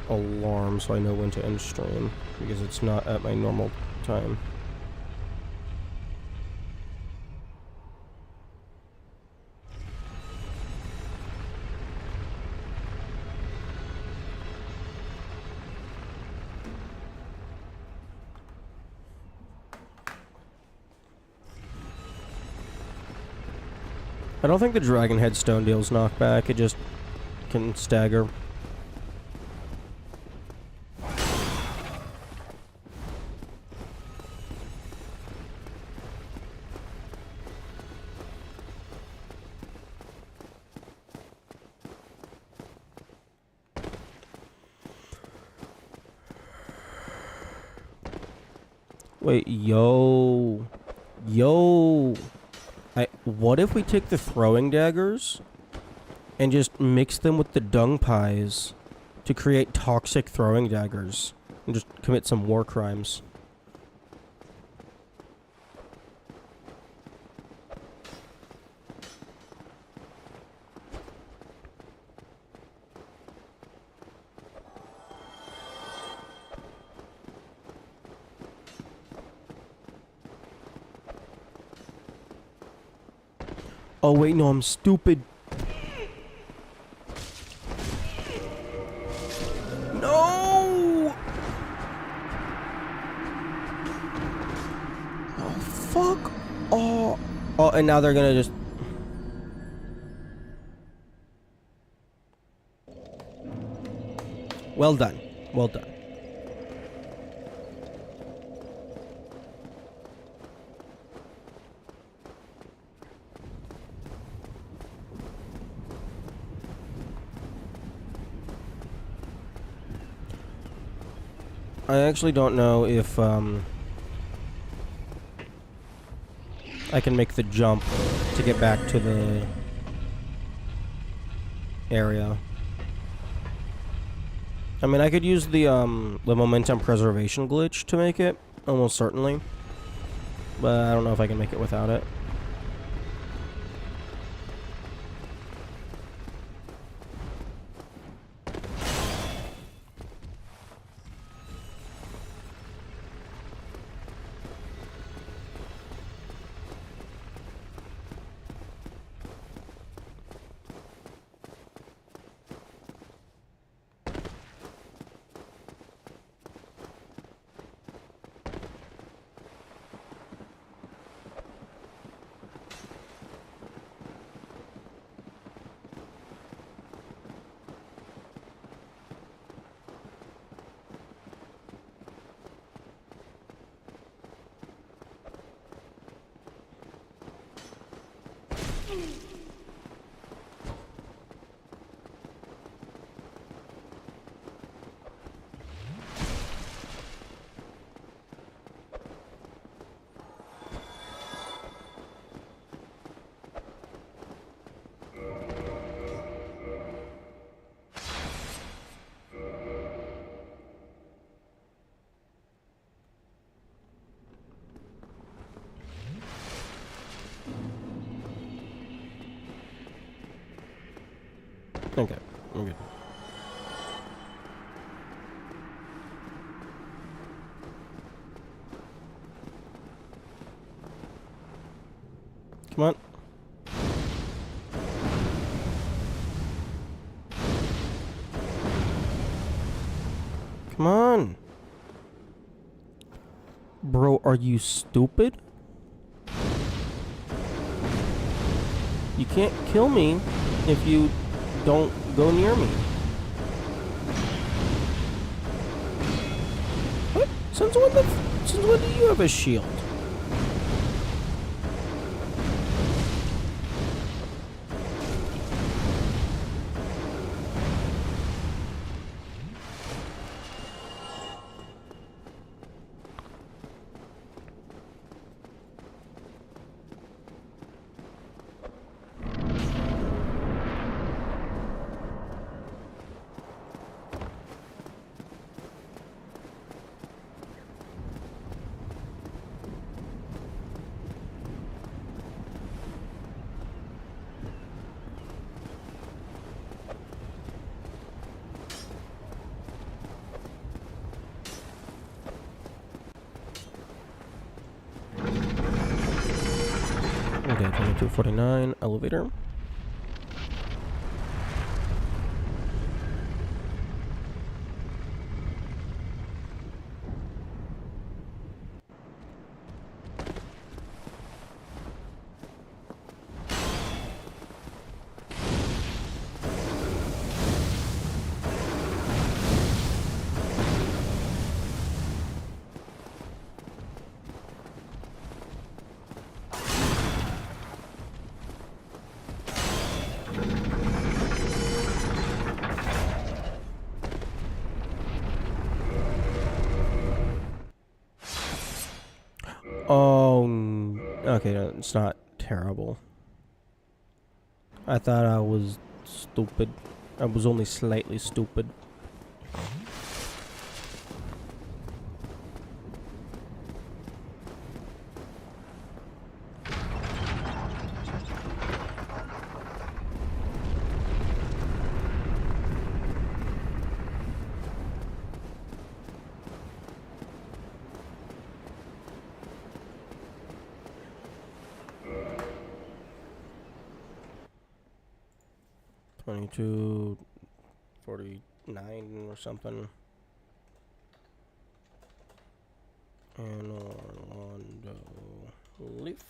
alarm so I know when to end stream, because it's not at my normal time. I don't think the Dragon Headstone deals knockback, it just can stagger. Wait, yo. What if we take the throwing daggers and just mix them with the dung pies to create toxic throwing daggers and just commit some war crimes? Oh wait, no, I'm stupid. No! Oh, fuck. Oh, and now they're gonna just... Well done. Well done. I actually don't know if I can make the jump to get back to the area. I mean, I could use the momentum preservation glitch to make it, almost certainly. But I don't know if I can make it without it. Okay, I'm good. Come on. Come on. Bro, are you stupid? You can't kill me if you don't go near me. Since when do you have a shield? Okay, 2249 elevator. Oh, okay, no, it's not terrible. I thought I was stupid. I was only slightly stupid. $22.49 or something. And Orlando lift.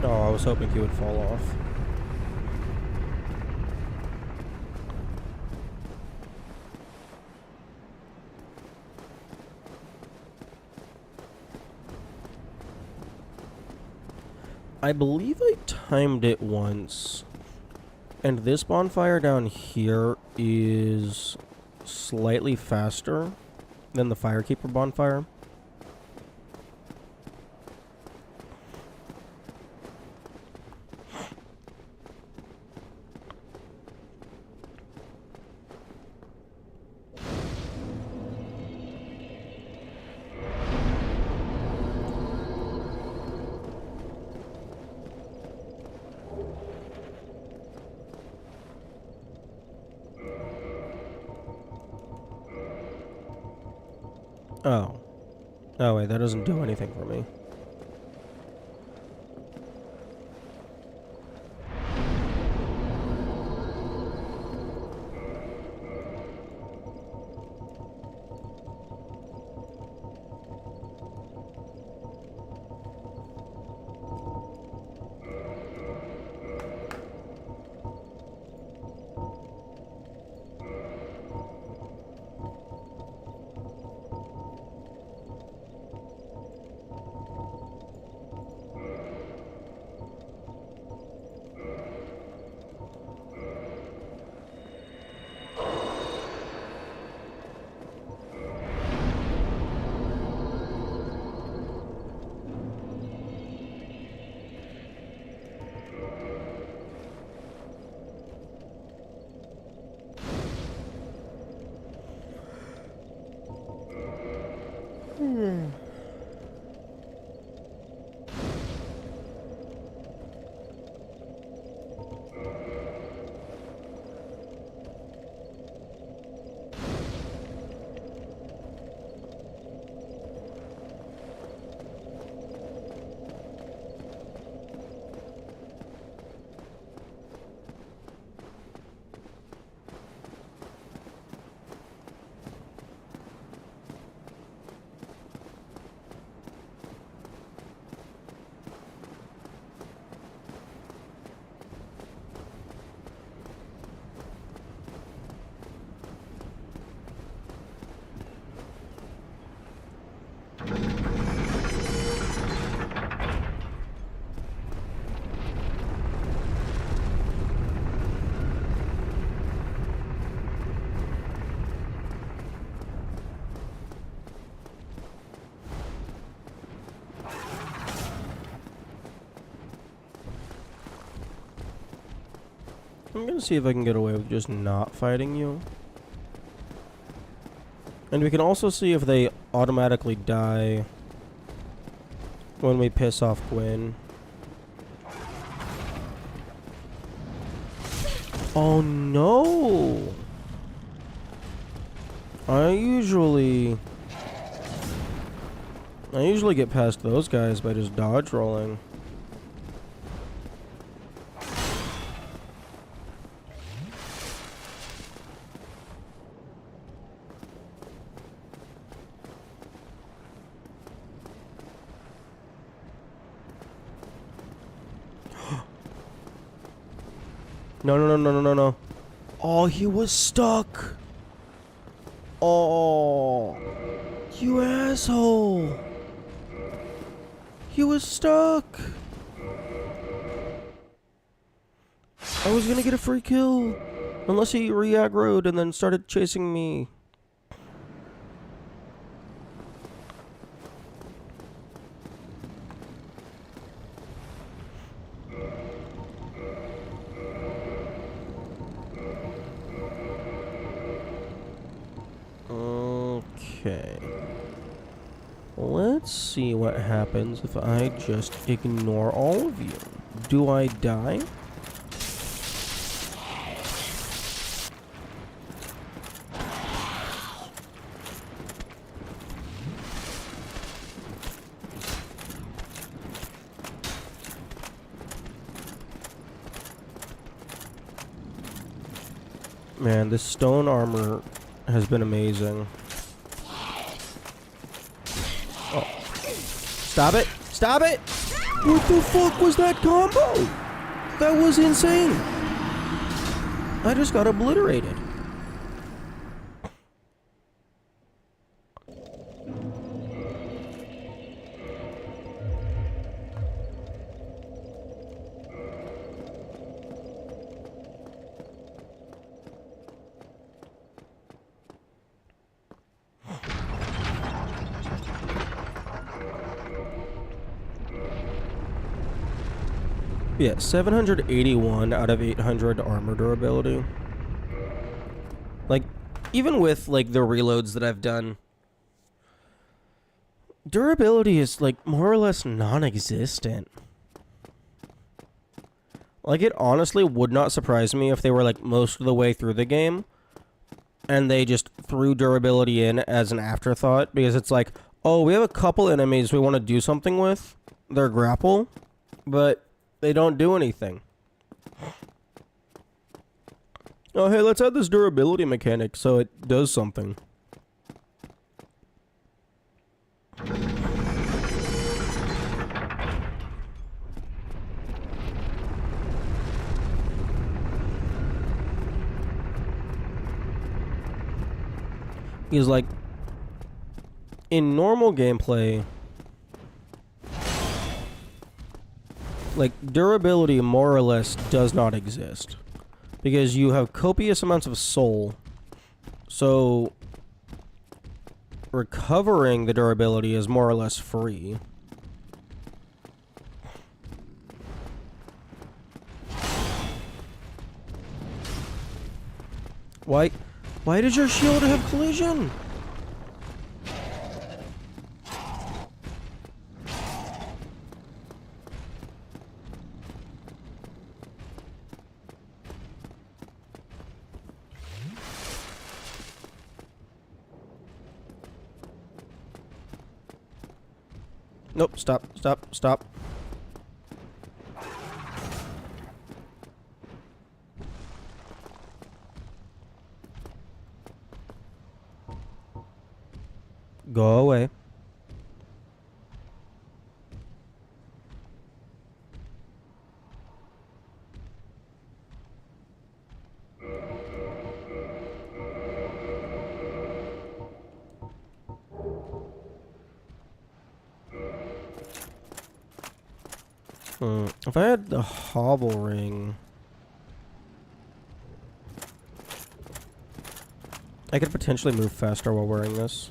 Oh, I was hoping he would fall off. I believe I timed it once. And this bonfire down here is slightly faster than the Firekeeper bonfire. Oh. Oh wait, that doesn't do anything for me. I'm gonna see if I can get away with just not fighting you. And we can also see if they automatically die when we piss off Gwyn. Oh no! I usually get past those guys by just dodge rolling. No. Oh, he was stuck. Oh, you asshole. He was stuck. I was gonna get a free kill. Unless he re-aggroed and then started chasing me. Okay. Let's see what happens if I just ignore all of you. Do I die? Man, this stone armor has been amazing. Oh. Stop it! Stop it! What the fuck was that combo? That was insane! I just got obliterated. Yeah, 781 out of 800 armor durability. Like, even with, like, the reloads that I've done, durability is, like, more or less non-existent. Like, it honestly would not surprise me if they were, like, most of the way through the game, and they just threw durability in as an afterthought, because it's like, oh, we have a couple enemies we want to do something with, their grapple, but they don't do anything. Oh, hey, let's add this durability mechanic so it does something. He's like, in normal gameplay, like, durability more or less does not exist. Because you have copious amounts of soul. So, recovering the durability is more or less free. Why does your shield have collision? Nope, stop. Go away. If I had the hobble ring, I could potentially move faster while wearing this.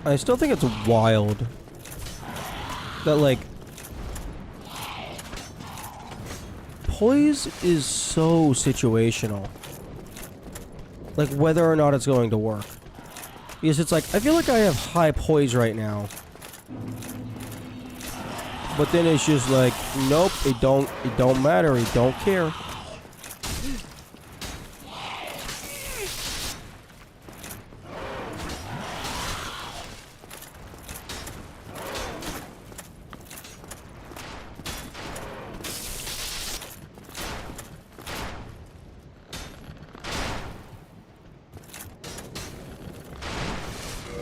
I still think it's wild that, like, poise is so situational. Like, whether or not it's going to work. Because it's like, I feel like I have high poise right now. But then it's just like, nope, it don't matter, it don't care.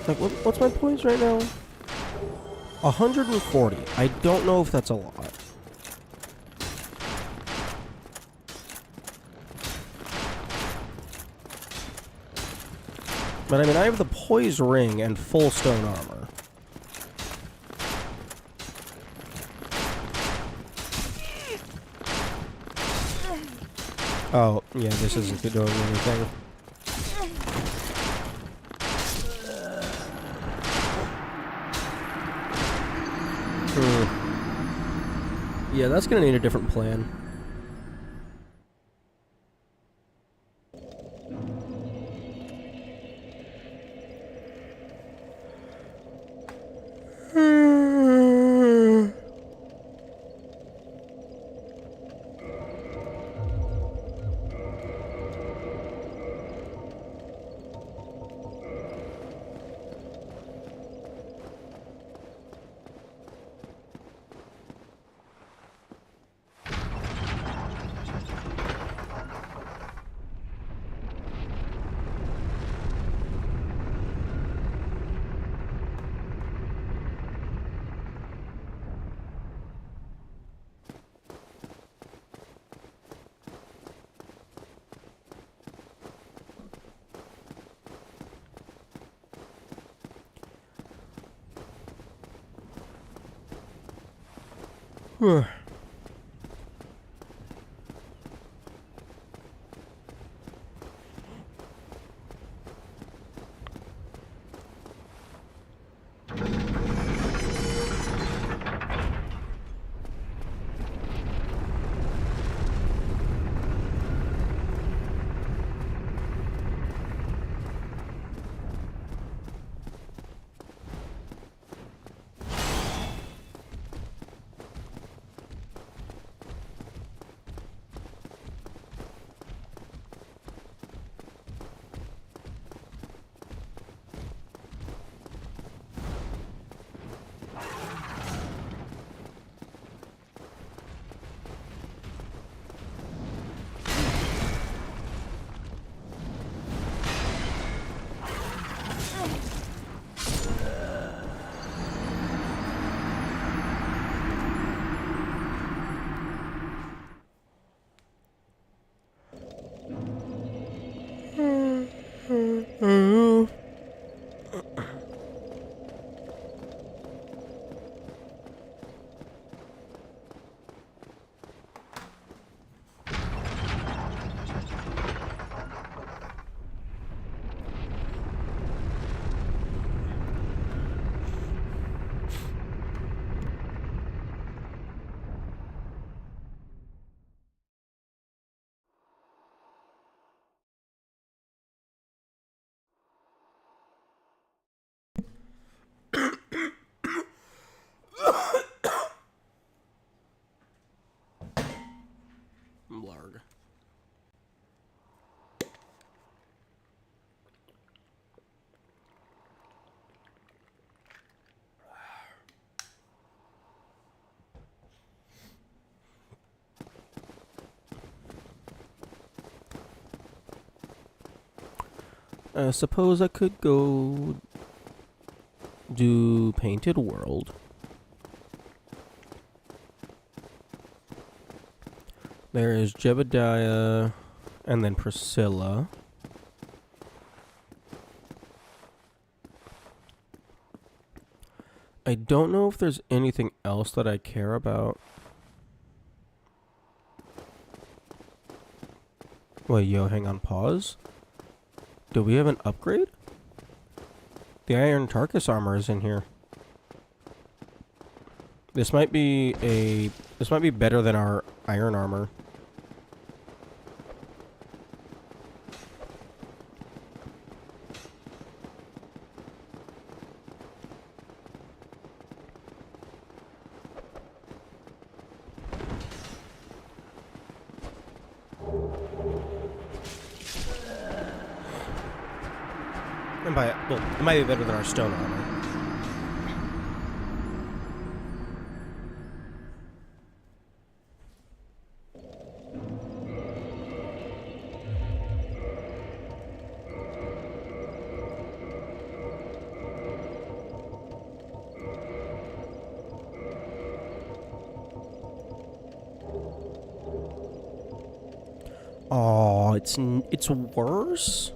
Like, what's my points right now? 140. I don't know if that's a lot. But I mean, I have the poise ring and full stone armor. Oh, yeah, this isn't doing anything. Yeah, that's gonna need a different plan. Blarg. I suppose I could go do Painted World. There is Jebediah and then Priscilla. I don't know if there's anything else that I care about. Wait, yo, hang on, pause. Do we have an upgrade? The Iron Tarkus armor is in here. This might be better than our iron armor. And well, it might be better than our stone armor. Oh, it's worse?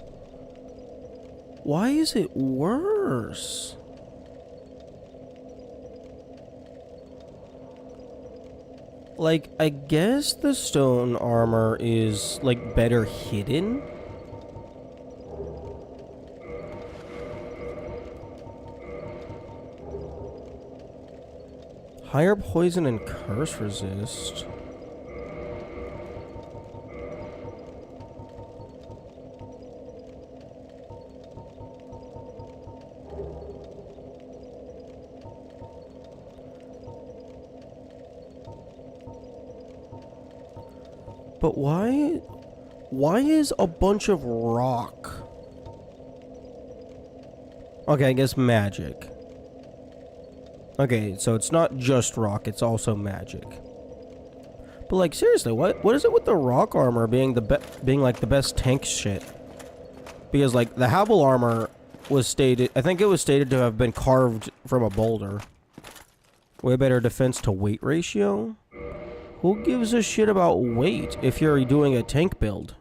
Why is it worse? Like, I guess the stone armor is, like, better hidden? Higher poison and curse resist. But why is a bunch of rock? Okay, I guess magic. Okay, so it's not just rock, it's also magic. But like seriously, what is it with the rock armor being like the best tank shit? Because like the Havel armor was stated, I think it was stated to have been carved from a boulder. Way better defense to weight ratio. Who gives a shit about weight if you're doing a tank build?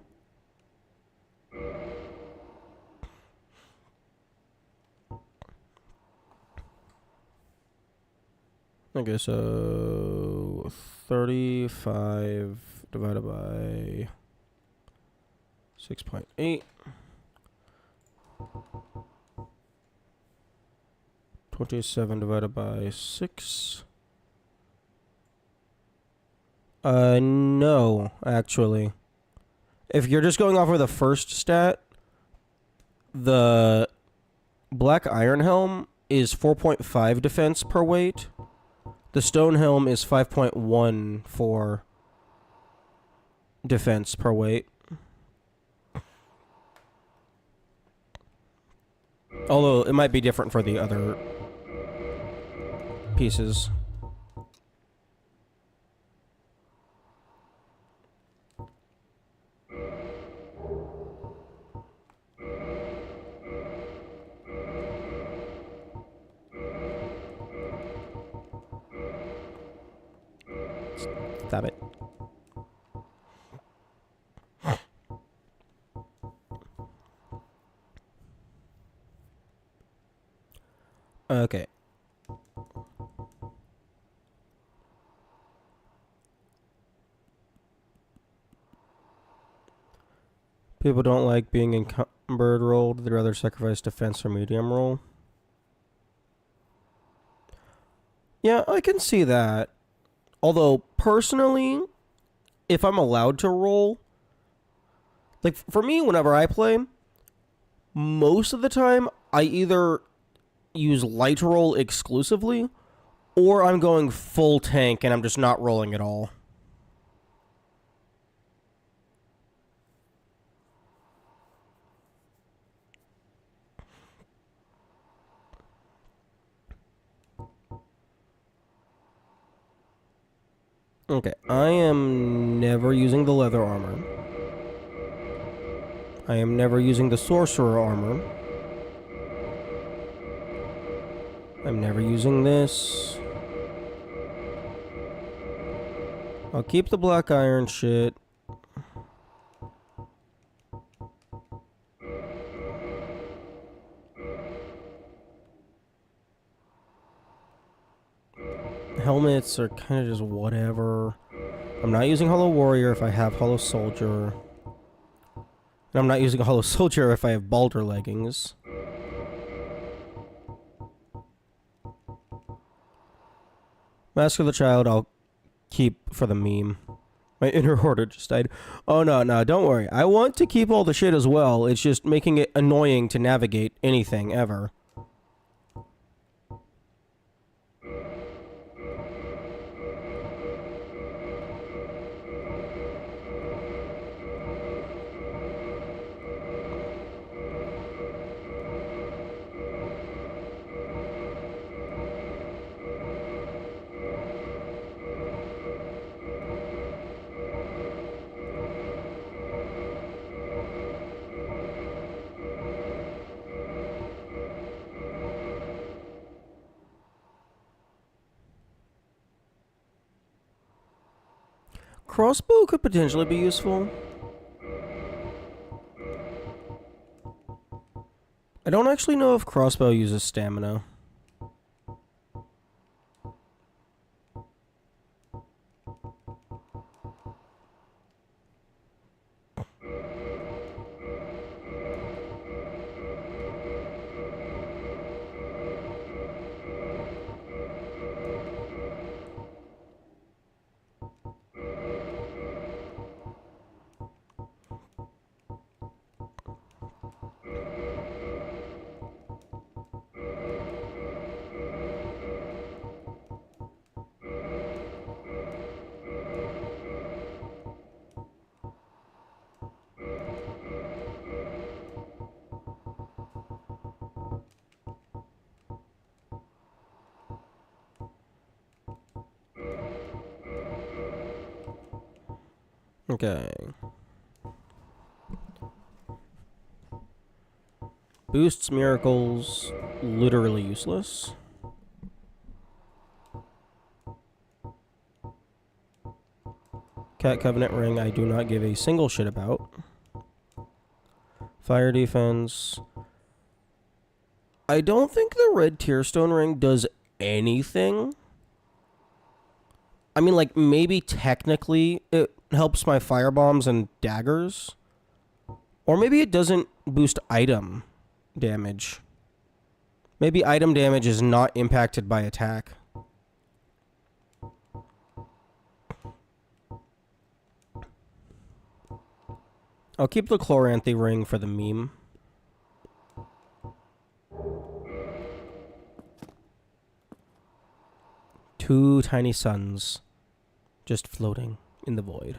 Okay, so 35 divided by 6.8. 27 divided by 6. No, actually. If you're just going off of the first stat, the Black Iron Helm is 4.5 defense per weight. The Stone Helm is 5.1 for defense per weight. Although, it might be different for the other pieces. Stop it. Okay. People don't like being encumbered rolled. They'd rather sacrifice defense or medium roll. Yeah, I can see that. Although, personally, if I'm allowed to roll, like, for me, whenever I play, most of the time, I either use light roll exclusively, or I'm going full tank and I'm just not rolling at all. Okay, I am never using the leather armor. I am never using the sorcerer armor. I'm never using this. I'll keep the black iron shit. Helmets are kind of just whatever. I'm not using Hollow Warrior if I have Hollow Soldier. And I'm not using a Hollow Soldier if I have Balder leggings. Mask of the Child, I'll keep for the meme. My inner hoarder just died. Oh, no, no, don't worry. I want to keep all the shit as well. It's just making it annoying to navigate anything ever. Crossbow could potentially be useful. I don't actually know if crossbow uses stamina. Okay. Boosts miracles, literally useless. Cat Covenant Ring, I do not give a single shit about. Fire defense. I don't think the red Tearstone Ring does anything. I mean, like, maybe technically it helps my firebombs and daggers. Or maybe it doesn't boost item damage. Maybe item damage is not impacted by attack. I'll keep the Chloranthy ring for the meme. Two tiny suns just floating in the void.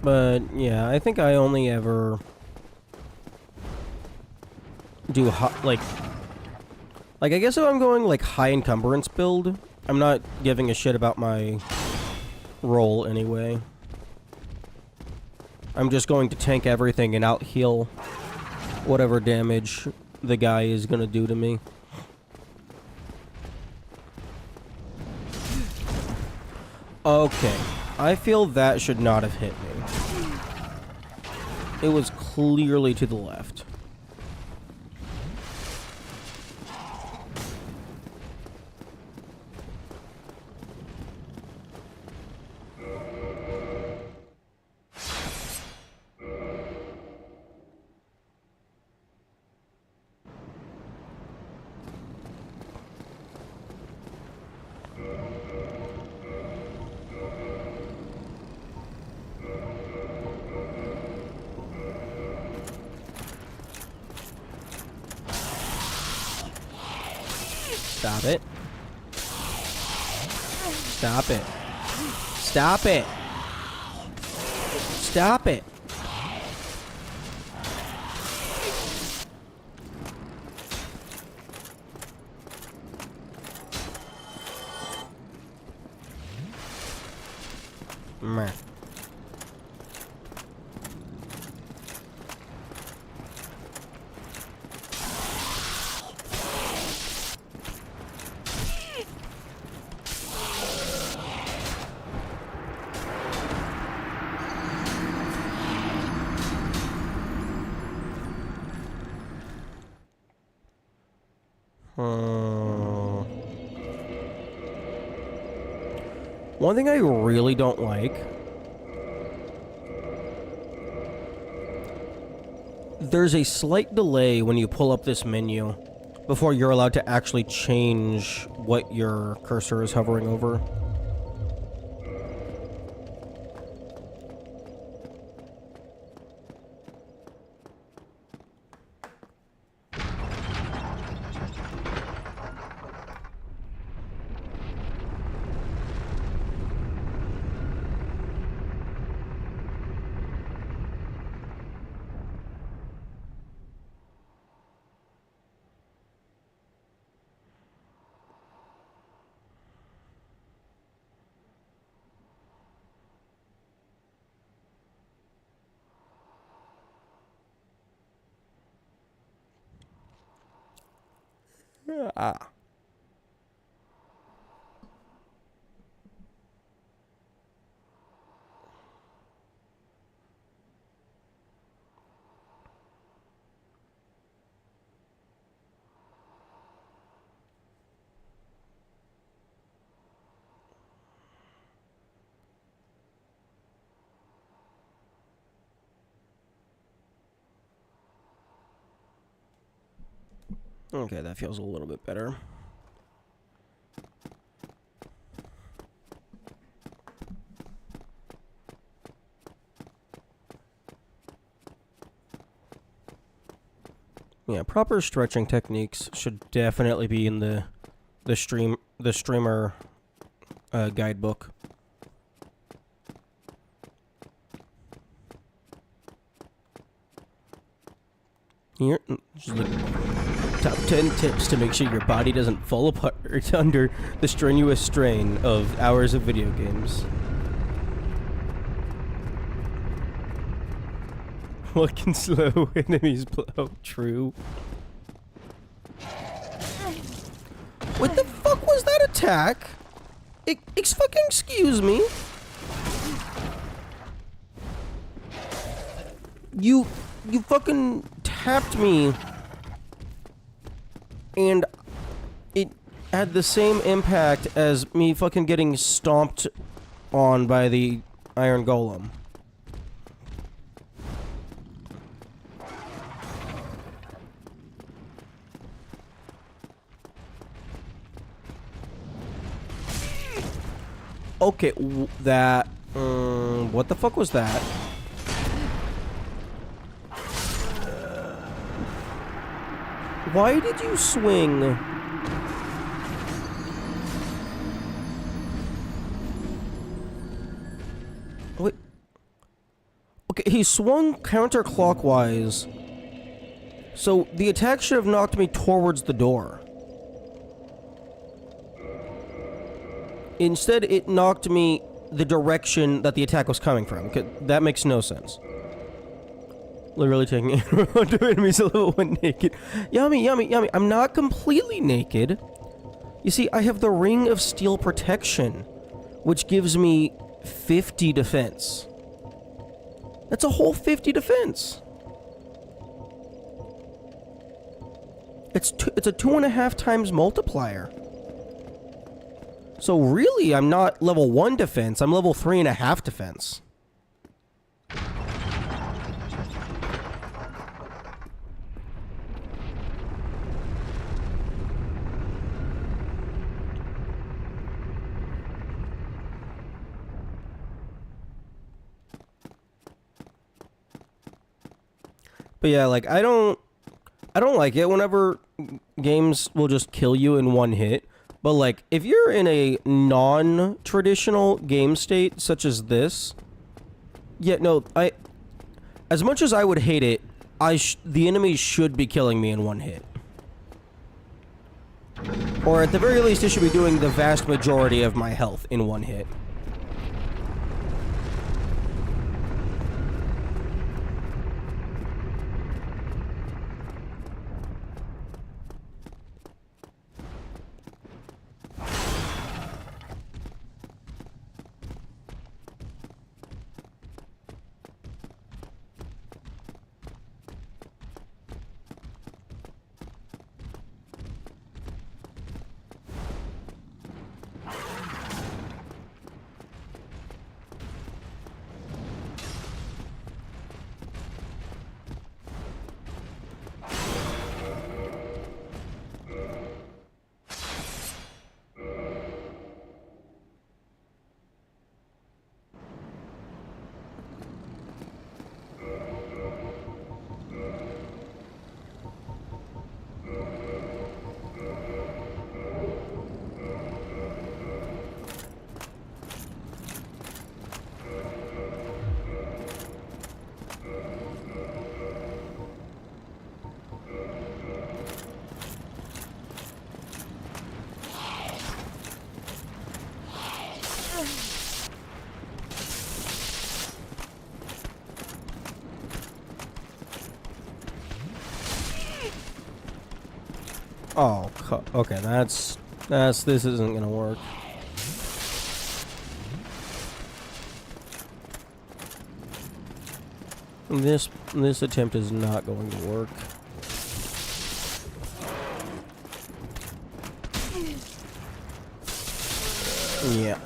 But yeah, I think I only ever do like I guess if I'm going like high encumbrance build, I'm not giving a shit about my roll anyway. I'm just going to tank everything and out heal whatever damage the guy is gonna do to me. Okay, I feel that should not have hit me. It was clearly to the left. Stop it. Stop it. Stop it. Stop it. Meh. One thing I really don't like, there's a slight delay when you pull up this menu before you're allowed to actually change what your cursor is hovering over. Ah. Okay, that feels a little bit better. Yeah, proper stretching techniques should definitely be in the streamer guidebook. Here, just like top 10 tips to make sure your body doesn't fall apart under the strenuous strain of hours of video games. What can slow enemies blow? True. What the fuck was that attack? Fucking excuse me. You fucking tapped me. And it had the same impact as me fucking getting stomped on by the Iron Golem. Okay, that... what the fuck was that? Why did you swing? Wait. Okay, he swung counterclockwise. So the attack should have knocked me towards the door. Instead, it knocked me the direction that the attack was coming from. That makes no sense. Literally taking two enemies a level 1 naked. Yummy, yummy, yummy. I'm not completely naked. You see, I have the Ring of Steel Protection, which gives me 50 defense. That's a whole 50 defense. It's a 2.5 times multiplier. So really, I'm not level 1 defense, I'm level 3.5 defense. But yeah, like, I don't like it whenever games will just kill you in one hit. But, like, if you're in a non-traditional game state, such as this... Yeah, no, as much as I would hate it, the enemies should be killing me in one hit. Or at the very least, it should be doing the vast majority of my health in one hit. Oh, okay, this isn't gonna work. This attempt is not going to work. Yeah.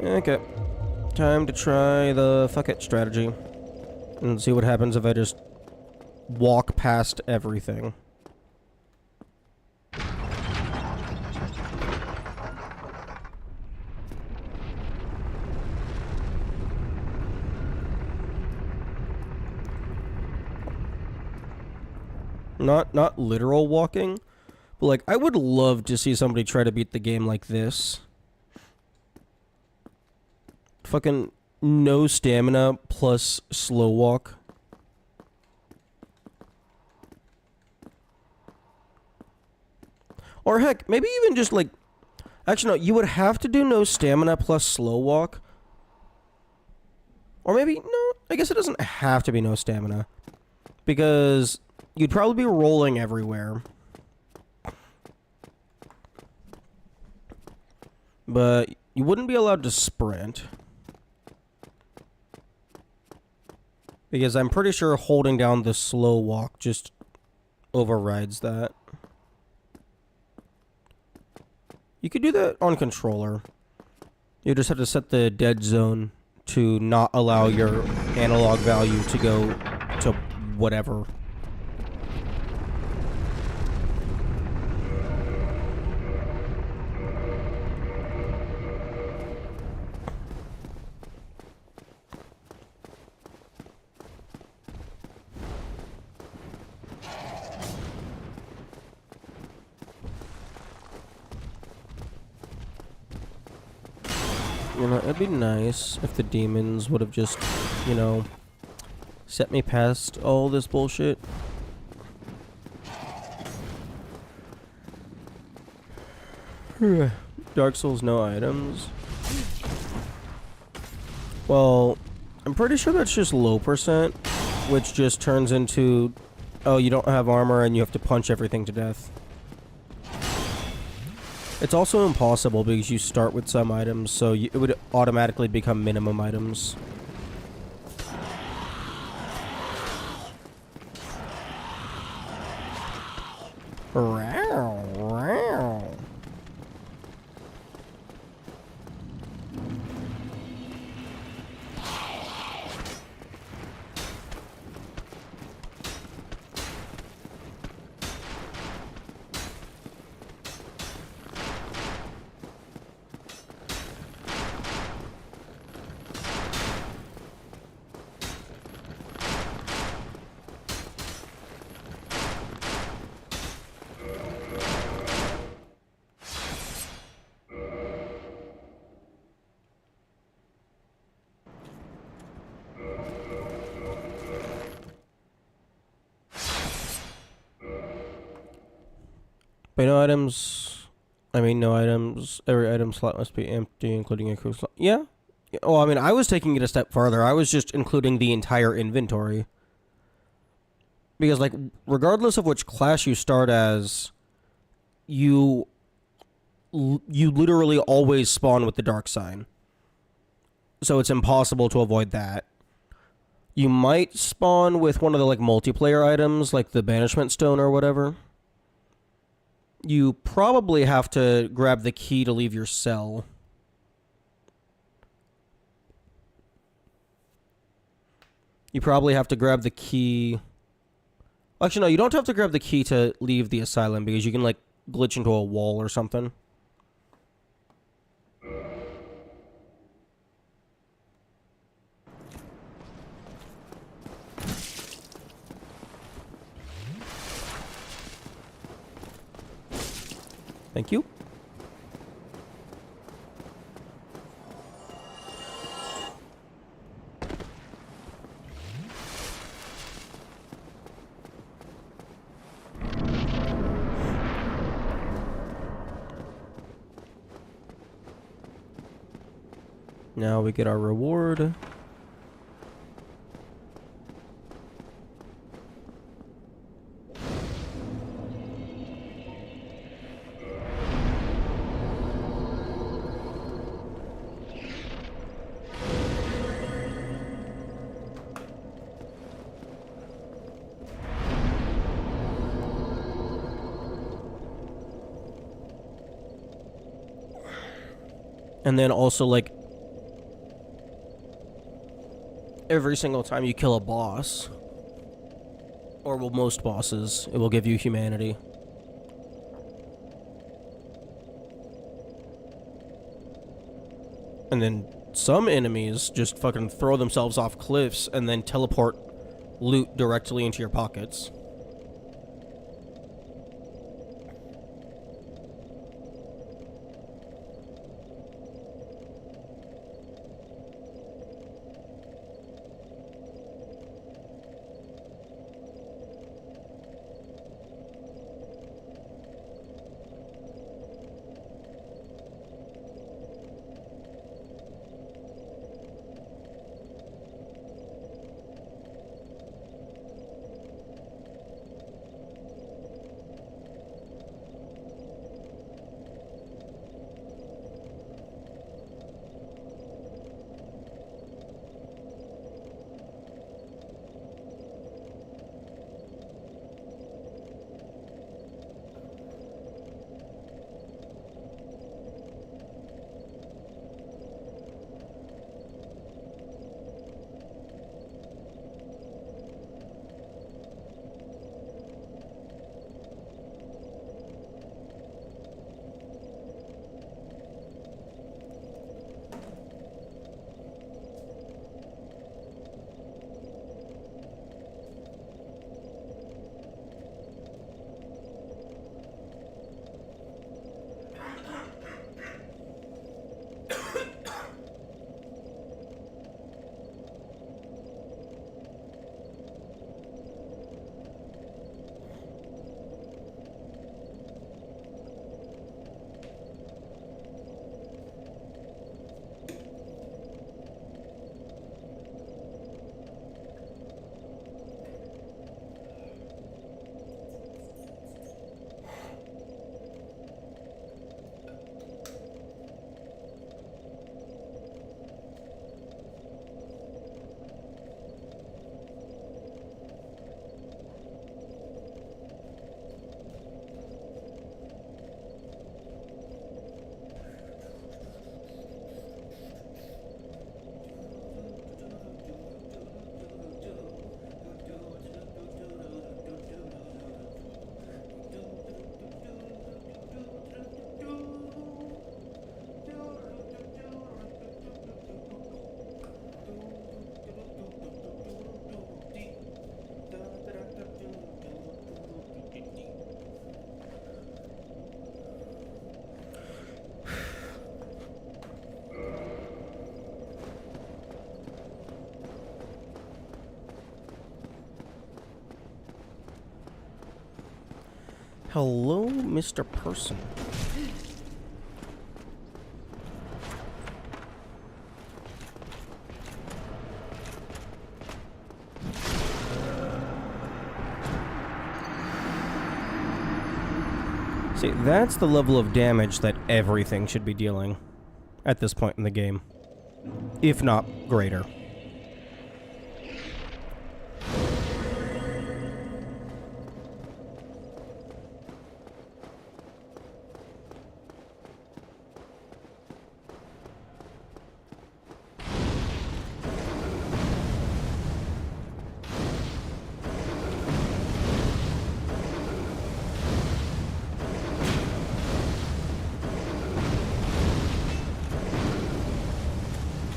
Okay. Time to try the fuck it strategy. And see what happens if I just walk past everything. Not literal walking, but like I would love to see somebody try to beat the game like this. Fucking no stamina plus slow walk. Or heck, maybe even just like... Actually, no, you would have to do no stamina plus slow walk. Or maybe, no, I guess it doesn't have to be no stamina. Because you'd probably be rolling everywhere. But you wouldn't be allowed to sprint. Because I'm pretty sure holding down the slow walk just overrides that. You could do that on controller. You just have to set the dead zone to not allow your analog value to go to whatever. You know, it'd be nice if the demons would have just, you know, set me past all this bullshit. Dark Souls, no items. Well, I'm pretty sure that's just low percent, which just turns into, oh, you don't have armor and you have to punch everything to death. It's also impossible because you start with some items, so it would automatically become minimum items. By no items, I mean no items. Every item slot must be empty, including a crew slot. Yeah. Well, I mean, I was taking it a step further. I was just including the entire inventory. Because, like, regardless of which class you start as, you literally always spawn with the dark sign. So it's impossible to avoid that. You might spawn with one of the, like, multiplayer items, like the banishment stone or whatever. You probably have to grab the key to leave your cell. You probably have to grab the key. Actually, no, you don't have to grab the key to leave the asylum because you can, like, glitch into a wall or something. Thank you. Now we get our reward. And then also, like, every single time you kill a boss, or well, most bosses, it will give you humanity. And then some enemies just fucking throw themselves off cliffs and then teleport loot directly into your pockets. Hello, Mr. Person. See, that's the level of damage that everything should be dealing at this point in the game, if not greater.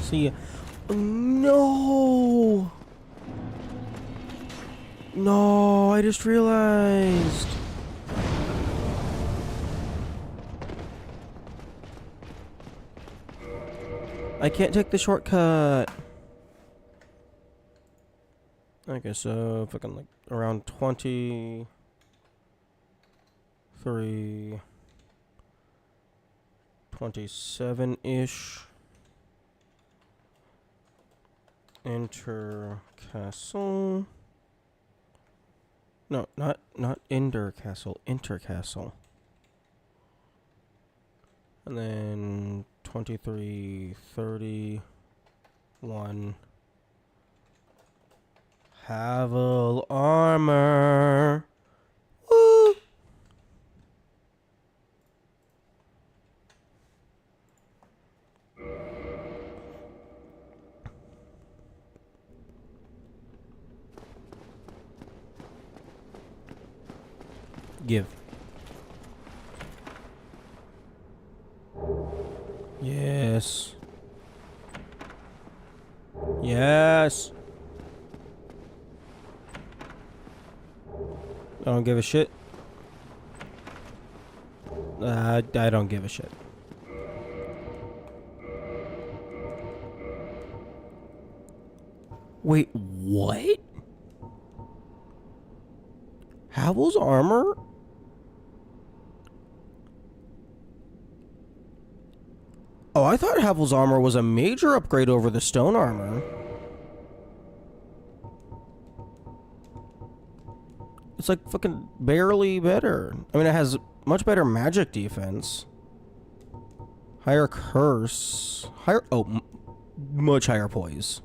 See, no! No, I just realized. I can't take the shortcut. Okay, so fucking like around 27-ish. Enter castle. No, not Ender castle. Enter castle. And then 23, 31. Havel armor. Woo! Give. Yes. Yes. I don't give a shit. I don't give a shit. Wait, what? Havel's armor? Oh, I thought Havel's armor was a major upgrade over the stone armor. It's like fucking barely better. I mean, it has much better magic defense. Higher curse. Higher... Oh, much higher poise.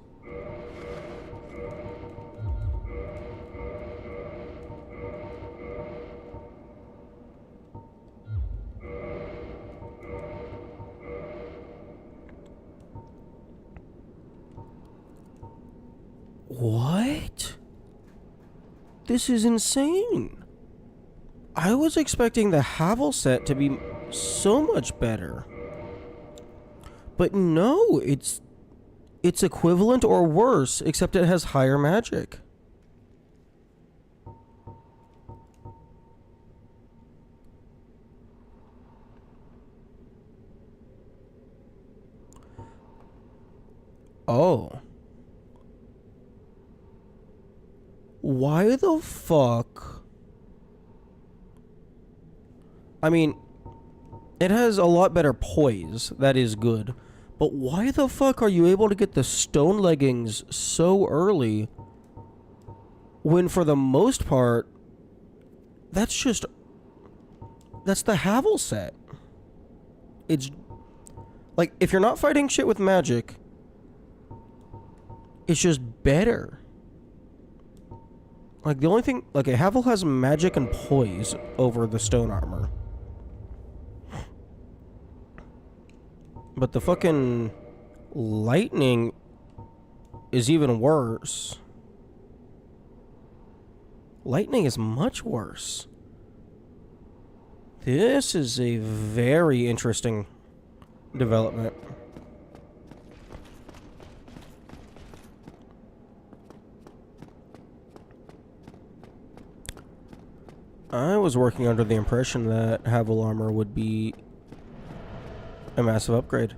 What? This is insane. I was expecting the Havel set to be so much better. But no, it's equivalent or worse, except it has higher magic. Oh. Why the fuck? I mean, it has a lot better poise. That is good. But why the fuck are you able to get the stone leggings so early when for the most part, that's the Havel set. It's like, if you're not fighting shit with magic, it's just better. Like, the only thing... Like, Havel has magic and poise over the stone armor. But the fucking... lightning is even worse. Lightning is much worse. This is a very interesting development. I was working under the impression that Havel armor would be a massive upgrade.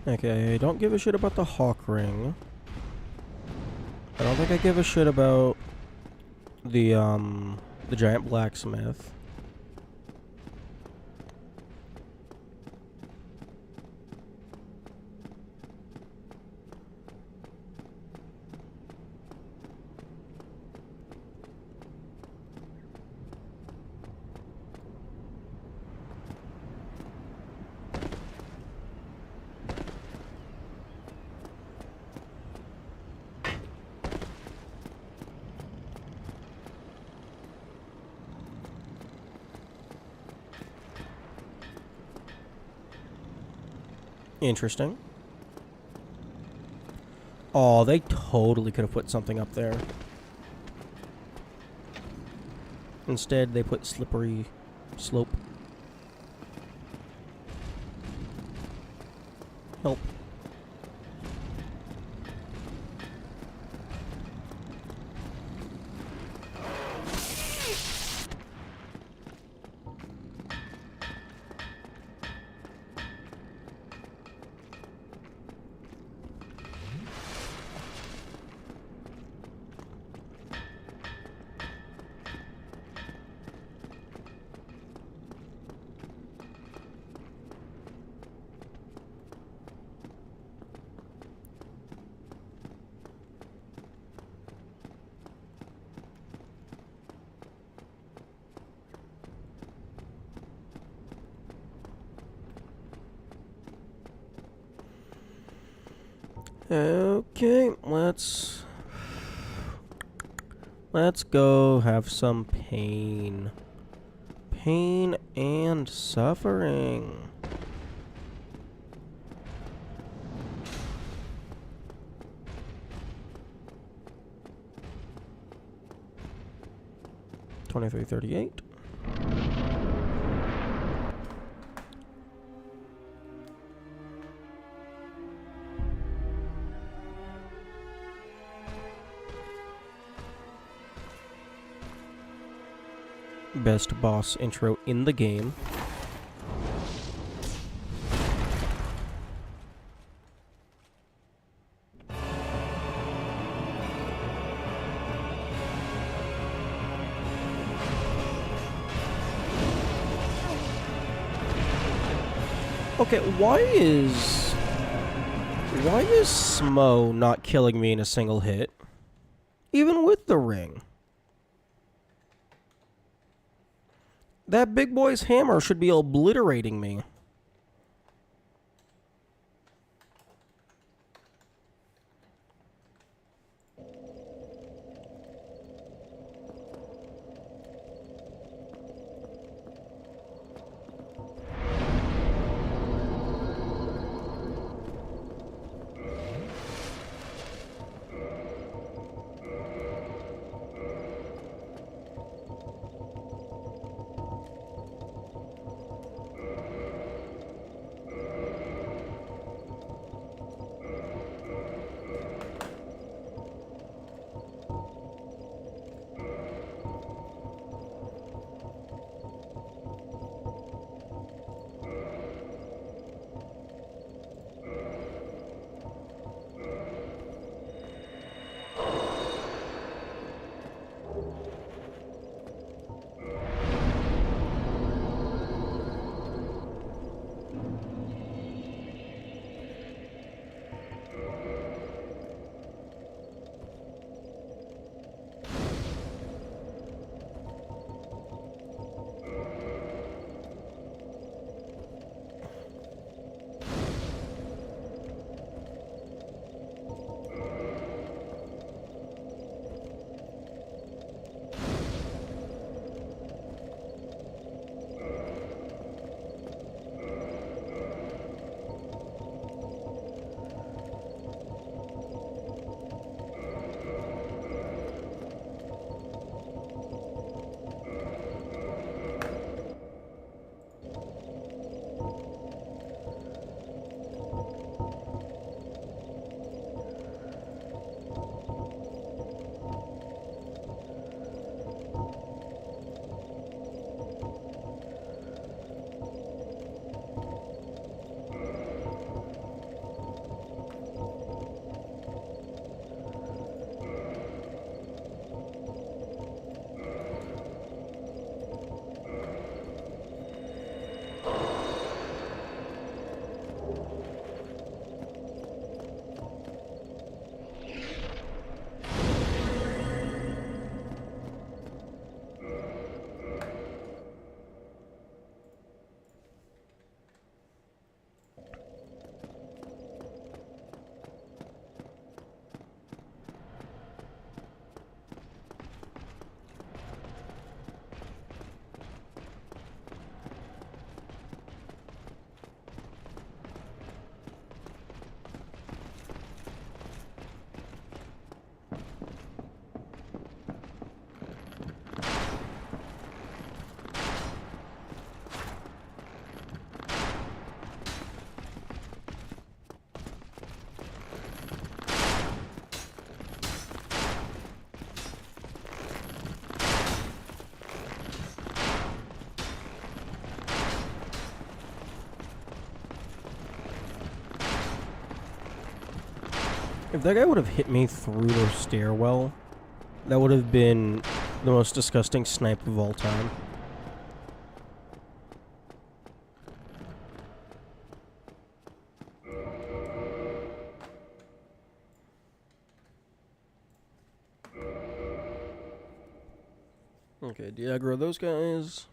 Okay, I don't give a shit about the Hawk Ring. I don't think I give a shit about the giant blacksmith. Interesting. Oh, they totally could have put something up there. Instead, they put slippery slope. Help. Okay, let's go have some pain. Pain and suffering. $23.38. Best boss intro in the game. Okay, why is Smo not killing me in a single hit? Even with the ring. That big boy's hammer should be obliterating me. If that guy would have hit me through the stairwell, that would have been the most disgusting snipe of all time. Okay, de-aggro those guys.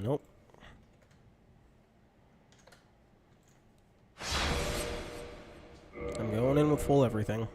Nope. I'm going in with full everything.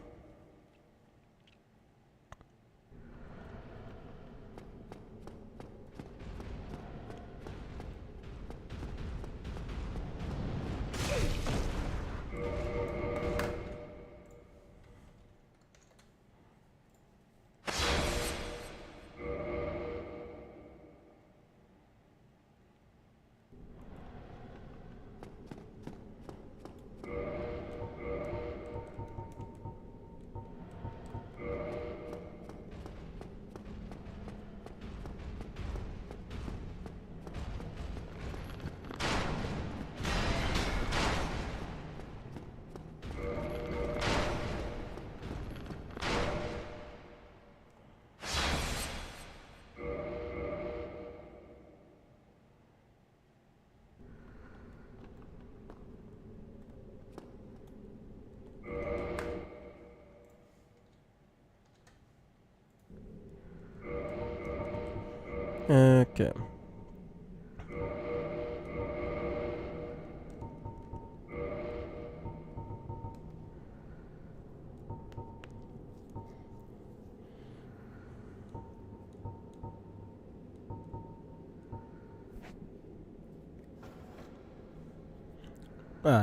Okay.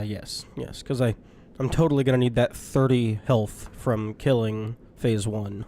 Yes, because I'm totally gonna need that 30 health from killing phase 1.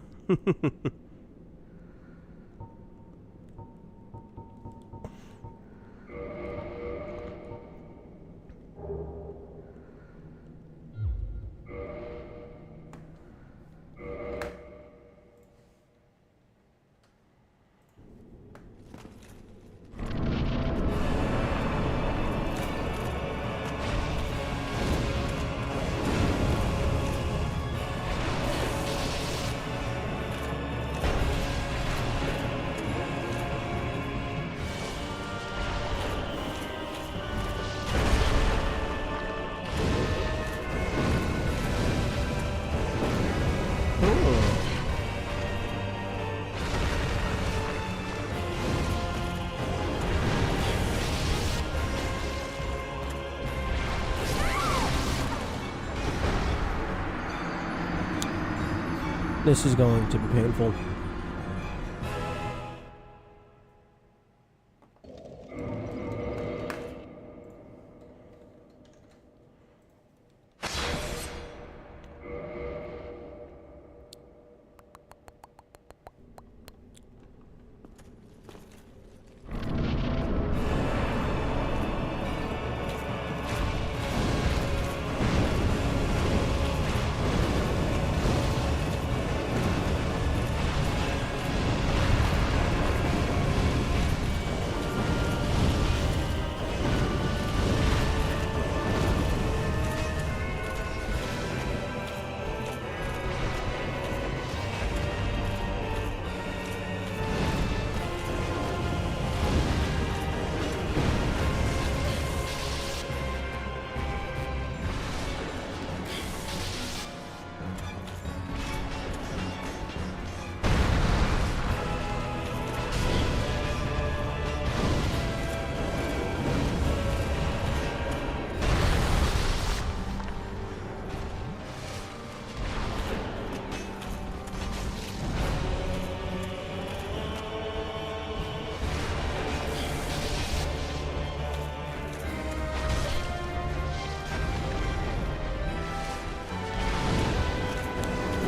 This is going to be painful.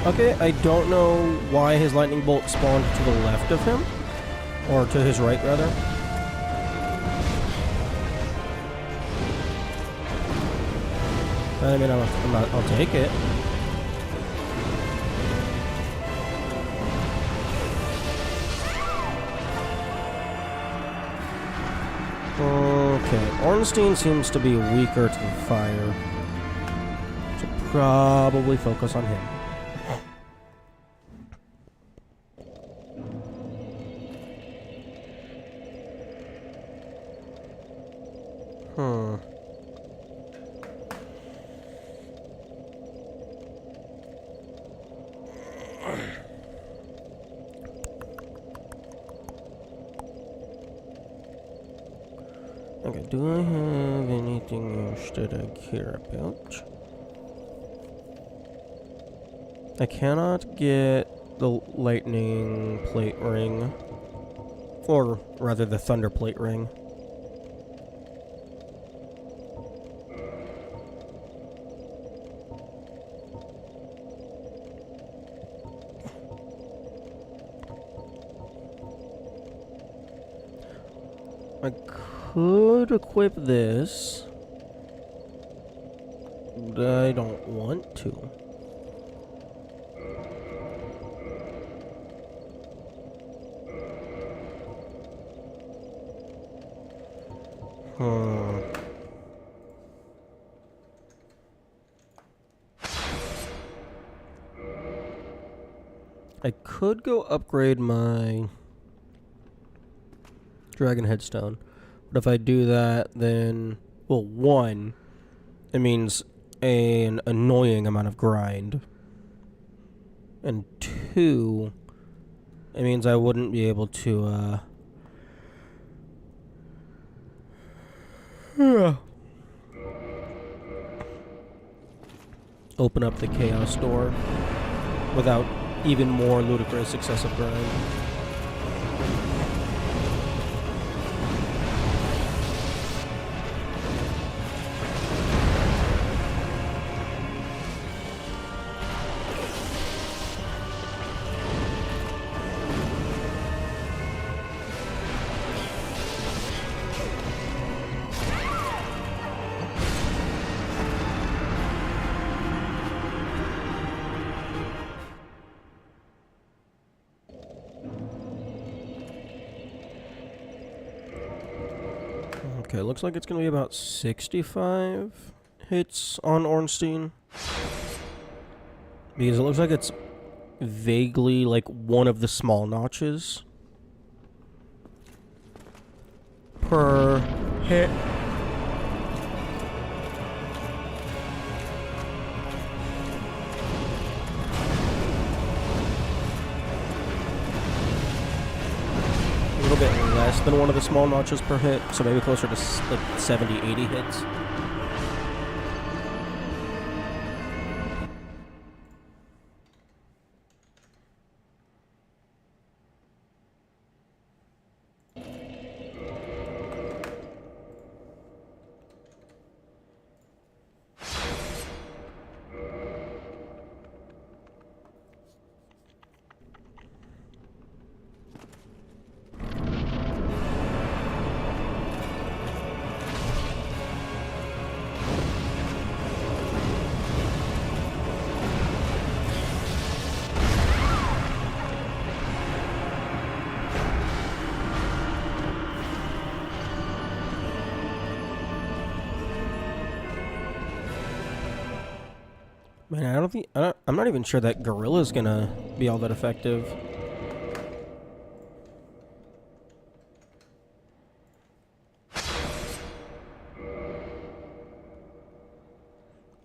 Okay, I don't know why his lightning bolt spawned to the left of him. Or to his right, rather. I mean, I'll take it. Okay, Ornstein seems to be weaker to the fire. So probably focus on him. Okay, do I have anything else that I care about? I cannot get the lightning plate ring. Or rather the thunder plate ring. I could equip this, but I don't want to. I could go upgrade my Dragon Headstone. But if I do that, then... Well, one, it means an annoying amount of grind. And two, it means I wouldn't be able to, open up the Chaos Door without even more ludicrous excessive grind. Okay, looks like it's gonna be about 65 hits on Ornstein. Because it looks like it's vaguely like one of the small notches per hit. A little bit less than one of the small notches per hit, so maybe closer to like 70, 80 hits. Man, I'm not even sure that Gorilla's gonna be all that effective.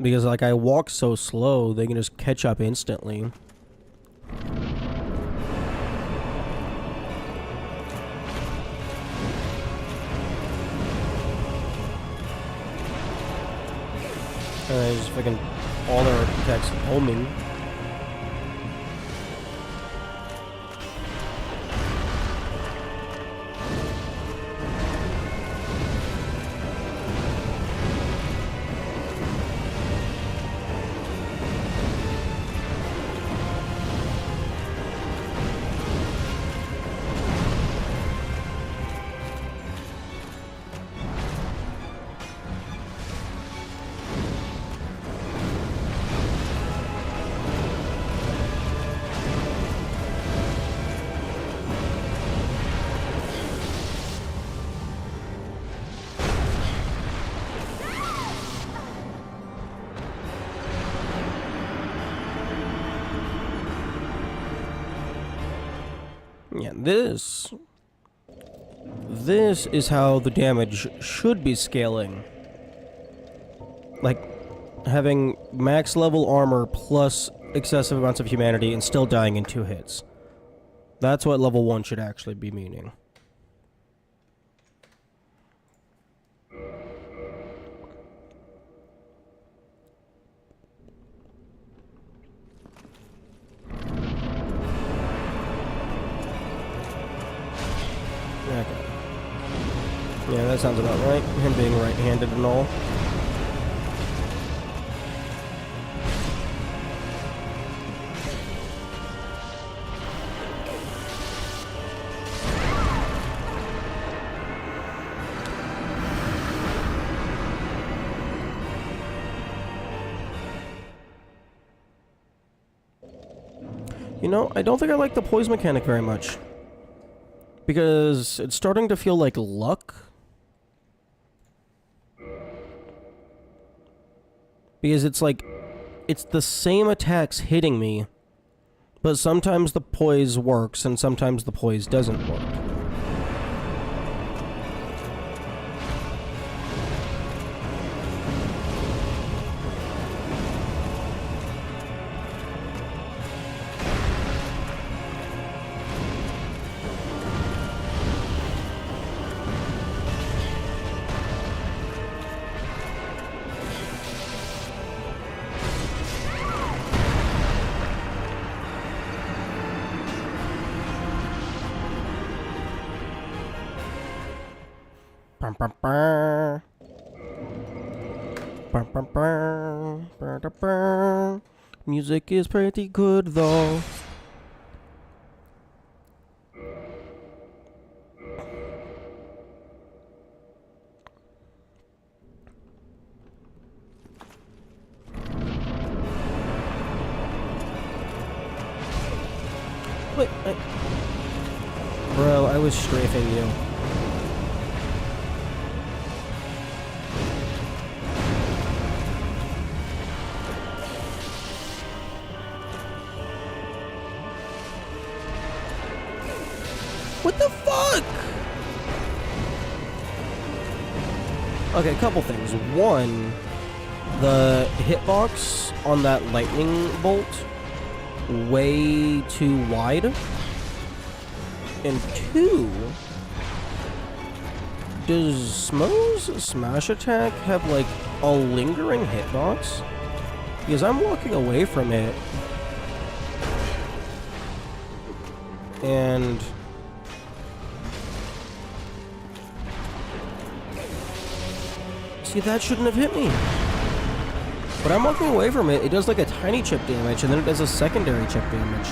Because, like, I walk so slow, they can just catch up instantly. And just fucking all their attacks homing. Yeah, this is how the damage should be scaling. Like, having max level armor plus excessive amounts of humanity and still dying in 2 hits. That's what level 1 should actually be meaning. Okay. Yeah, that sounds about right. Him being right-handed and all. You know, I don't think I like the poise mechanic very much. Because it's starting to feel like luck. Because it's like, it's the same attacks hitting me, but sometimes the poise works and sometimes the poise doesn't work. Bum, bum, bum. Bum, bum, bum. Bum, bum, bum. Music is pretty good though. Wait, bro, I was strafing you. What the fuck? Okay, a couple things. One, the hitbox on that lightning bolt, way too wide. And two, does Smo's smash attack have like a lingering hitbox? Because I'm walking away from it. And see, that shouldn't have hit me. But I'm walking away from it. It does like a tiny chip damage, and then it does a secondary chip damage.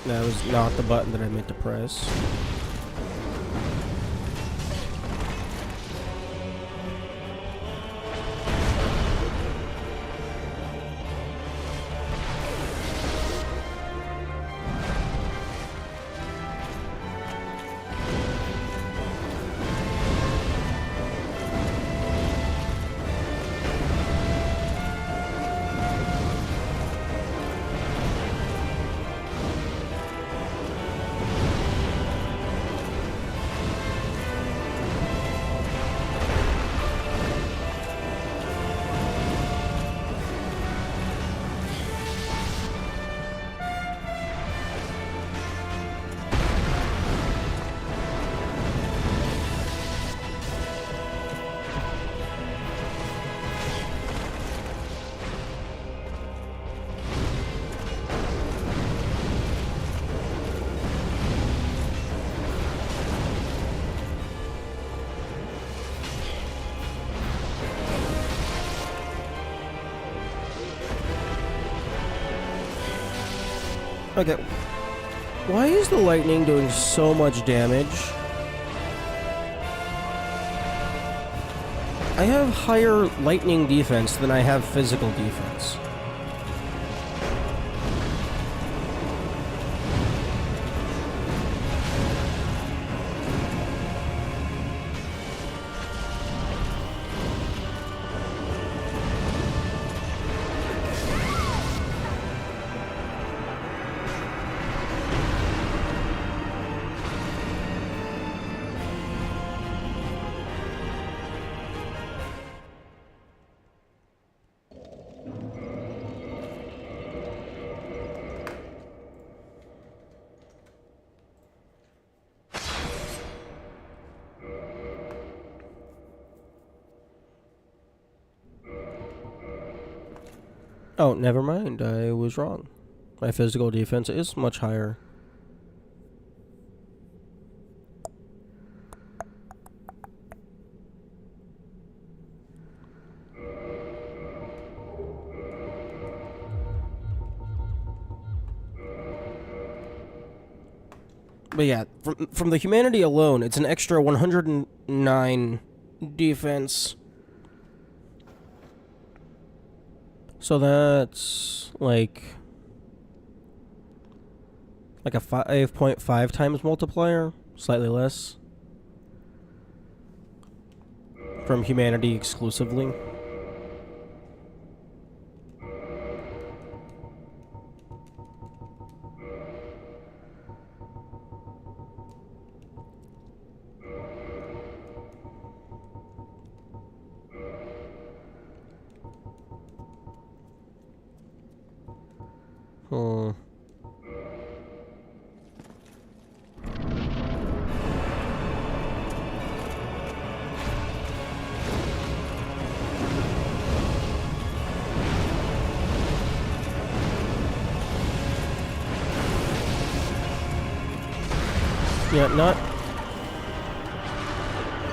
That was not the button that I meant to press. Okay. Why is the lightning doing so much damage? I have higher lightning defense than I have physical defense. Oh, never mind. I was wrong. My physical defense is much higher. But yeah, from the humanity alone, it's an extra 109 defense. So that's like a 5.5 times multiplier, slightly less. From humanity exclusively. Hmm. Yeah, not.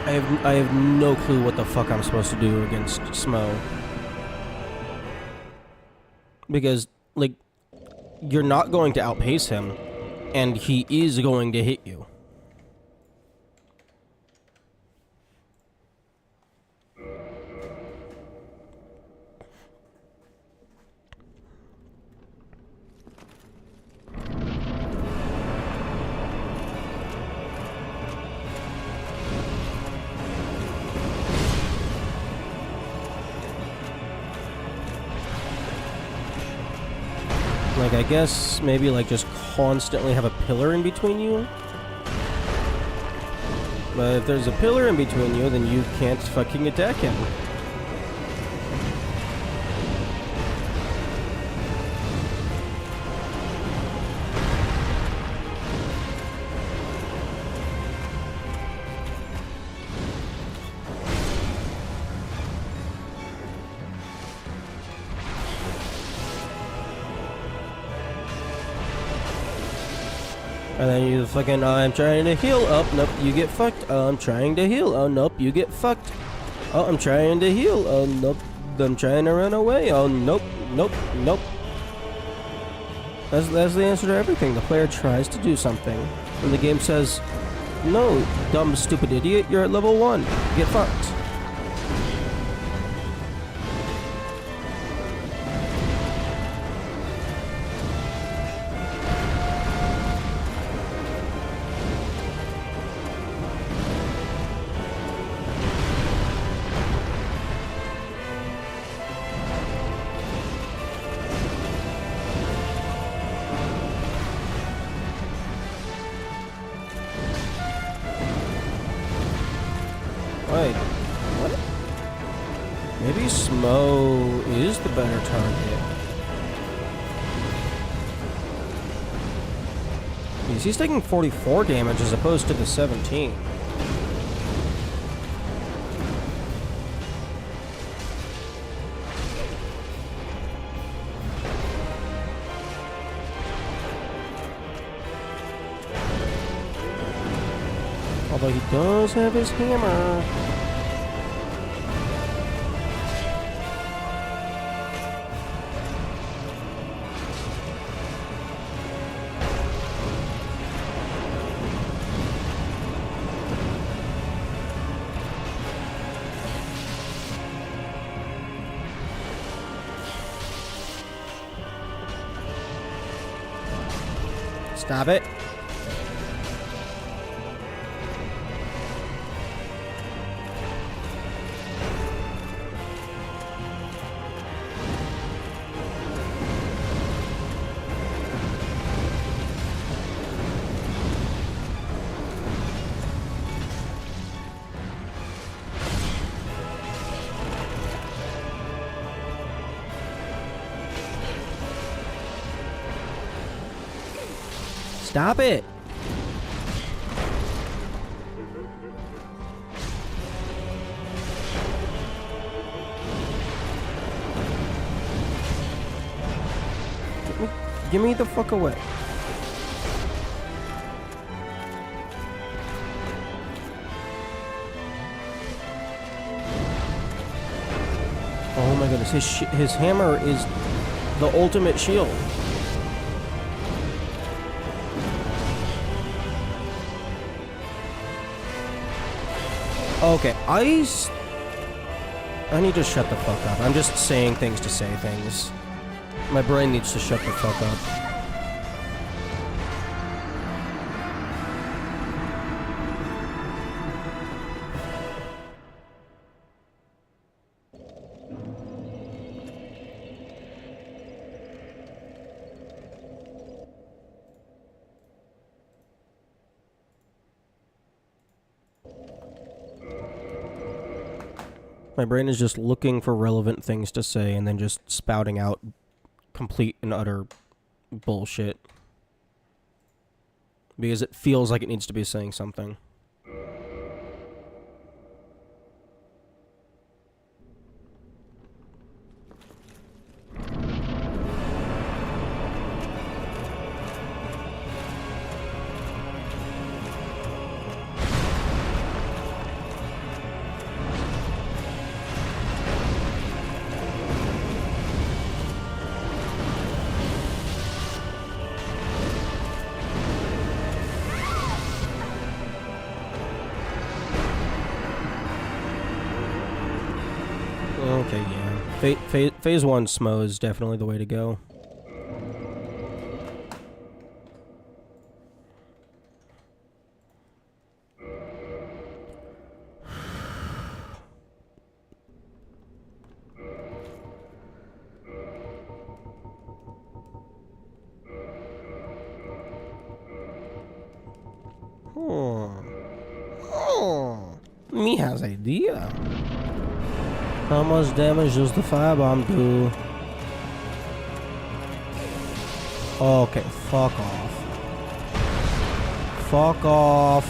I have no clue what the fuck I'm supposed to do against Smo. Because, like, you're not going to outpace him, and he is going to hit you. Like, I guess maybe, like, just constantly have a pillar in between you. But if there's a pillar in between you, then you can't fucking attack him. And then you fucking, I'm trying to heal. Oh, nope, you get fucked. Oh, I'm trying to heal. Oh, nope, you get fucked. Oh, I'm trying to heal. Oh, nope, I'm trying to run away. Oh, nope, nope, nope. That's the answer to everything. The player tries to do something, and the game says, no, dumb, stupid idiot, you're at level 1. Get fucked. Wait, what? Maybe Smo is the better target. Because he's taking 44 damage as opposed to the 17. Although he does have his hammer. Stop it. Stop it! Give me the fuck away. Oh my goodness, his hammer is the ultimate shield. Okay, I need to shut the fuck up. I'm just saying things to say things. My brain needs to shut the fuck up. My brain is just looking for relevant things to say and then just spouting out complete and utter bullshit. Because it feels like it needs to be saying something. Okay, yeah. Phase 1 SMO is definitely the way to go. Me has idea. How much damage does the firebomb do? Okay, fuck off. Fuck off.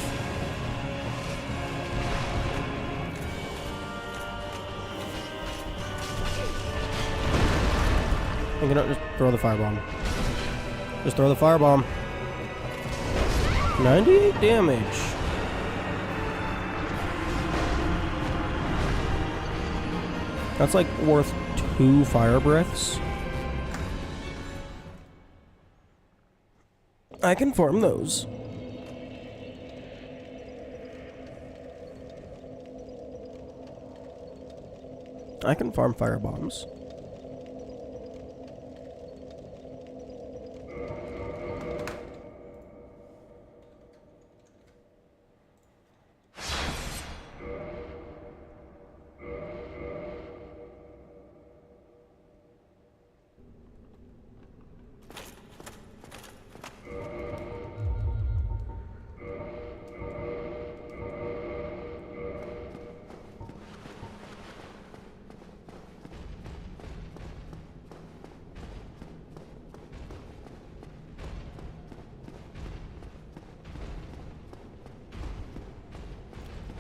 You know, just throw the firebomb. Just throw the firebomb. 98 damage. That's like worth 2 fire breaths. I can farm those. I can farm fire bombs.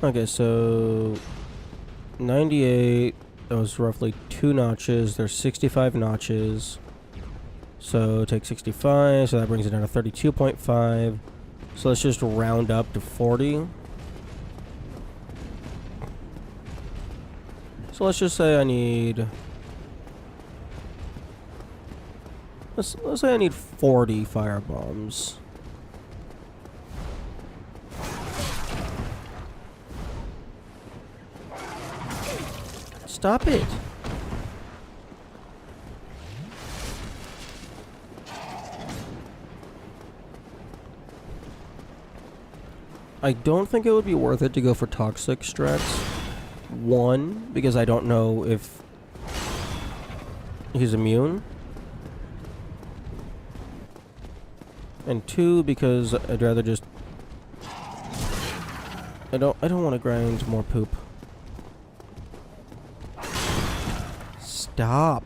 Okay, so 98, that was roughly 2 notches. There's 65 notches. So take 65, so that brings it down to 32.5. So let's just round up to 40. So let's just say I need... Let's say I need 40 fire bombs. Stop it. I don't think it would be worth it to go for toxic strats. One, because I don't know if he's immune. And two, because I'd rather just... I don't want to grind more poop. Stop.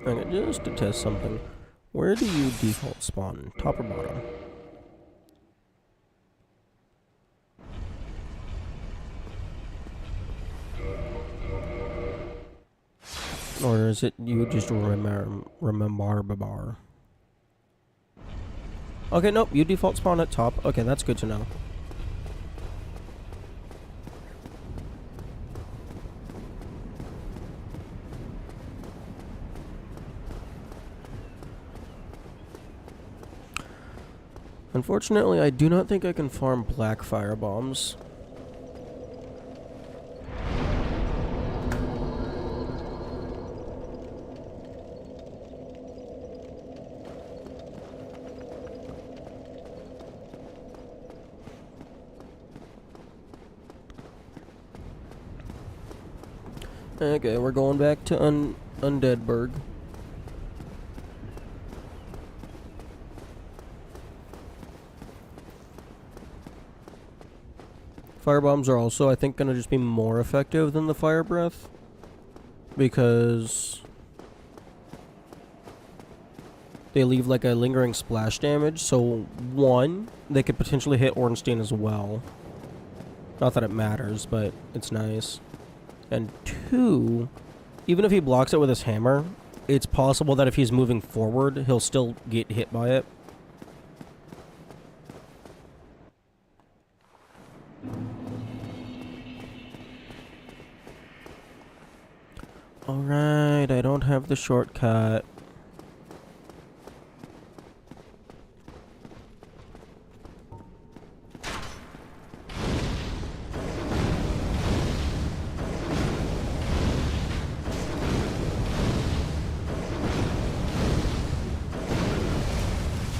Okay, just to test something. Where do you default spawn? Top or bottom? Or is it you just remember bar? Okay, nope, you default spawn at top. Okay, that's good to know. Unfortunately, I do not think I can farm black fire bombs. Okay, we're going back to Undeadburg. Fire bombs are also, I think, gonna just be more effective than the fire breath, because they leave like a lingering splash damage. So one, they could potentially hit Ornstein as well. Not that it matters, but it's nice. And two, even if he blocks it with his hammer, it's possible that if he's moving forward, he'll still get hit by it. Alright, I don't have the shortcut.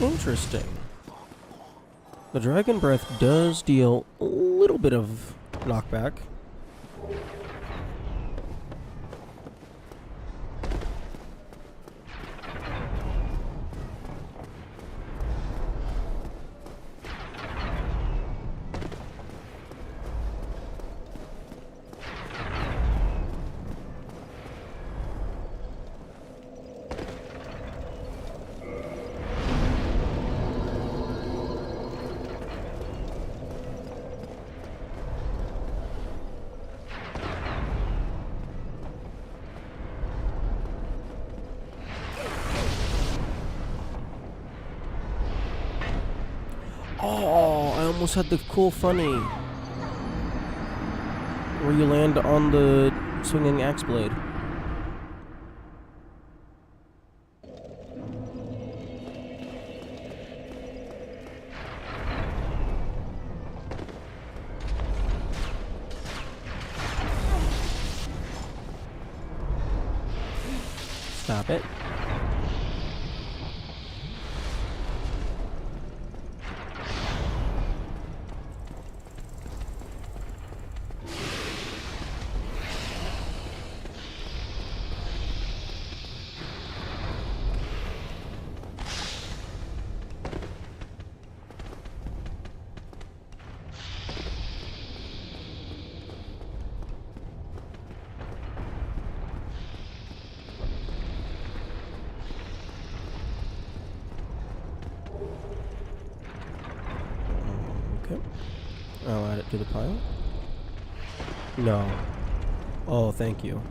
Interesting. The Dragon Breath does deal a little bit of knockback. Oh, I almost had the cool funny where you land on the swinging axe blade. Stop it. Okay. I'll add it to the pile. No. Oh, thank you.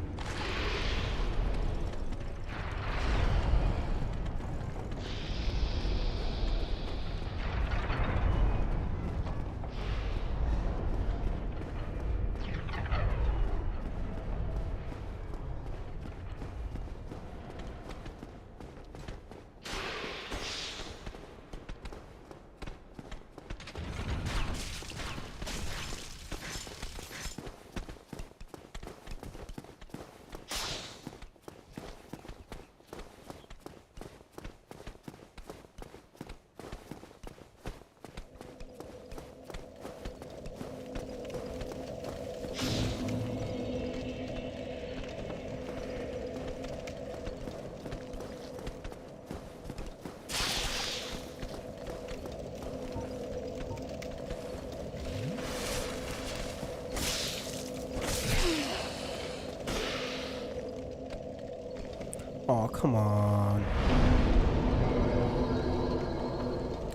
Oh, come on.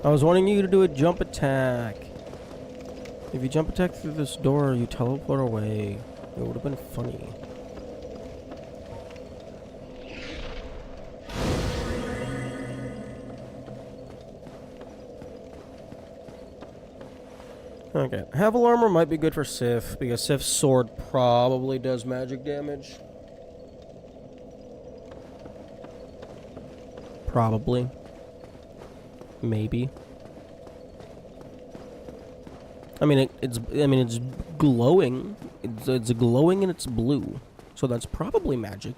I was wanting you to do a jump attack. If you jump attack through this door, you teleport away. It would have been funny. Okay, Havel armor might be good for Sif, because Sif's sword probably does magic damage. Probably. Maybe. I mean, it's glowing. It's glowing and it's blue, so that's probably magic.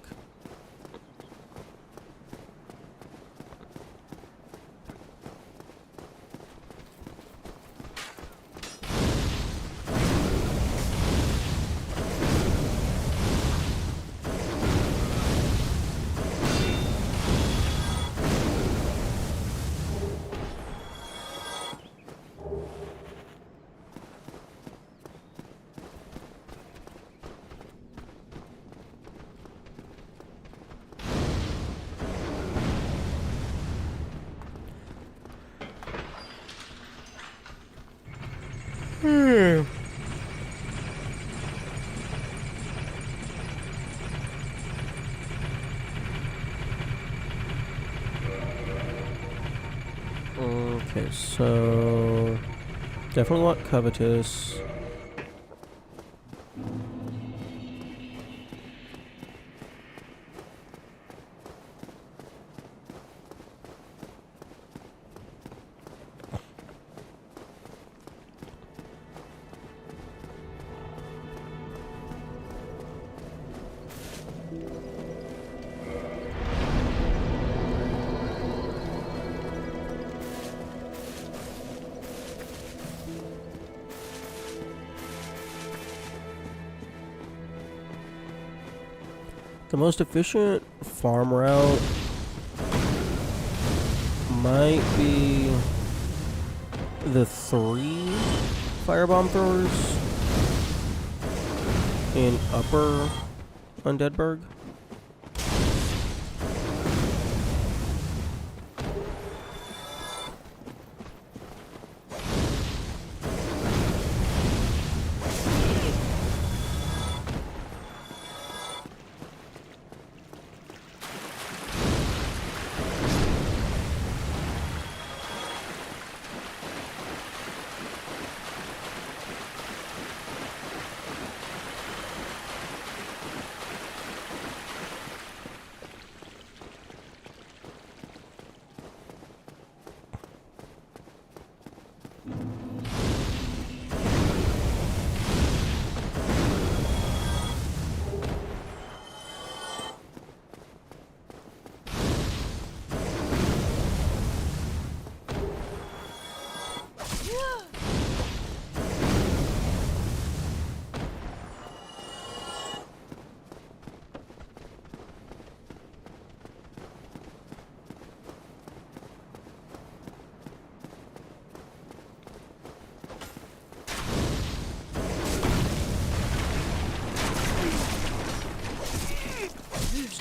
Okay, so definitely want Covetous. The most efficient farm route might be the 3 firebomb throwers in Upper Undeadburg.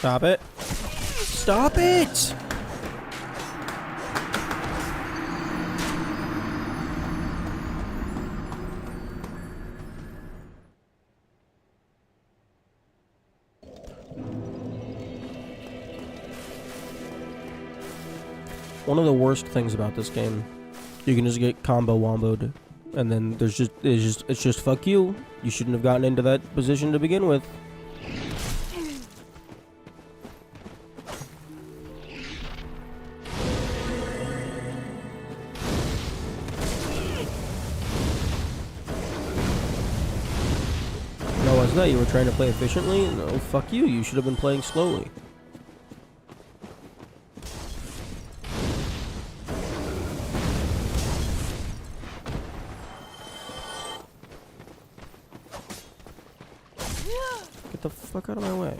Stop it. Stop it! One of the worst things about this game, you can just get combo womboed, and then it's just fuck you. You shouldn't have gotten into that position to begin with. No, wasn't that you were trying to play efficiently? No, fuck you. You should have been playing slowly. Get the fuck out of my way.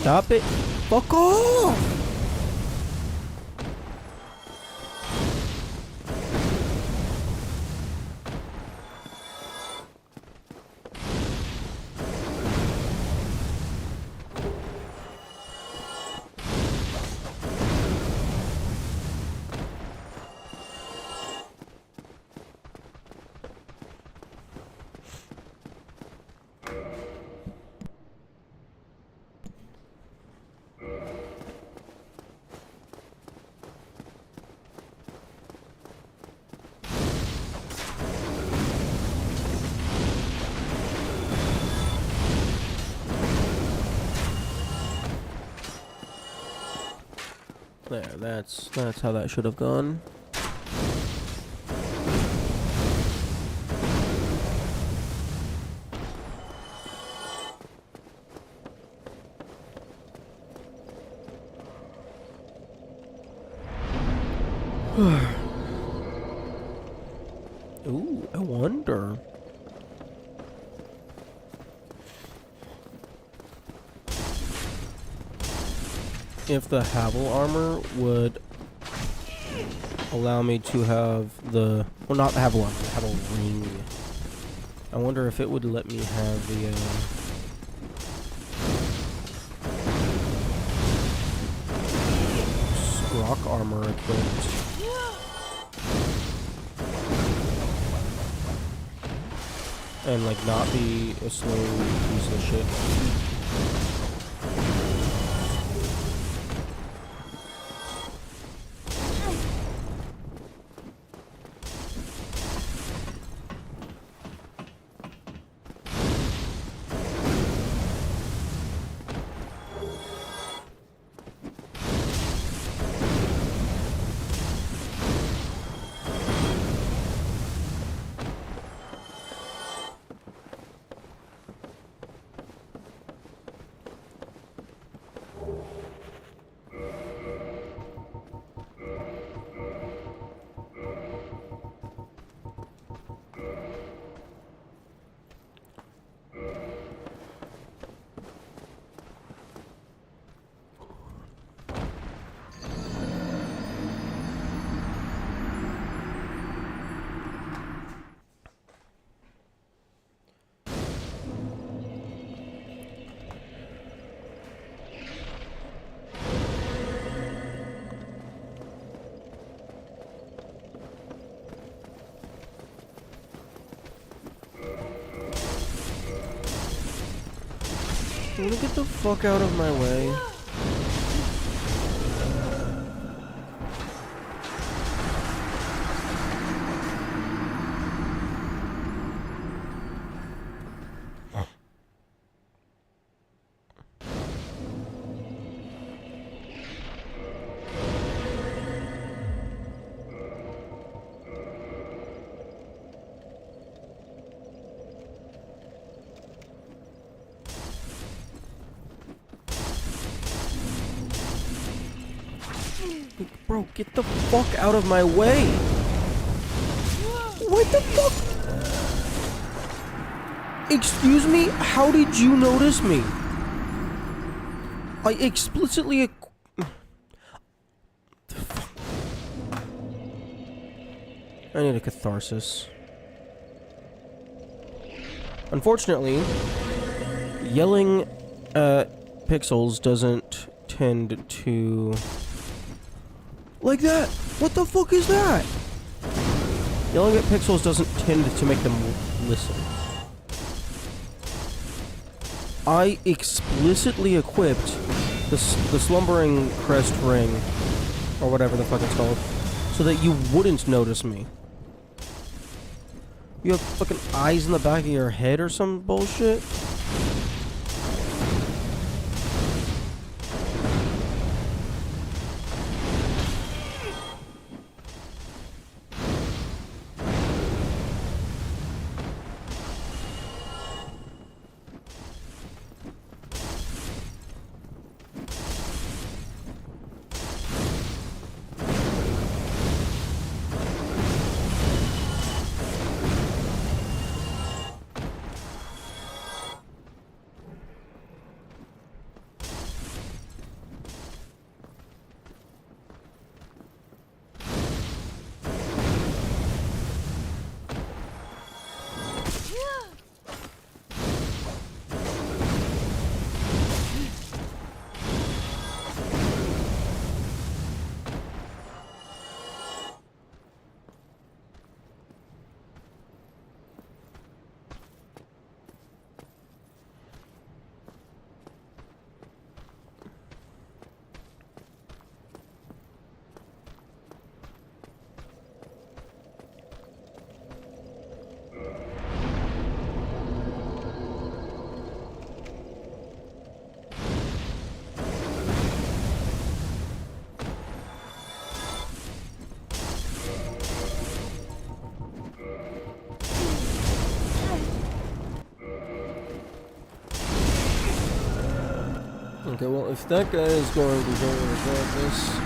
Stop it. Fuck off! There, that's how that should have gone. Ooh, I wonder. If the Havel armor would allow me to have the... Well, not the Havel armor, the Havel ring. I wonder if it would let me have the, rock armor equipped. And, like, not be a slow piece of shit. Wanna get the fuck out of my way? Bro, get the fuck out of my way! What the fuck? Excuse me? How did you notice me? I explicitly... I need a catharsis. Unfortunately, yelling at pixels doesn't tend to... Like that! What the fuck is that? Yelling at pixels doesn't tend to make them listen. I explicitly equipped the Slumbering Crest ring, or whatever the fuck it's called, so that you wouldn't notice me. You have fucking eyes in the back of your head or some bullshit? Okay, well, if that guy is going to join regardless...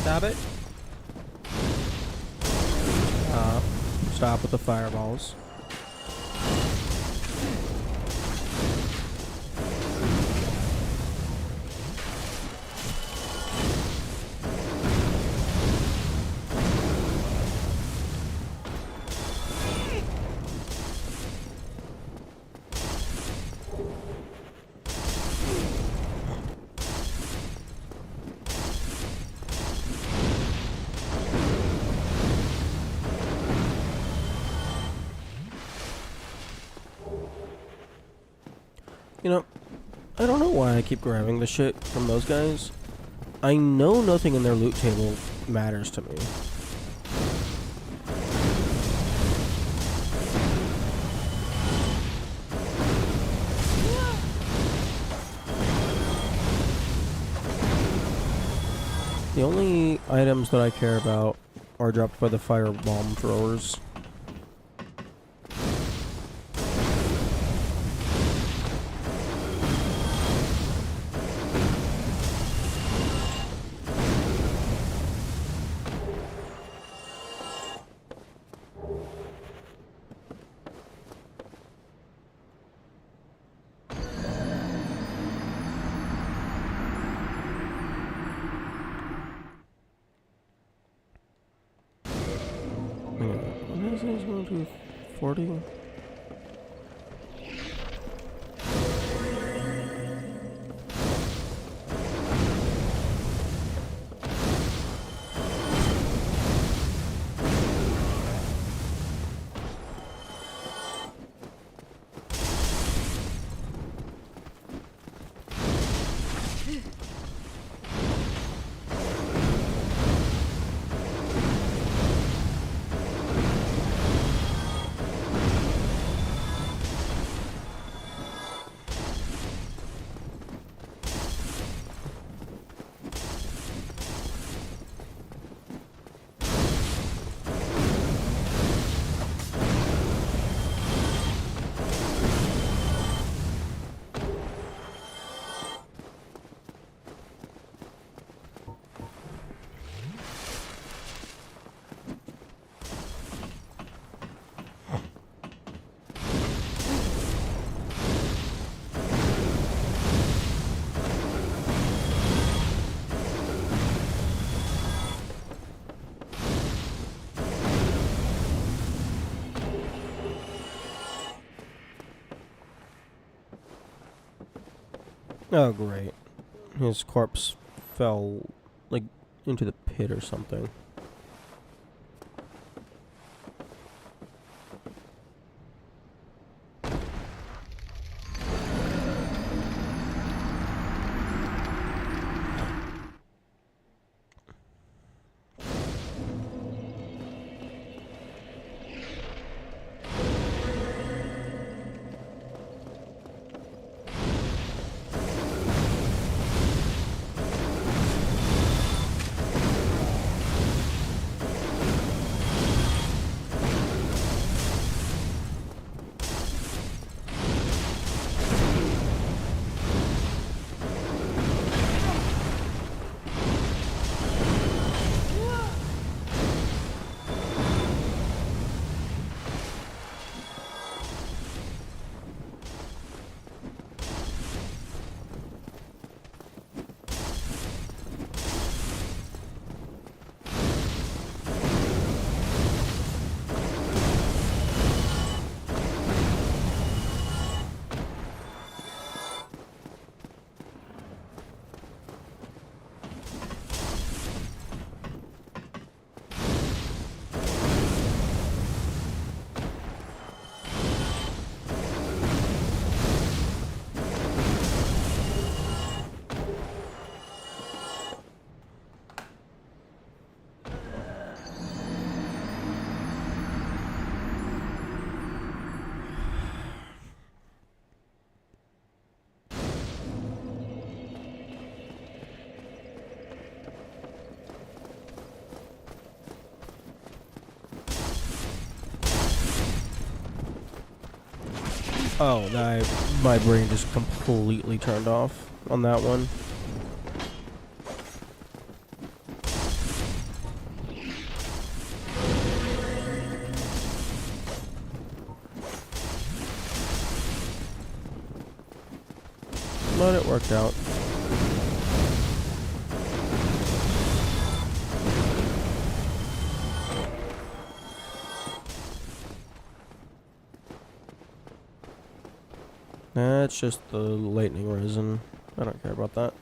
Stop it. Stop with the fireballs. You know, I don't know why I keep grabbing the shit from those guys. I know nothing in their loot table matters to me. The only items that I care about are dropped by the firebomb throwers. This thing's going to 40. Oh, great. His corpse fell, like, into the pit or something. Oh, my brain just completely turned off on that one. But it worked out. That's just the lightning resin. I don't care about that.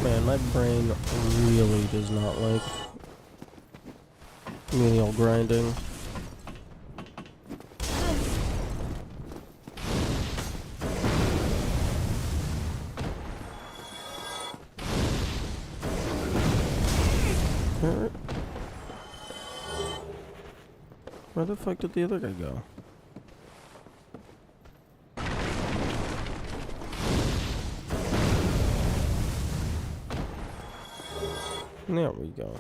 Man, my brain really does not like menial grinding. Alright. Where the fuck did the other guy go? There we go.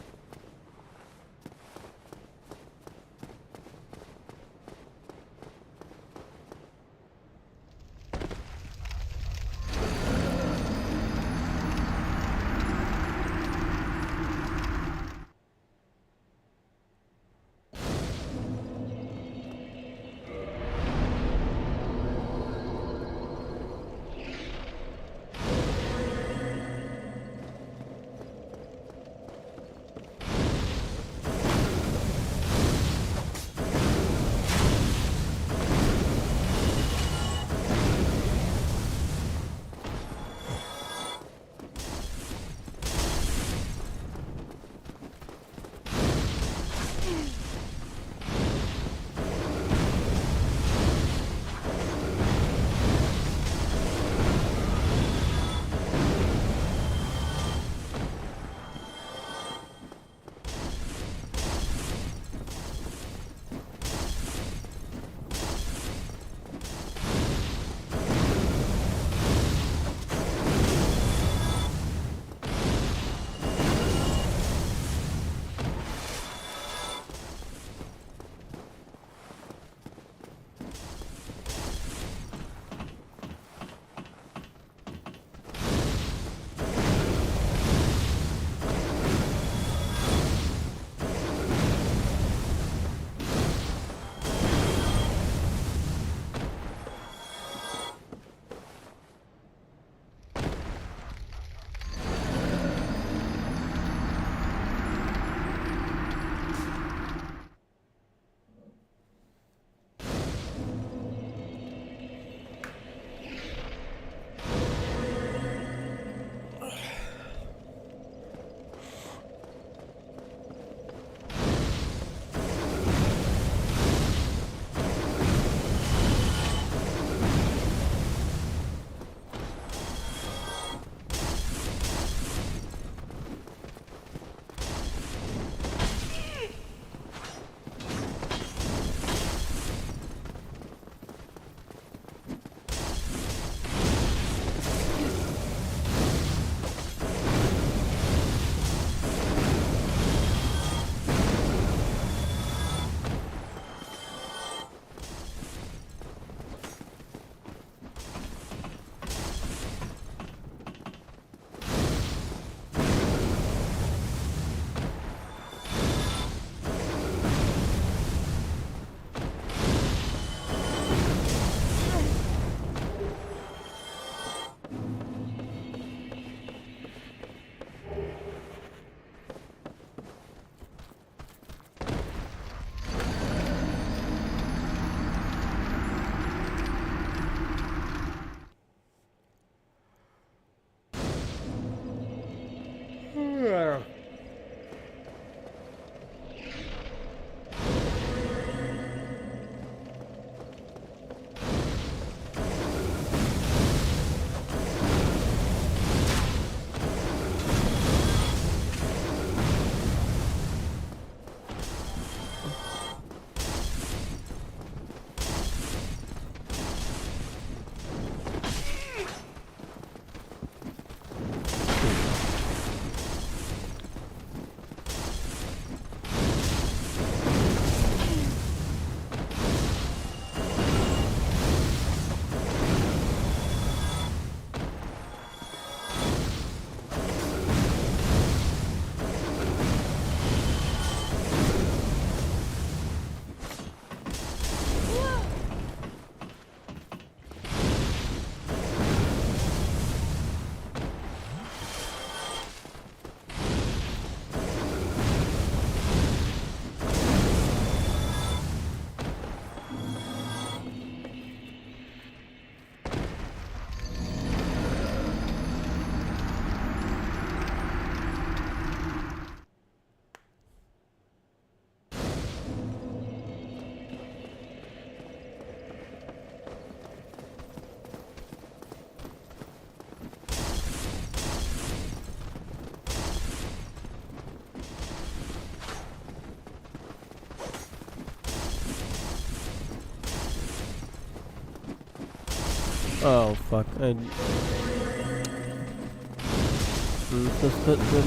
Oh fuck! The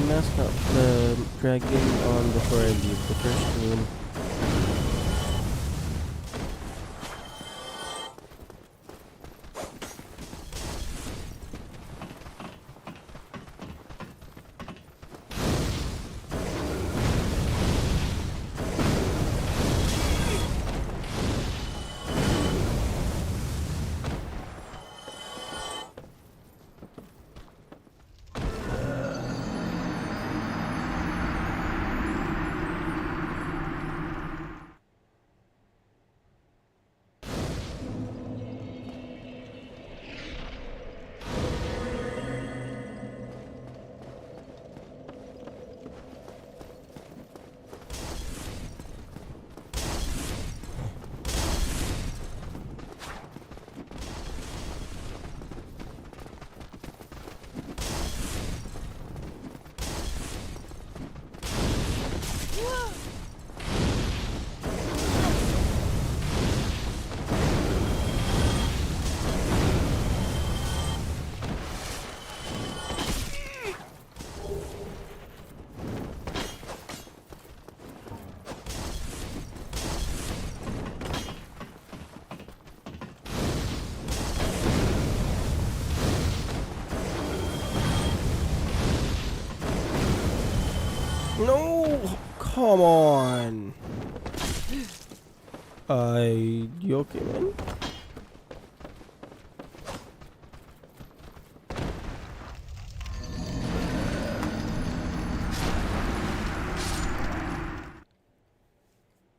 mascot, the dragon on before I leave the first room. No! Come on! You okay, man?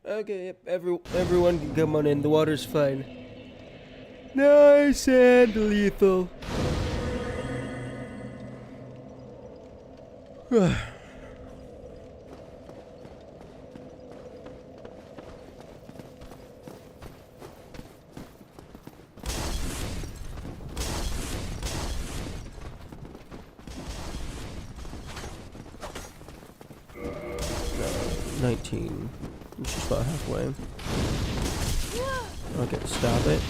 Okay, yep, everyone can come on in, the water's fine. Nice and lethal. No, 19. It's just about halfway. Okay, stop it.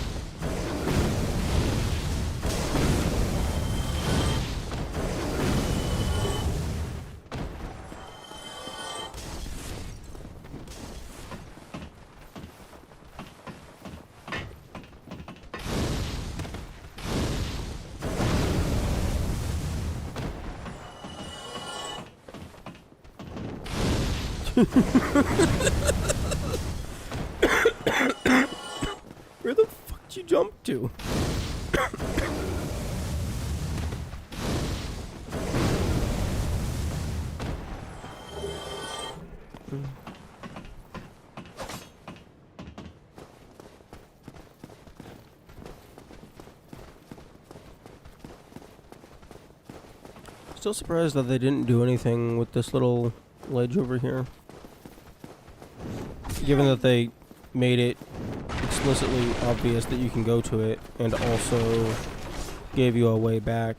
Where the fuck did you jump to? Still surprised that they didn't do anything with this little ledge over here. Given that they made it explicitly obvious that you can go to it and also gave you a way back.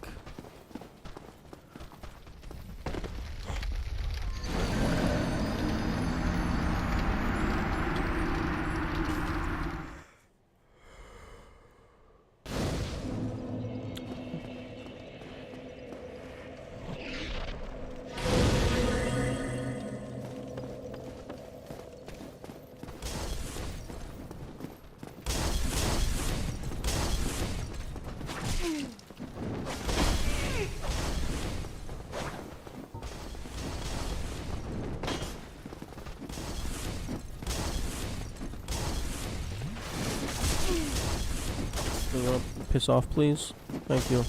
You wanna piss off, please? Thank you.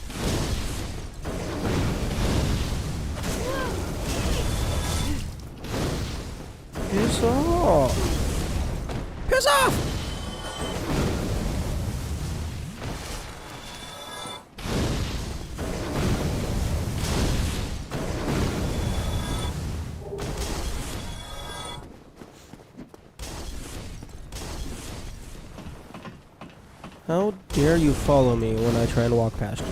Piss off! Piss off! How dare you follow me when I try and walk past you?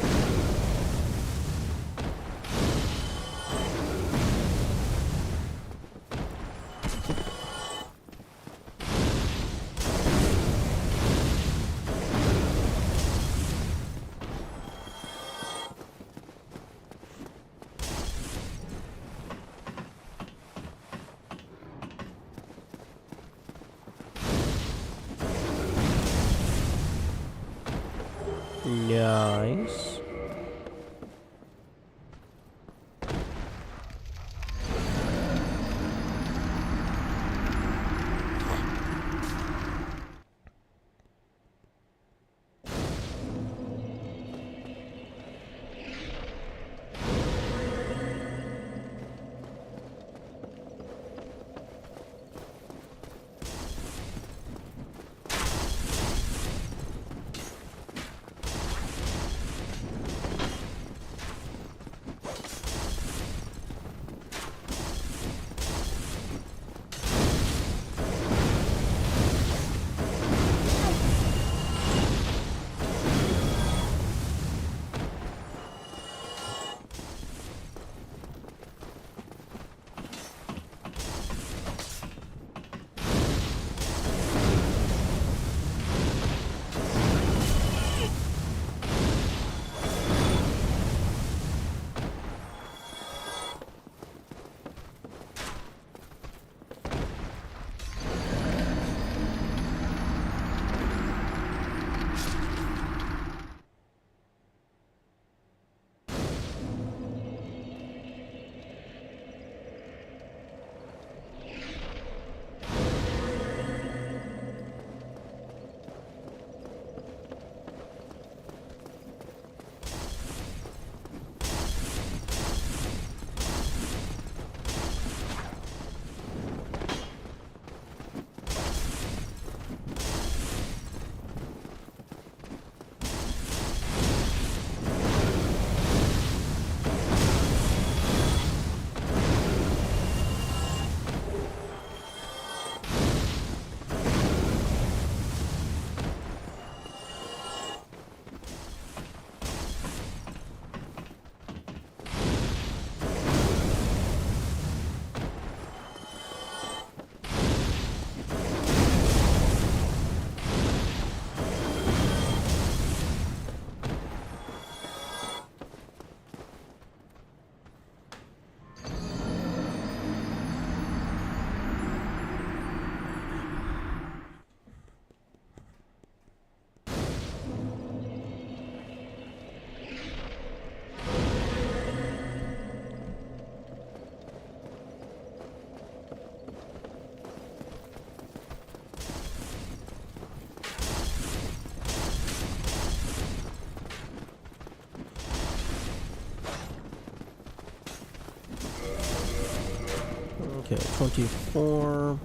Okay, 24.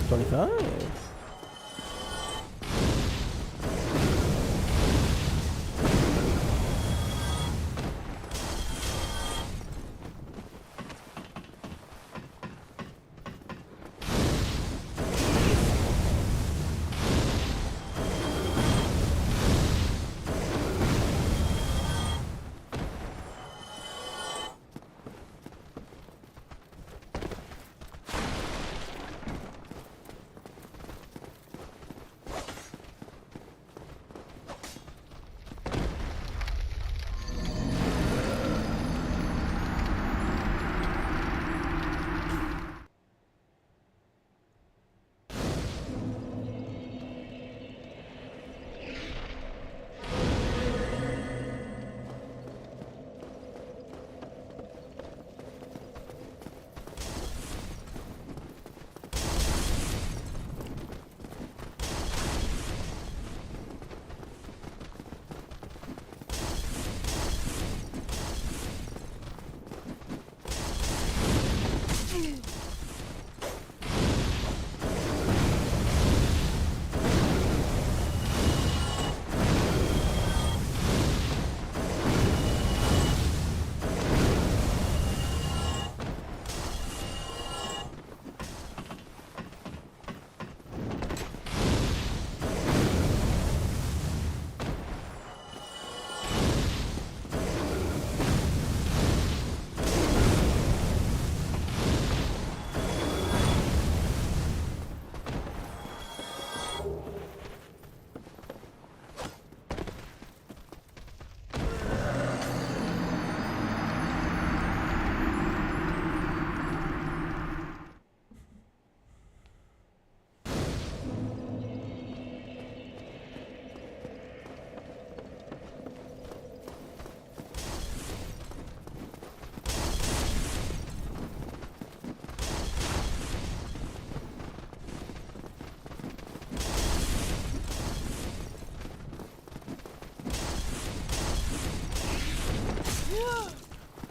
$25.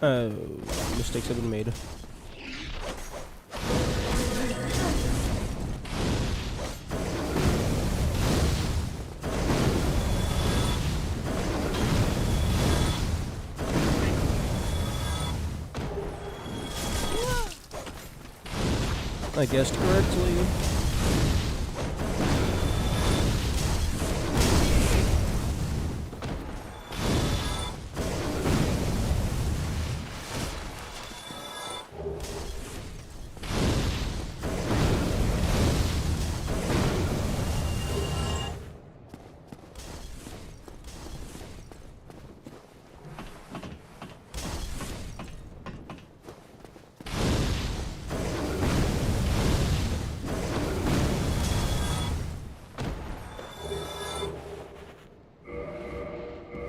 Oh, mistakes have been made. I guessed correctly.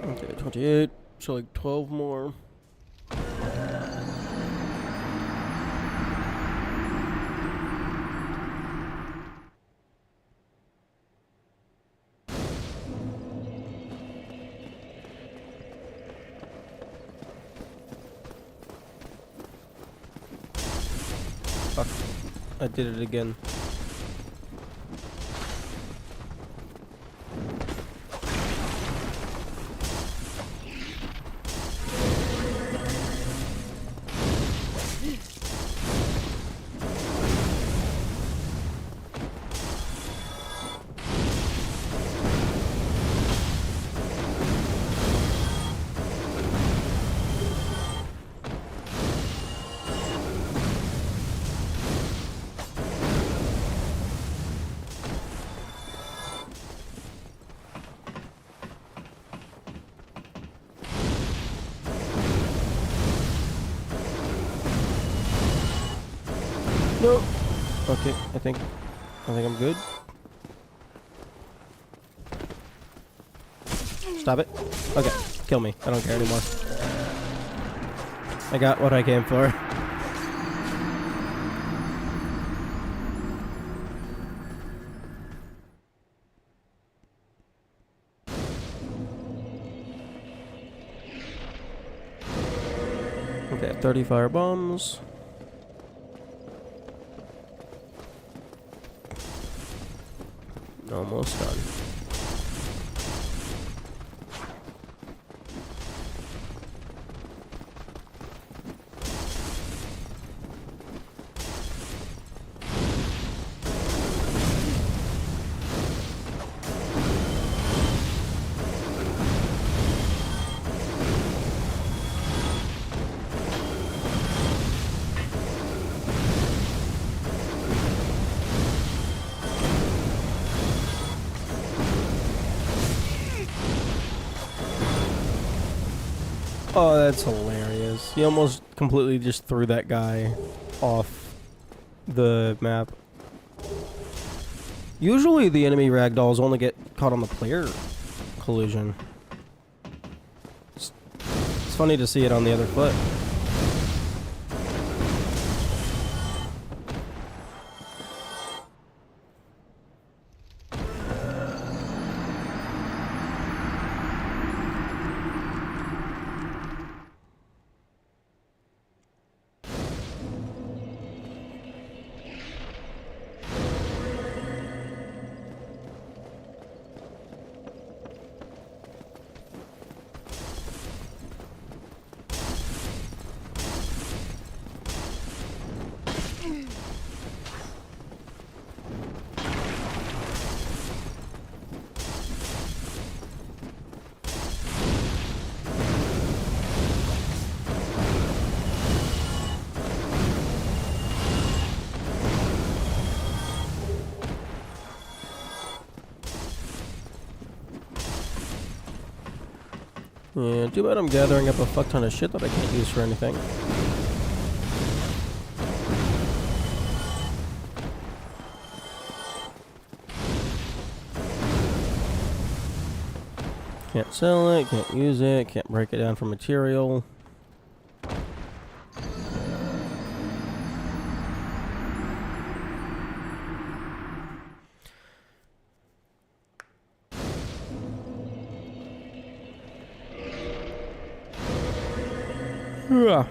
Okay, 28. So like 12 more. Fuck. I did it again. No. Okay, I think I'm good. Stop it. Okay, kill me. I don't care anymore. I got what I came for. Okay, 30 fire bombs. Almost done. Oh, that's hilarious. He almost completely just threw that guy off the map. Usually the enemy ragdolls only get caught on the player collision. It's funny to see it on the other foot. Yeah, too bad I'm gathering up a fuck ton of shit that I can't use for anything. Can't sell it, can't use it, can't break it down for material. Yeah.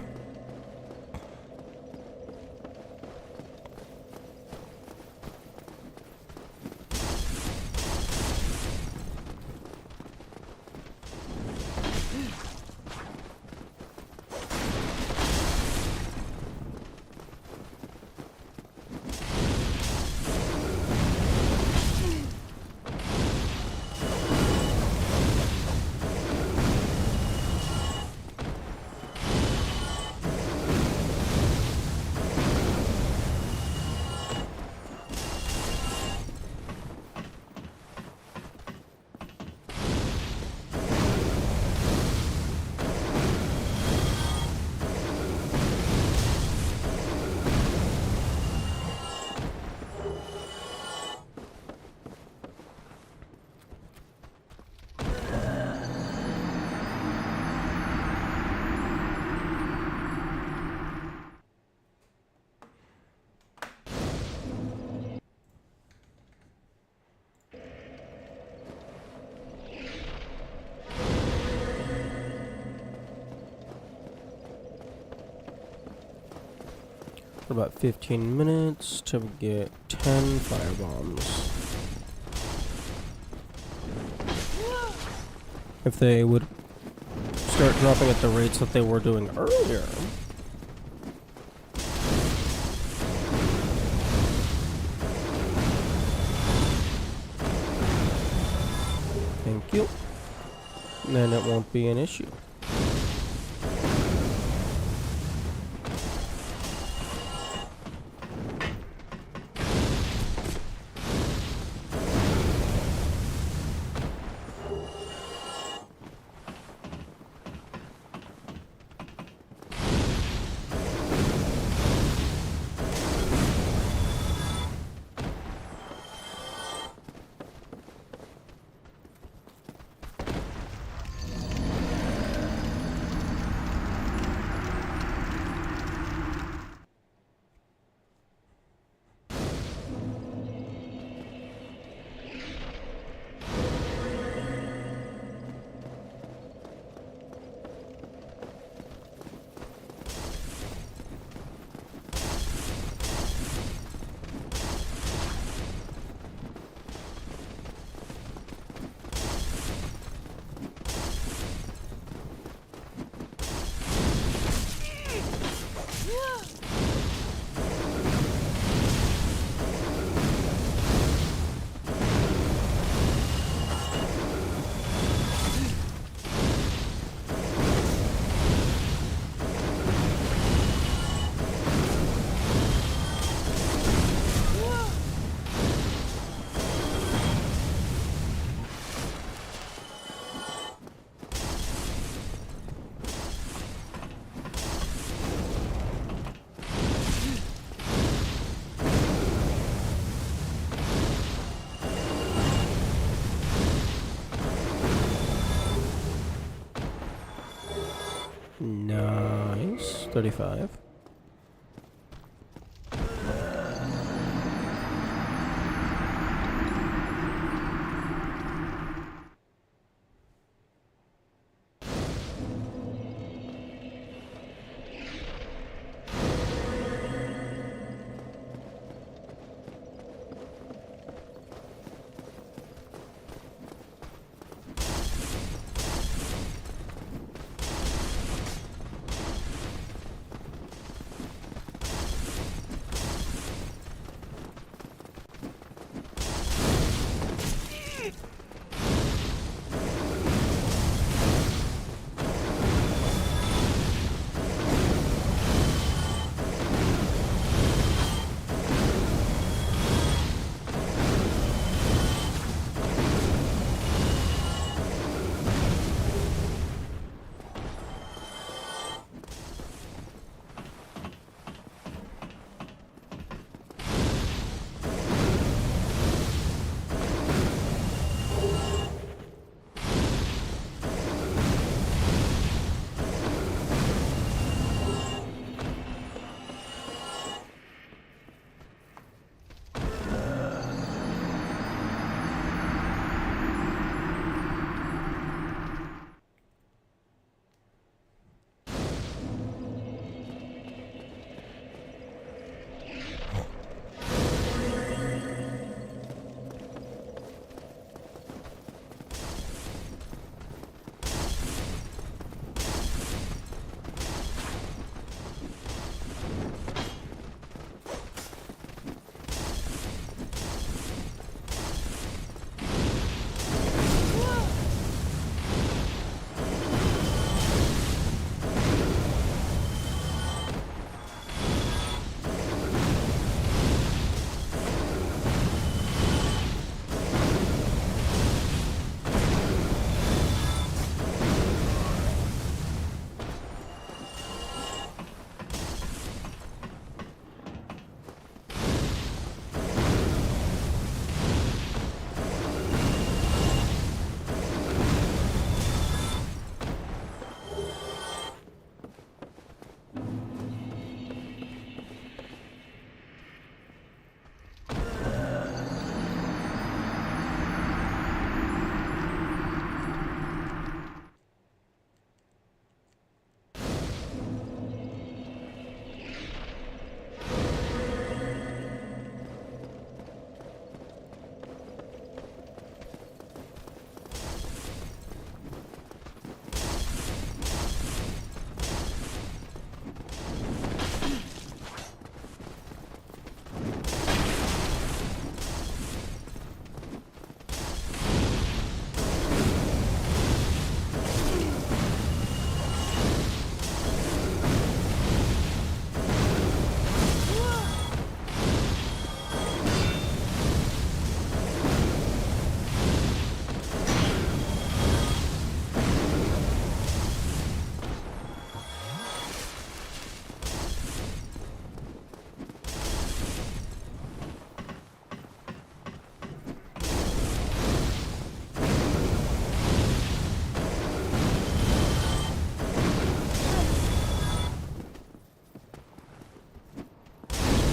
For about 15 minutes to get 10 firebombs. If they would start dropping at the rates that they were doing earlier. Thank you. Then it won't be an issue. Nice. 35.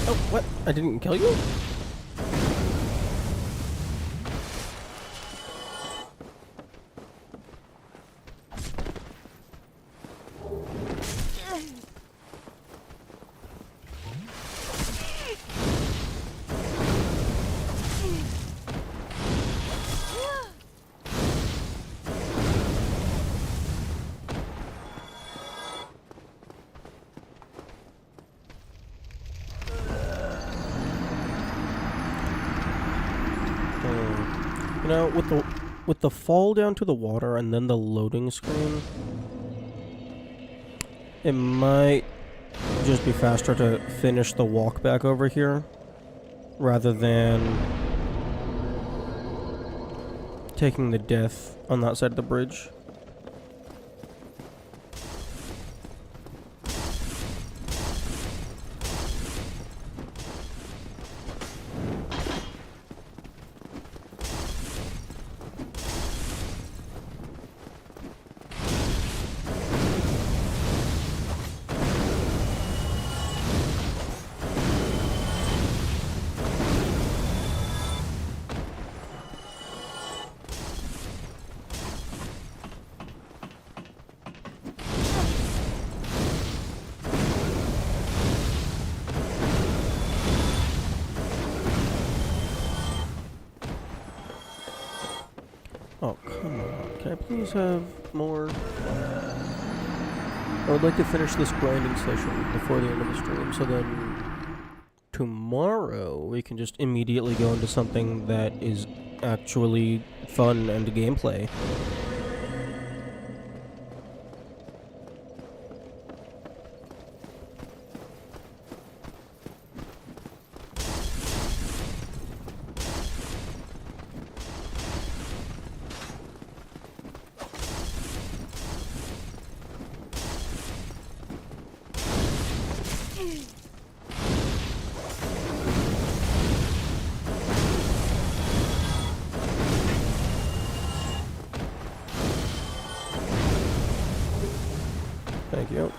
Oh, what? I didn't kill you? You know, with the fall down to the water and then the loading screen, it might just be faster to finish the walk back over here rather than taking the death on that side of the bridge. Oh, come on. Can I please have more? I would like to finish this grinding session before the end of the stream, so then tomorrow we can just immediately go into something that is actually fun and gameplay. Thank you.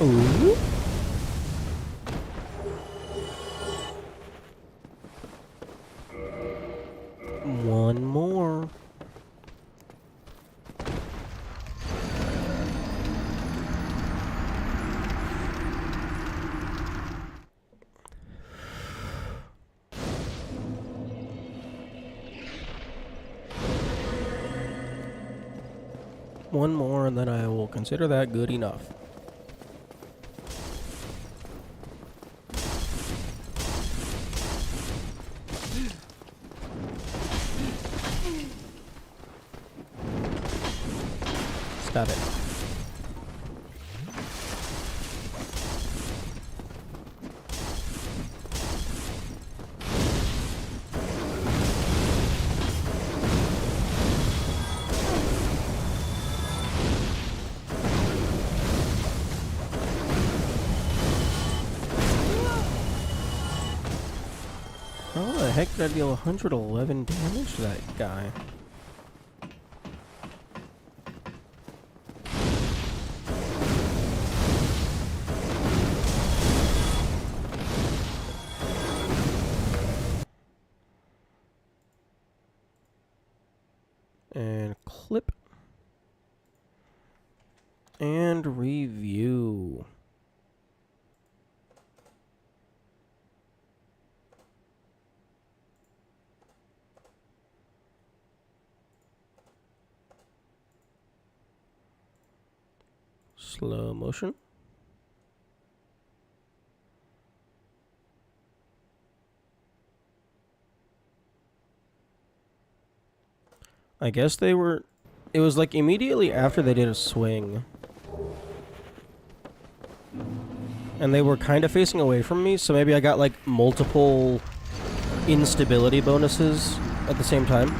Ooh. One more. One more, and then I will consider that good enough. Stop it. How the heck did I deal 111 damage to that guy? And clip. And review. Slow motion. I guess they were... It was like immediately after they did a swing. And they were kind of facing away from me, so maybe I got like multiple instability bonuses at the same time.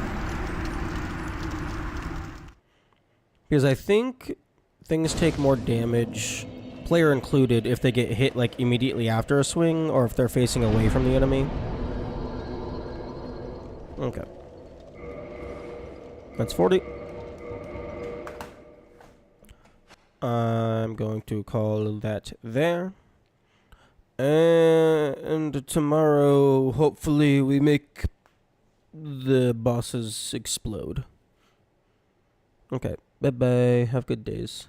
Because I think things take more damage, player included, if they get hit like immediately after a swing or if they're facing away from the enemy. Okay. That's 40. I'm going to call that there. And tomorrow, hopefully, we make the bosses explode. Okay. Bye-bye. Have good days.